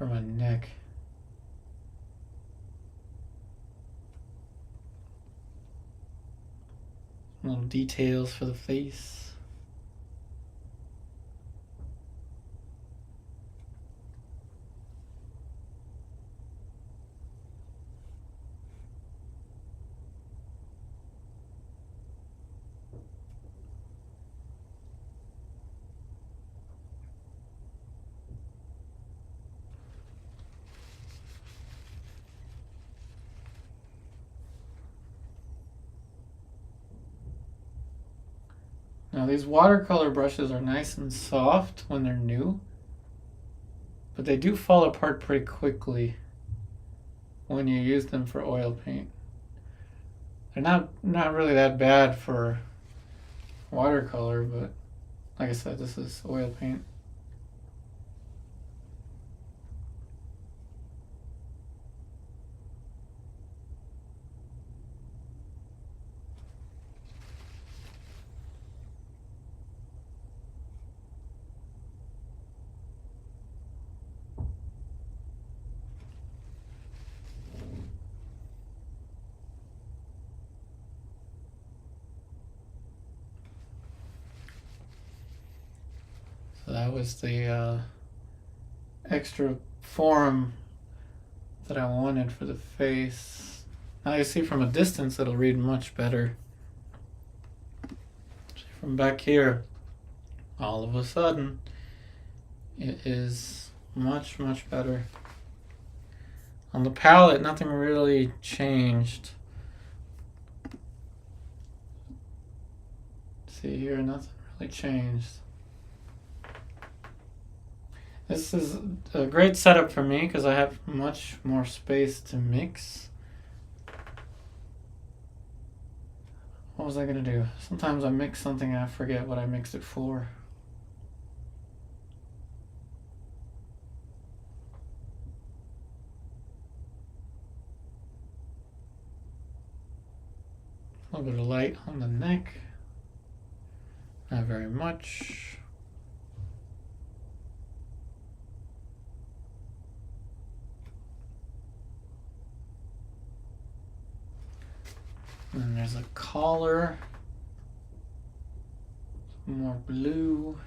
my neck. Little details for the face. Now these watercolor brushes are nice and soft when they're new, but they do fall apart pretty quickly when you use them for oil paint. They're not really that bad for watercolor, but like I said, this is oil paint. So that was the extra forum that I wanted for the face. Now you see from a distance it'll read much better. From back here, all of a sudden, it is much, much better. On the palette, nothing really changed. See here, nothing really changed. This is a great setup for me because I have much more space to mix. What was I going to do? Sometimes I mix something and I forget what I mixed it for. A little bit of light on the neck. Not very much. And there's a collar. Some more blue.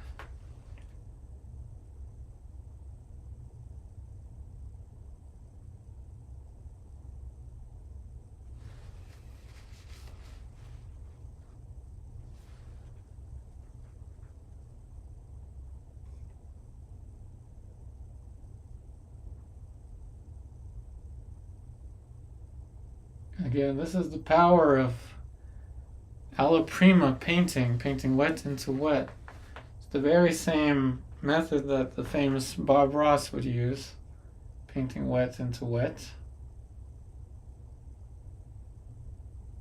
Again, this is the power of alla prima painting, painting wet into wet. It's the very same method that the famous Bob Ross would use, painting wet into wet.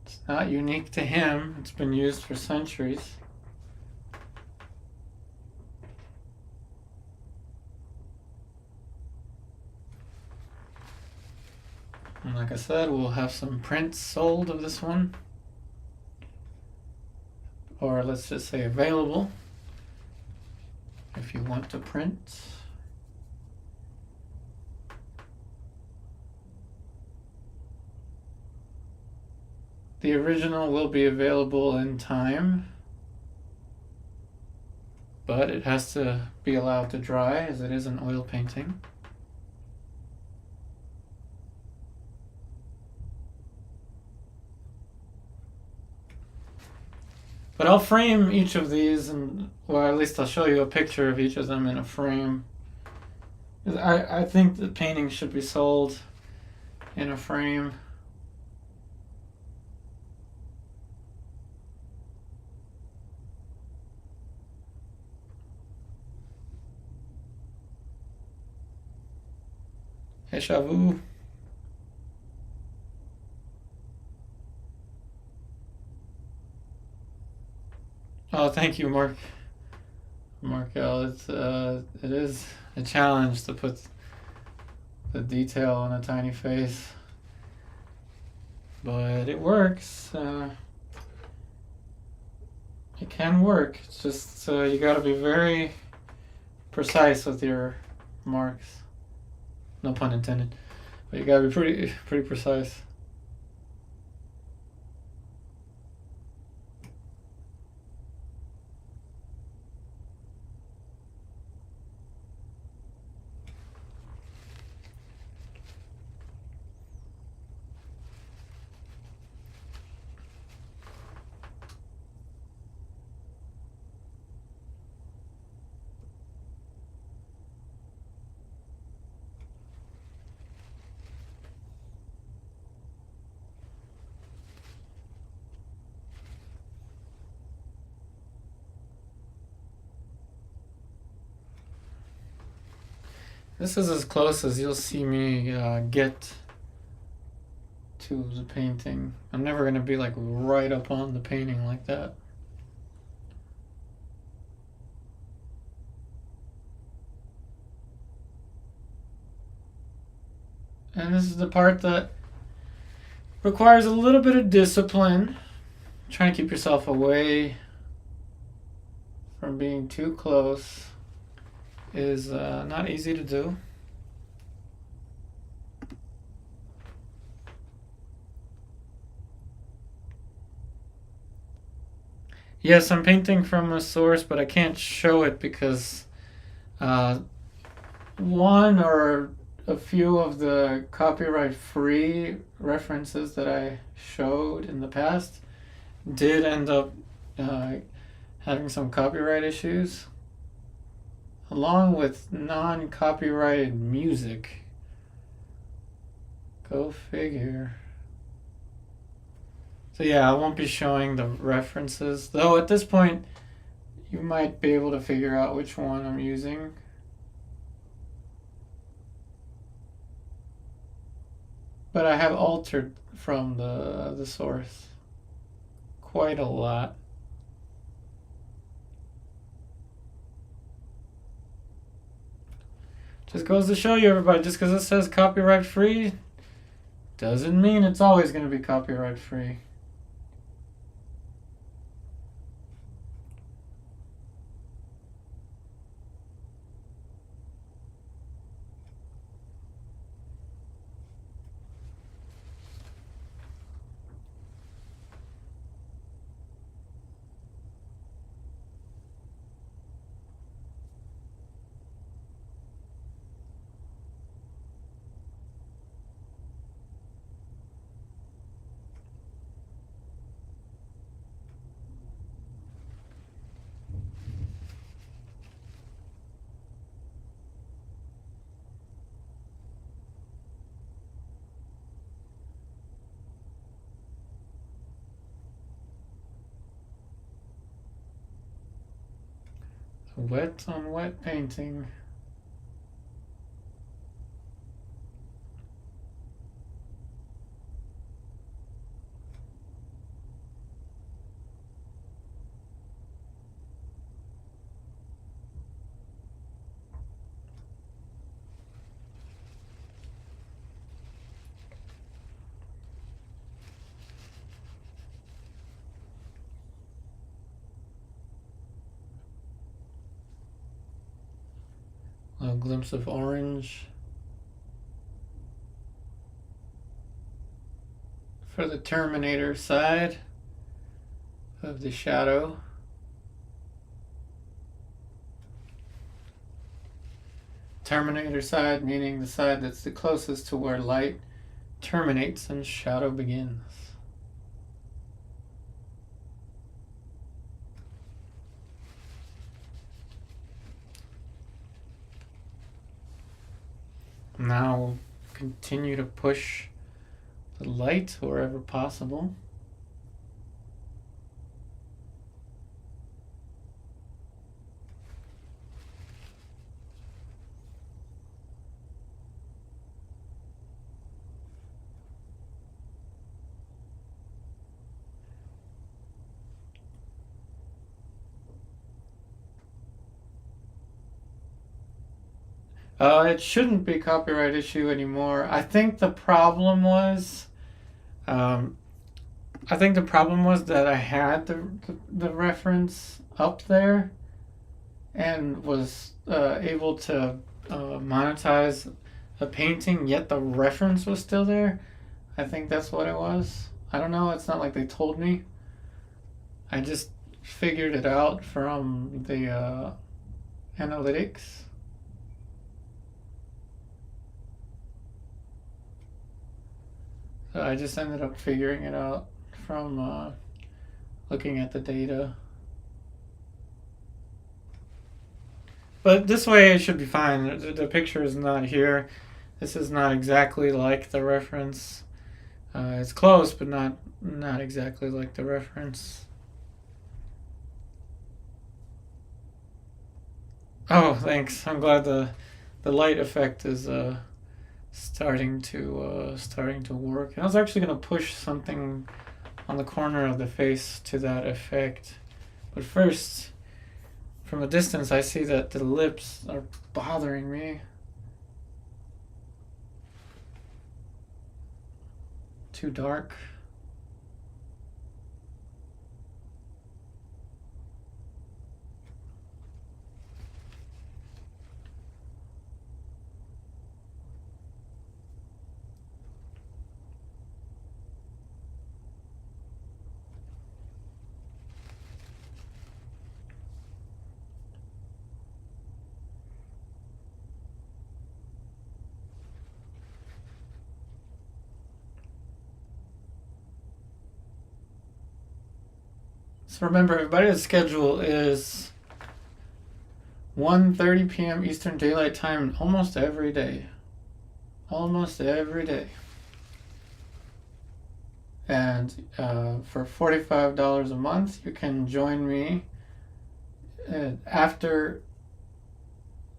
It's not unique to him, it's been used for centuries. And like I said, we'll have some prints sold of this one. Or let's just say available if you want to print. The original will be available in time, but it has to be allowed to dry as it is an oil painting. But I'll frame each of these, and well, at least I'll show you a picture of each of them in a frame. I think the painting should be sold in a frame. Hey, Shavu. Oh, thank you, Mark. Markel, it is a challenge to put the detail on a tiny face, but it works. It can work. It's just you got to be very precise with your marks. No pun intended, but you got to be pretty precise. This is as close as you'll see me get to the painting. I'm never going to be like right up on the painting like that. And this is the part that requires a little bit of discipline. Trying to keep yourself away from being too close is not easy to do. Yes, I'm painting from a source, but I can't show it because one, or a few of the copyright-free references that I showed in the past did end up having some copyright issues, along with non-copyrighted music. Go figure. So yeah, I won't be showing the references, though at this point you might be able to figure out which one I'm using. But I have altered from the source quite a lot. Just goes to show you, everybody, just because it says copyright free doesn't mean it's always going to be copyright free. Wet on wet painting. A glimpse of orange for the Terminator side of the shadow. Terminator side meaning the side that's the closest to where light terminates and shadow begins. Now we'll continue to push the light wherever possible. It shouldn't be copyright issue anymore. I think the problem was, that I had the reference up there, and was able to monetize a painting, yet the reference was still there. I think that's what it was. I don't know. It's not like they told me. I just figured it out from the analytics. I just ended up figuring it out from looking at the data. But this way it should be fine. The picture is not here. This is not exactly like the reference. It's close, but not exactly like the reference. Oh, thanks. I'm glad the light effect is starting to work. I was actually gonna push something on the corner of the face to that effect, but first, from a distance, I see that the lips are bothering me. Too dark. So remember, everybody's schedule is 1:30 p.m. Eastern Daylight Time almost every day. Almost every day. And for $45 a month, you can join me after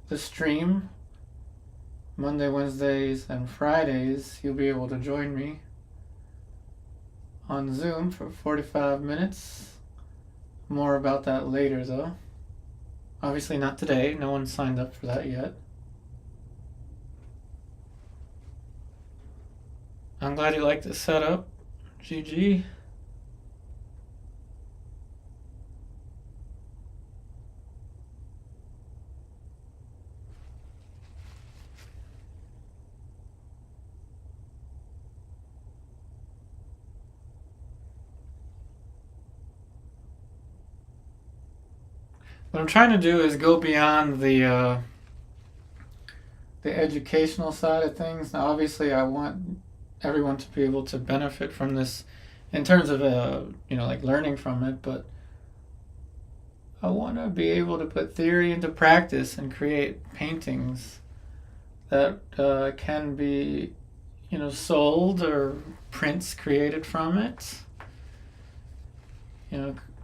the stream. Monday, Wednesdays, and Fridays, you'll be able to join me on Zoom for 45 minutes. More about that later, though. Obviously not today. No one signed up for that yet. I'm glad you liked the setup. GG. What I'm trying to do is go beyond the educational side of things. Now, obviously, I want everyone to be able to benefit from this in terms of like learning from it, but I want to be able to put theory into practice and create paintings that can be sold or prints created from it.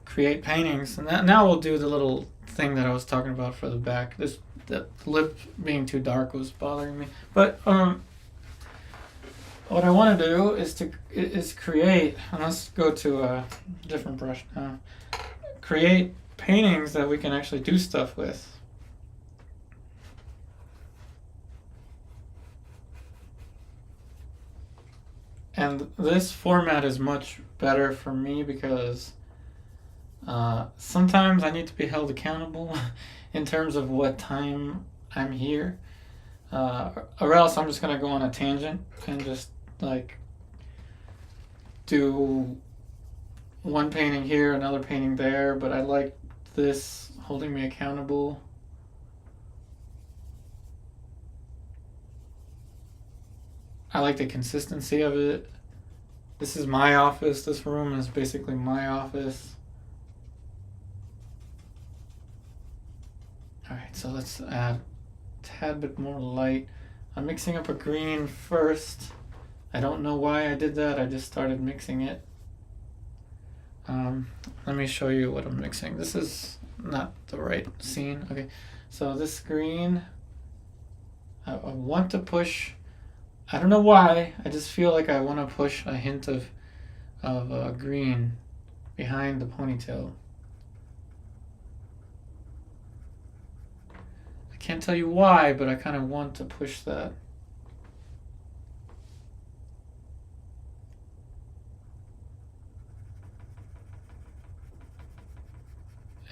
Create paintings, and now we'll do the little thing that I was talking about for the back. The lip being too dark was bothering me, but what I want to do is create. And let's go to a different brush now. Create paintings that we can actually do stuff with. And this format is much better for me because sometimes I need to be held accountable in terms of what time I'm here, or else I'm just gonna go on a tangent and just like do one painting here, another painting there. But I like this holding me accountable. I like the consistency of it. This is my office. This room is basically my office. Alright, so let's add a tad bit more light. I'm mixing up a green first. I don't know why I did that. I just started mixing it. Let me show you what I'm mixing. This is not the right scene. Okay, so this green, I want to push. I don't know why. I just feel like I want to push a hint of green behind the ponytail. I can't tell you why, but I kind of want to push that.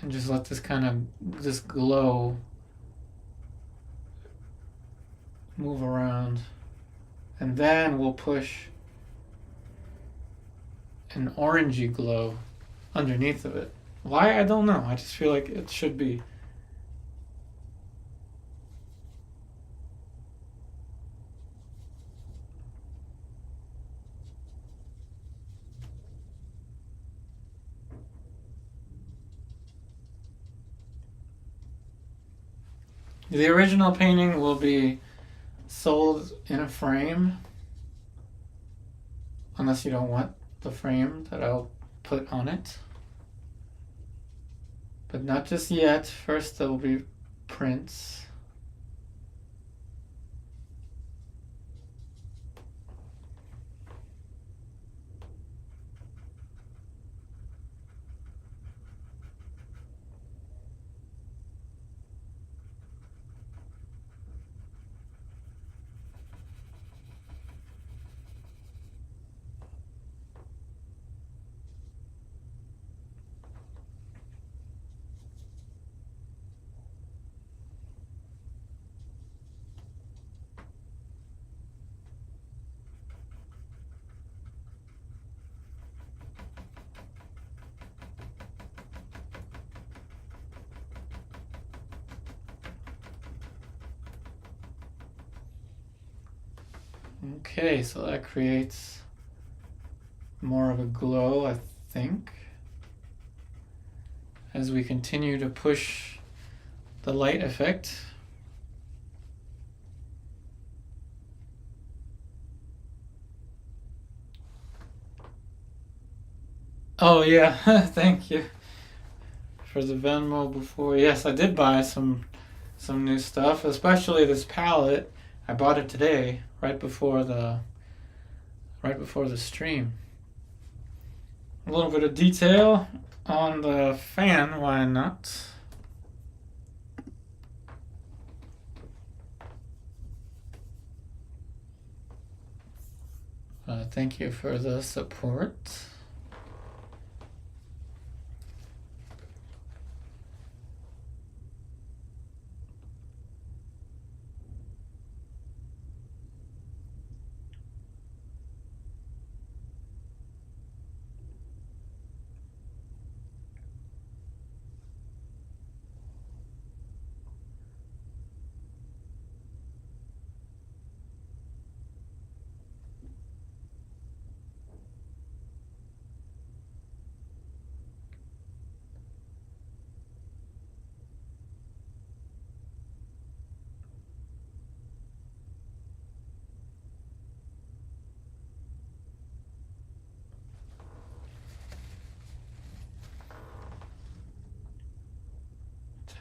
And just let this glow move around. And then we'll push an orangey glow underneath of it. Why? I don't know. I just feel like it should be. The original painting will be sold in a frame, unless you don't want the frame that I'll put on it. But not just yet. First there will be prints. Okay, so that creates more of a glow, I think. as we continue to push the light effect. Oh yeah, thank you for the Venmo before. Yes, I did buy some new stuff, especially this palette. I bought it today, right before the stream. A little bit of detail on the fan, why not? Thank you for the support.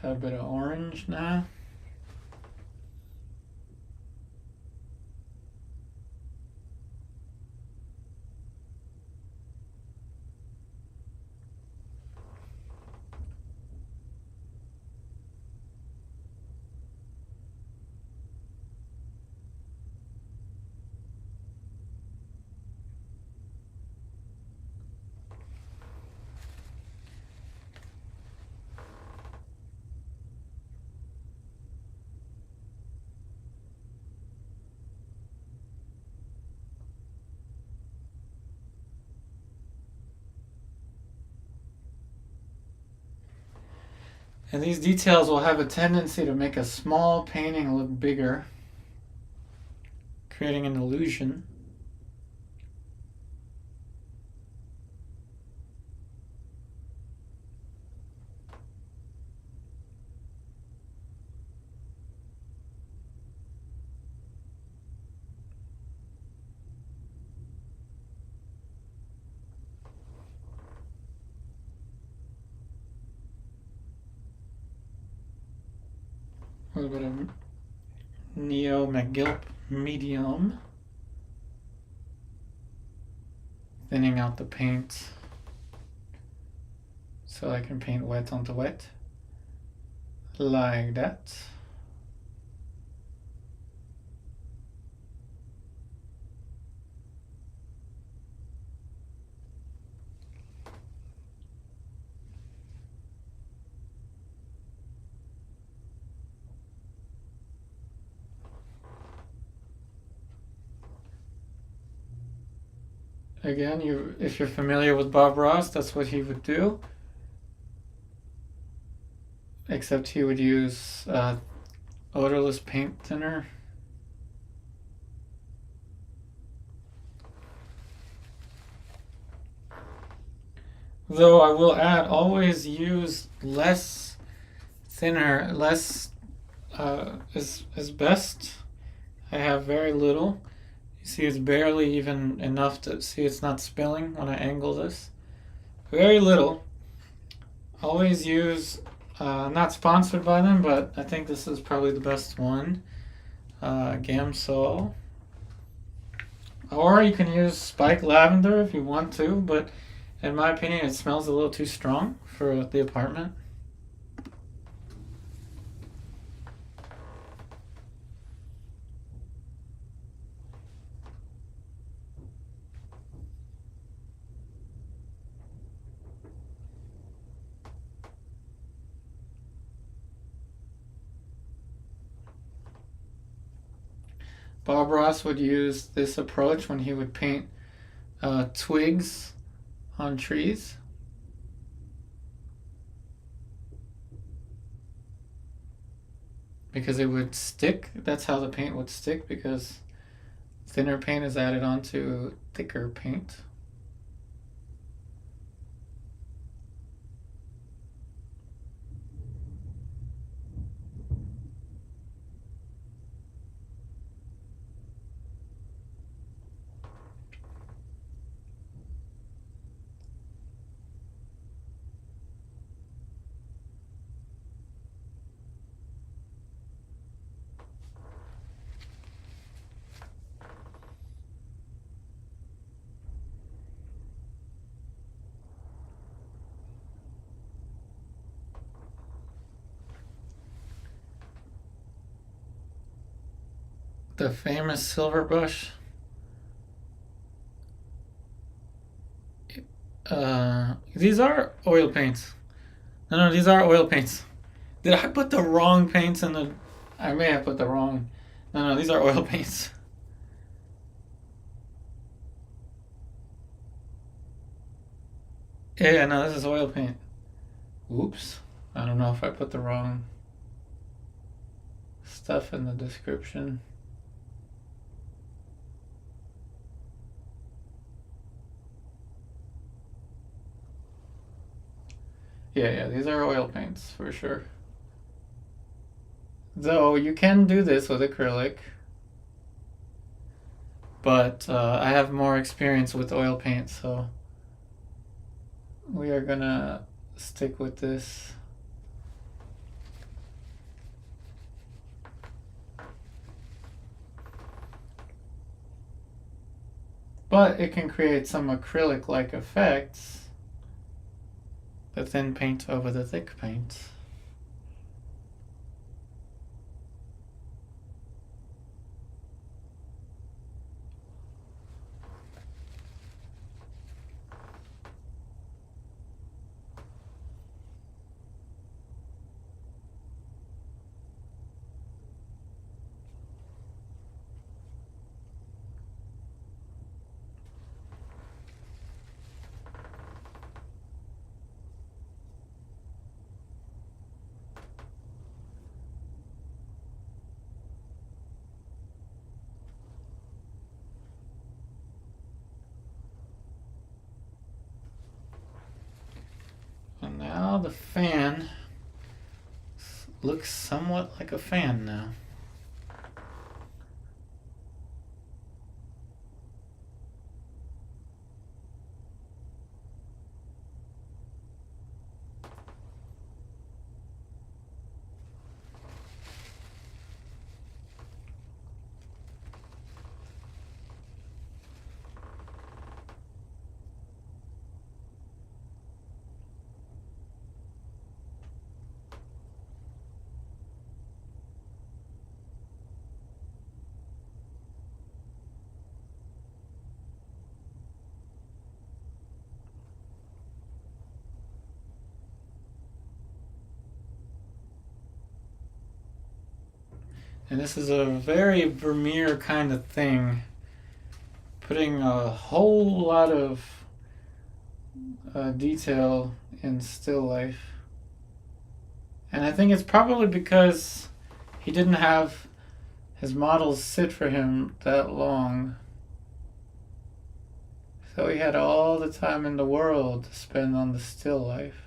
Have a bit of orange now. And these details will have a tendency to make a small painting look bigger, creating an illusion. A little bit of Neo McGilp medium, thinning out the paint so I can paint wet onto wet, like that. Again, if you're familiar with Bob Ross, that's what he would do. Except he would use odorless paint thinner. Though I will add, always use less thinner. Less is best. I have very little. See, it's barely even enough to see it's not spilling when I angle this. Very little. Always use, not sponsored by them, but I think this is probably the best one. Gamsol. Or you can use spike lavender if you want to, but in my opinion it smells a little too strong for the apartment. Bob Ross would use this approach when he would paint twigs on trees. Because it would stick. That's how the paint would stick, because thinner paint is added onto thicker paint. the famous Silverbrush. These are oil paints. No, these are oil paints. Did I put the wrong paints in the... I may have put the wrong... No, these are oil paints. Yeah, no, this is oil paint. Oops. I don't know if I put the wrong stuff in the description. Yeah, these are oil paints for sure. Though you can do this with acrylic, but I have more experience with oil paint, so we are gonna stick with this. But it can create some acrylic-like effects, the thin paint over the thick paint. And now the fan looks somewhat like a fan now. And this is a very Vermeer kind of thing, putting a whole lot of detail in still life. And I think it's probably because he didn't have his models sit for him that long. So he had all the time in the world to spend on the still life.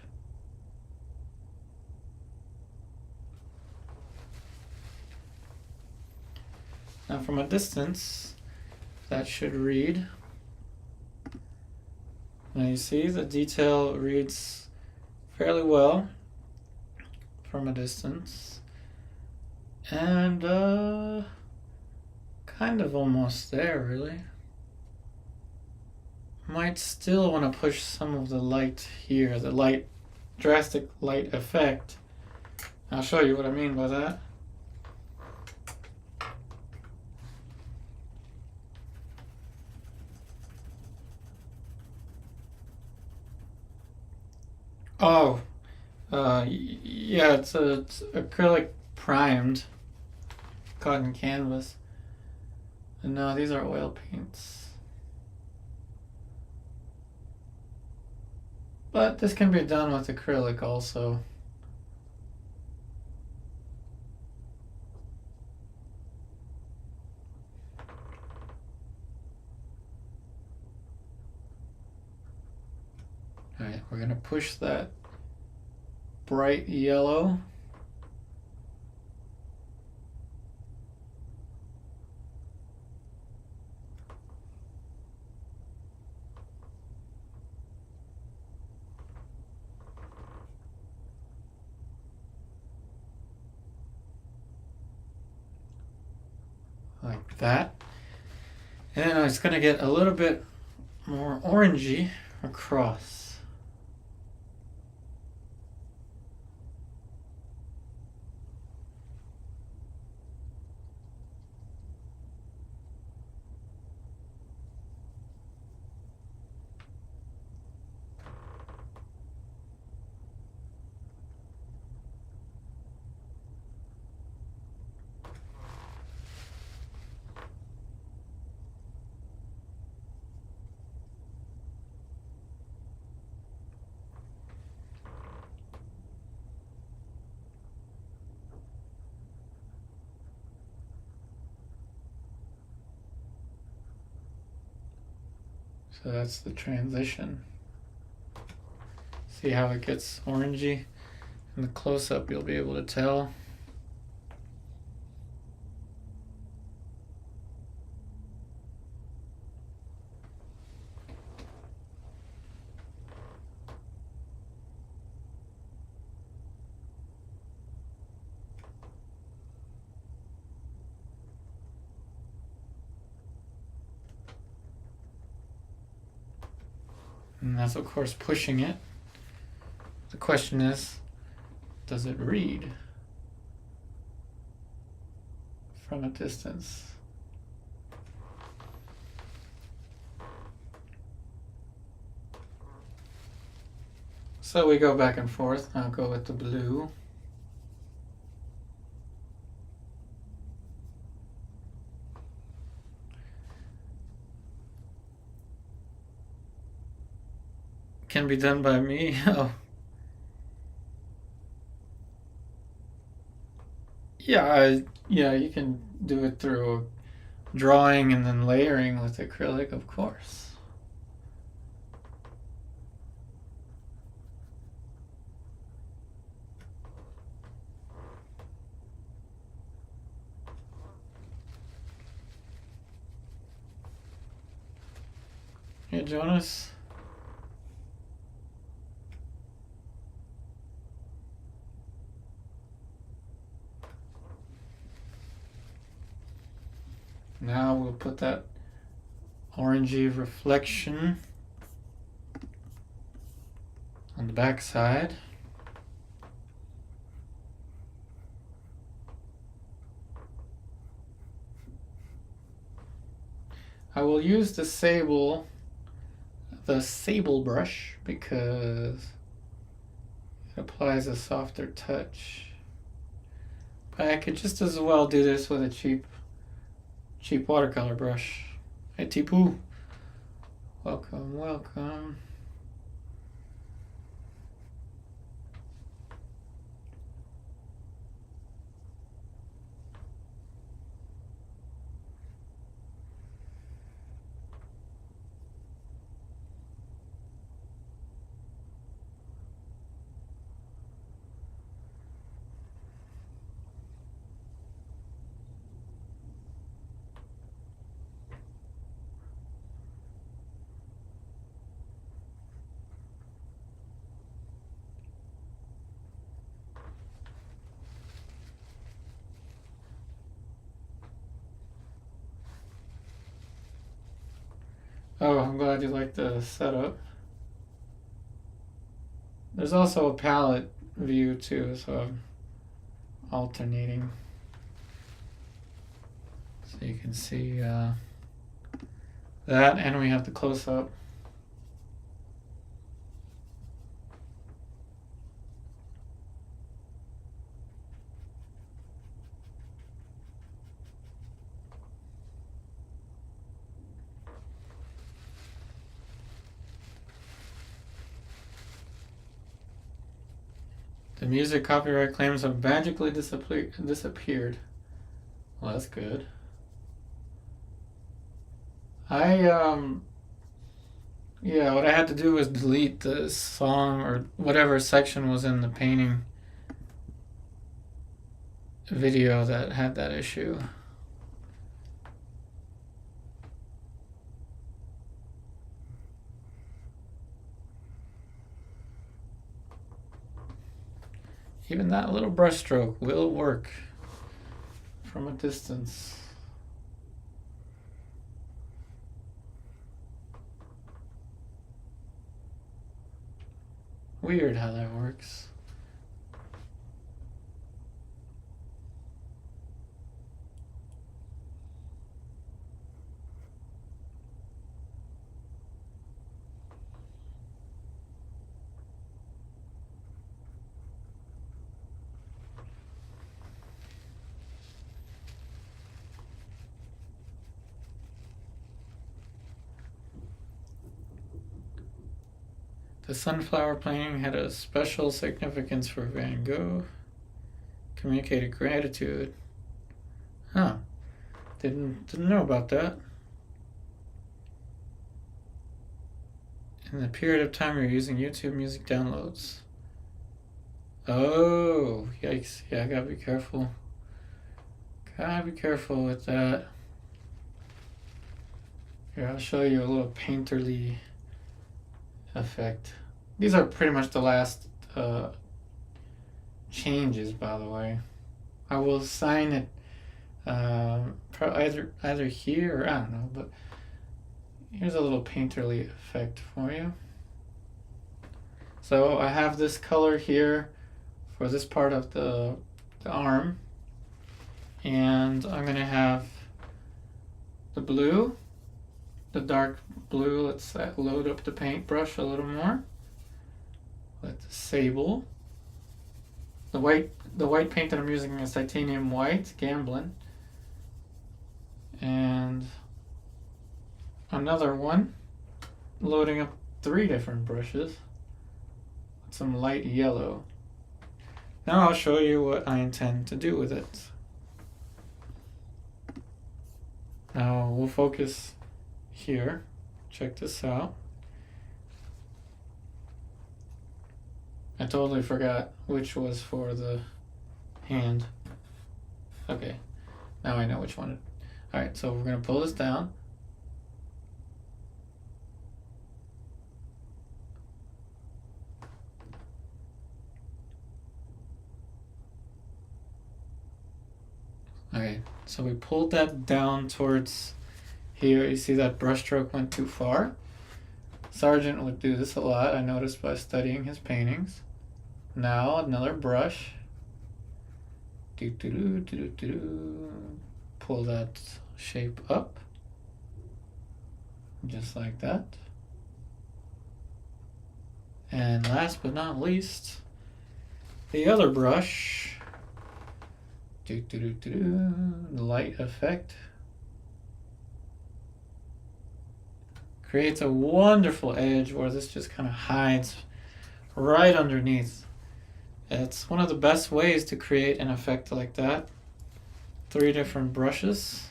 Now from a distance, that should read. Now you see the detail reads fairly well from a distance. And kind of almost there, really. Might still want to push some of the light here, the drastic light effect. I'll show you what I mean by that. Oh, yeah, it's acrylic primed cotton canvas. And no, these are oil paints. But this can be done with acrylic also. Alright, we're gonna push that bright yellow. Like that. And then it's gonna get a little bit more orangey across. So that's the transition. See how it gets orangey? In the close-up you'll be able to tell. And that's of course pushing it. The question is, does it read from a distance? So we go back and forth. I'll go with the blue. Can be done by me. Oh. Yeah, you can do it through drawing and then layering with acrylic, of course. Hey, Jonas. Now we'll put that orangey reflection on the back side. I will use the sable brush because it applies a softer touch. But I could just as well do this with a cheap watercolor brush. Hey Tipu, welcome, welcome. Oh, I'm glad you like the setup. There's also a palette view too, so I'm alternating. So you can see that, and we have the close-up. The music copyright claims have magically disappeared. Well, that's good. Yeah, what I had to do was delete the song or whatever section was in the painting video that had that issue. Even that little brush stroke will work from a distance. Weird how that works. The sunflower painting had a special significance for Van Gogh. Communicated gratitude. Huh. Didn't know about that. in the period of time you're using YouTube music downloads. Oh, yikes. Yeah, I gotta be careful. Gotta be careful with that. Here, I'll show you a little painterly effect. These are pretty much the last changes, by the way. I will sign it either here or I don't know, but here's a little painterly effect for you. So I have this color here for this part of the arm, and I'm gonna have the blue, the dark blue. Let's load up the paintbrush a little more. Let's sable. The white paint that I'm using is titanium white, Gamblin. And another one, loading up 3 different brushes. Some light yellow. Now I'll show you what I intend to do with it. Now we'll focus here. Check this out. I totally forgot which was for the hand. Okay, now I know which one. Alright, so we're going to pull this down. Okay, so we pulled that down towards here. You see that brush stroke went too far. Sargent would do this a lot, I noticed by studying his paintings. Now another brush. Pull that shape up. Just like that. And last but not least, the other brush. The light effect. Creates a wonderful edge where this just kind of hides right underneath. It's one of the best ways to create an effect like that. 3 different brushes.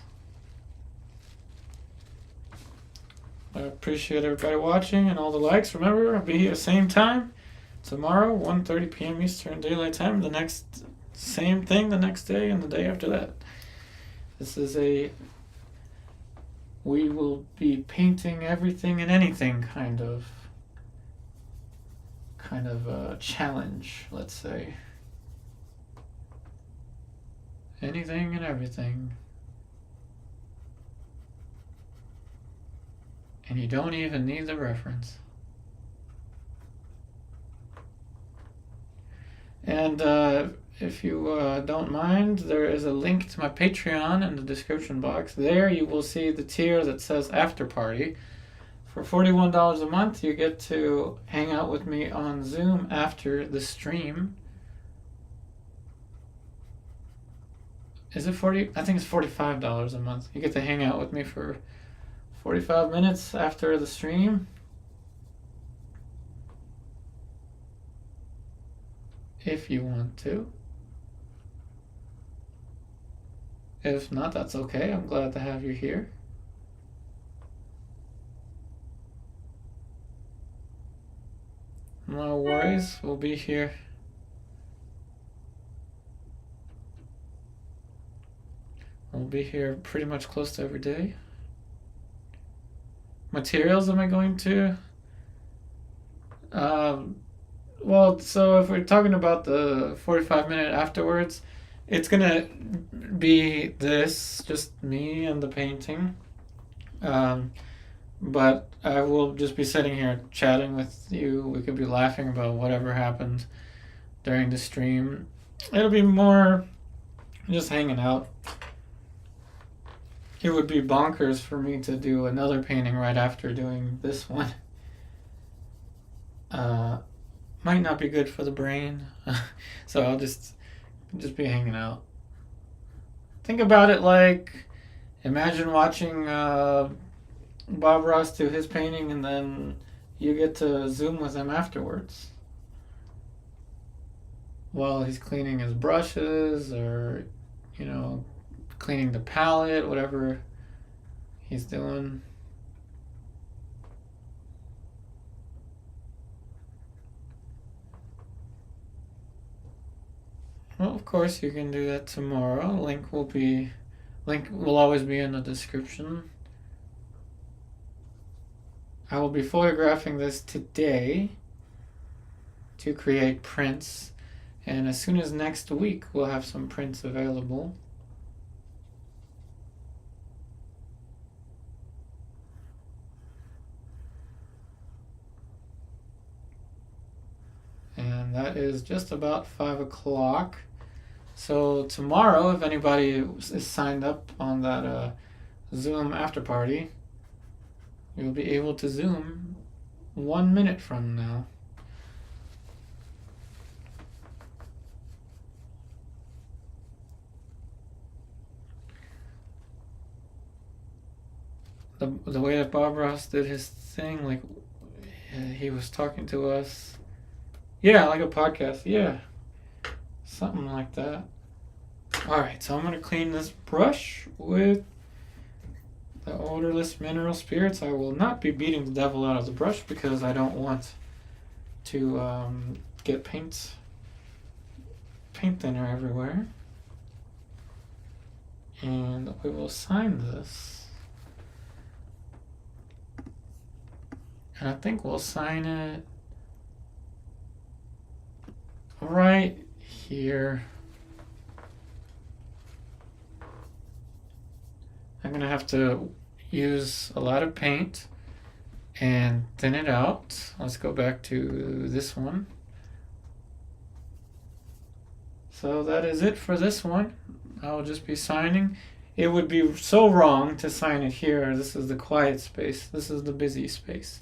I appreciate everybody watching and all the likes. Remember, I'll be here same time tomorrow, 1:30 p.m. Eastern Daylight Time. The next same thing the next day and the day after that. This is we will be painting everything and anything kind of a challenge, let's say. Anything and everything. And you don't even need the reference. And if you don't mind, there is a link to my Patreon in the description box. There you will see the tier that says After Party. For $41 a month, you get to hang out with me on Zoom after the stream. Is it 40? I think it's $45 a month. You get to hang out with me for 45 minutes after the stream. If you want to. If not, that's okay. I'm glad to have you here. No worries, we'll be here. We'll be here pretty much close to every day. Materials am I going to? Well, so if we're talking about the 45-minute afterwards, it's gonna be this, just me and the painting. But I will just be sitting here chatting with you. We could be laughing about whatever happened during the stream. It'll be more just hanging out. It would be bonkers for me to do another painting right after doing this one. Might not be good for the brain. So I'll just be hanging out. Think about it like, imagine watching Bob Ross do his painting and then you get to Zoom with him afterwards while he's cleaning his brushes or, you know, cleaning the palette, whatever he's doing. Well, of course, you can do that tomorrow. Link will always be in the description. I will be photographing this today to create prints, and as soon as next week we'll have some prints available. And that is just about 5 o'clock. So tomorrow, if anybody is signed up on that Zoom after party, you'll be able to Zoom 1 minute from now. The way that Bob Ross did his thing, like he was talking to us. Yeah, like a podcast. Yeah, something like that. Alright, so I'm going to clean this brush with the odorless mineral spirits. I will not be beating the devil out of the brush because I don't want to get paint thinner everywhere. And we will sign this. And I think we'll sign it right here. I'm going to have to use a lot of paint and thin it out. Let's go back to this one. So that is it for this one. I'll just be signing. It would be so wrong to sign it here. This is the quiet space. This is the busy space.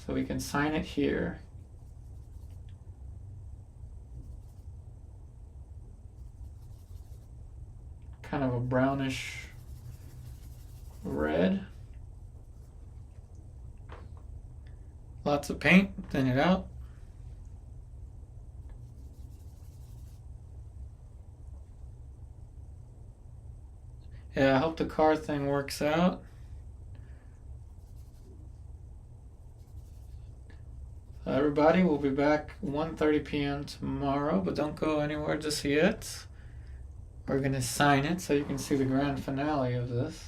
So we can sign it here. Kind of a brownish red. Lots of paint, thin it out. Yeah, I hope the car thing works out. Everybody, we'll be back 1:30 p.m. tomorrow, but don't go anywhere just yet. We're going to sign it so you can see the grand finale of this.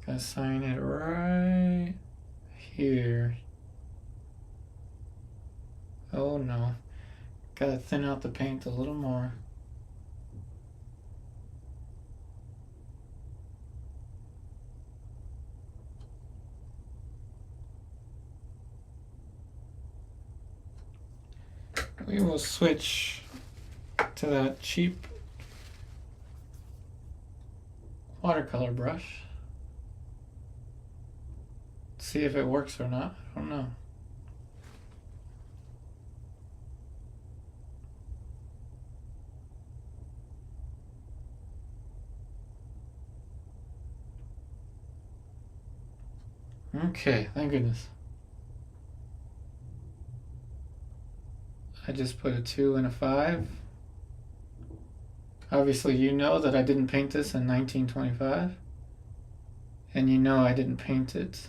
Gonna sign it right here. Oh no. Gotta thin out the paint a little more. We will switch to that cheap watercolor brush. See if it works or not. I don't know. Okay, thank goodness. I just put a 2 and a 5. Obviously, you know that I didn't paint this in 1925. And you know I didn't paint it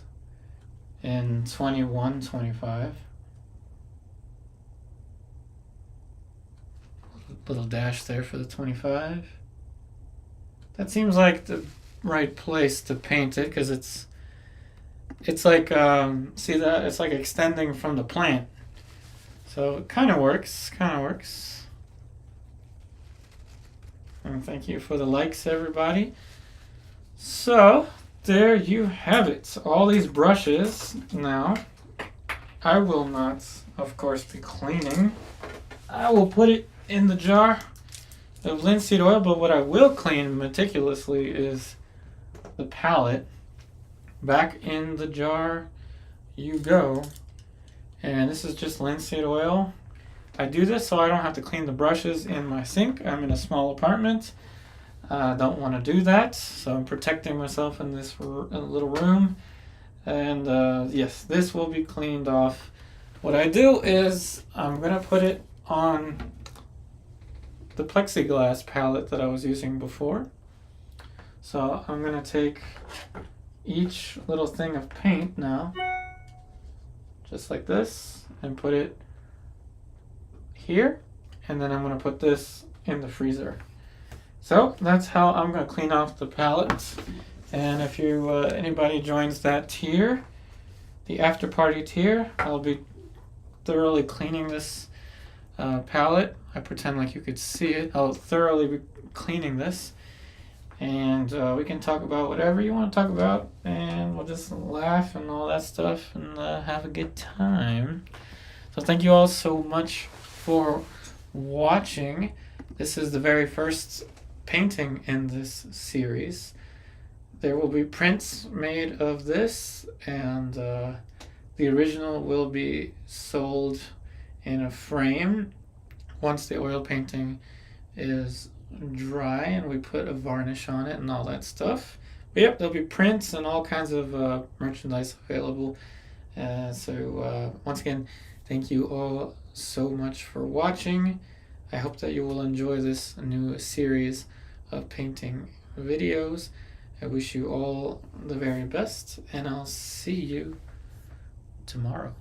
in 2125. Little dash there for the 25. That seems like the right place to paint it because it's like see that it's like extending from the plant. So it kind of works, And thank you for the likes, everybody. So there you have it. All these brushes. Now, I will not, of course, be cleaning. I will put it in the jar of linseed oil, but what I will clean meticulously is the palette. Back in the jar you go. And this is just linseed oil. I do this so I don't have to clean the brushes in my sink. I'm in a small apartment. I don't want to do that, so I'm protecting myself in this little room. And yes, this will be cleaned off. What I do is I'm going to put it on the plexiglass palette that I was using before. So I'm going to take each little thing of paint now, just like this, and put it here. and then I'm going to put this in the freezer. So that's how I'm going to clean off the palettes. And if you anybody joins that tier, the after party tier, I'll be thoroughly cleaning this palette. I pretend like you could see it. I'll thoroughly be cleaning this, and we can talk about whatever you want to talk about, and we'll just laugh and all that stuff and have a good time. So thank you all so much for watching. This is the very first painting in this series. There will be prints made of this, and the original will be sold in a frame once the oil painting is dry and we put a varnish on it and all that stuff. But yep, there'll be prints and all kinds of merchandise available. So once again, thank you all so much for watching. I hope that you will enjoy this new series of painting videos. I wish you all the very best, and I'll see you tomorrow.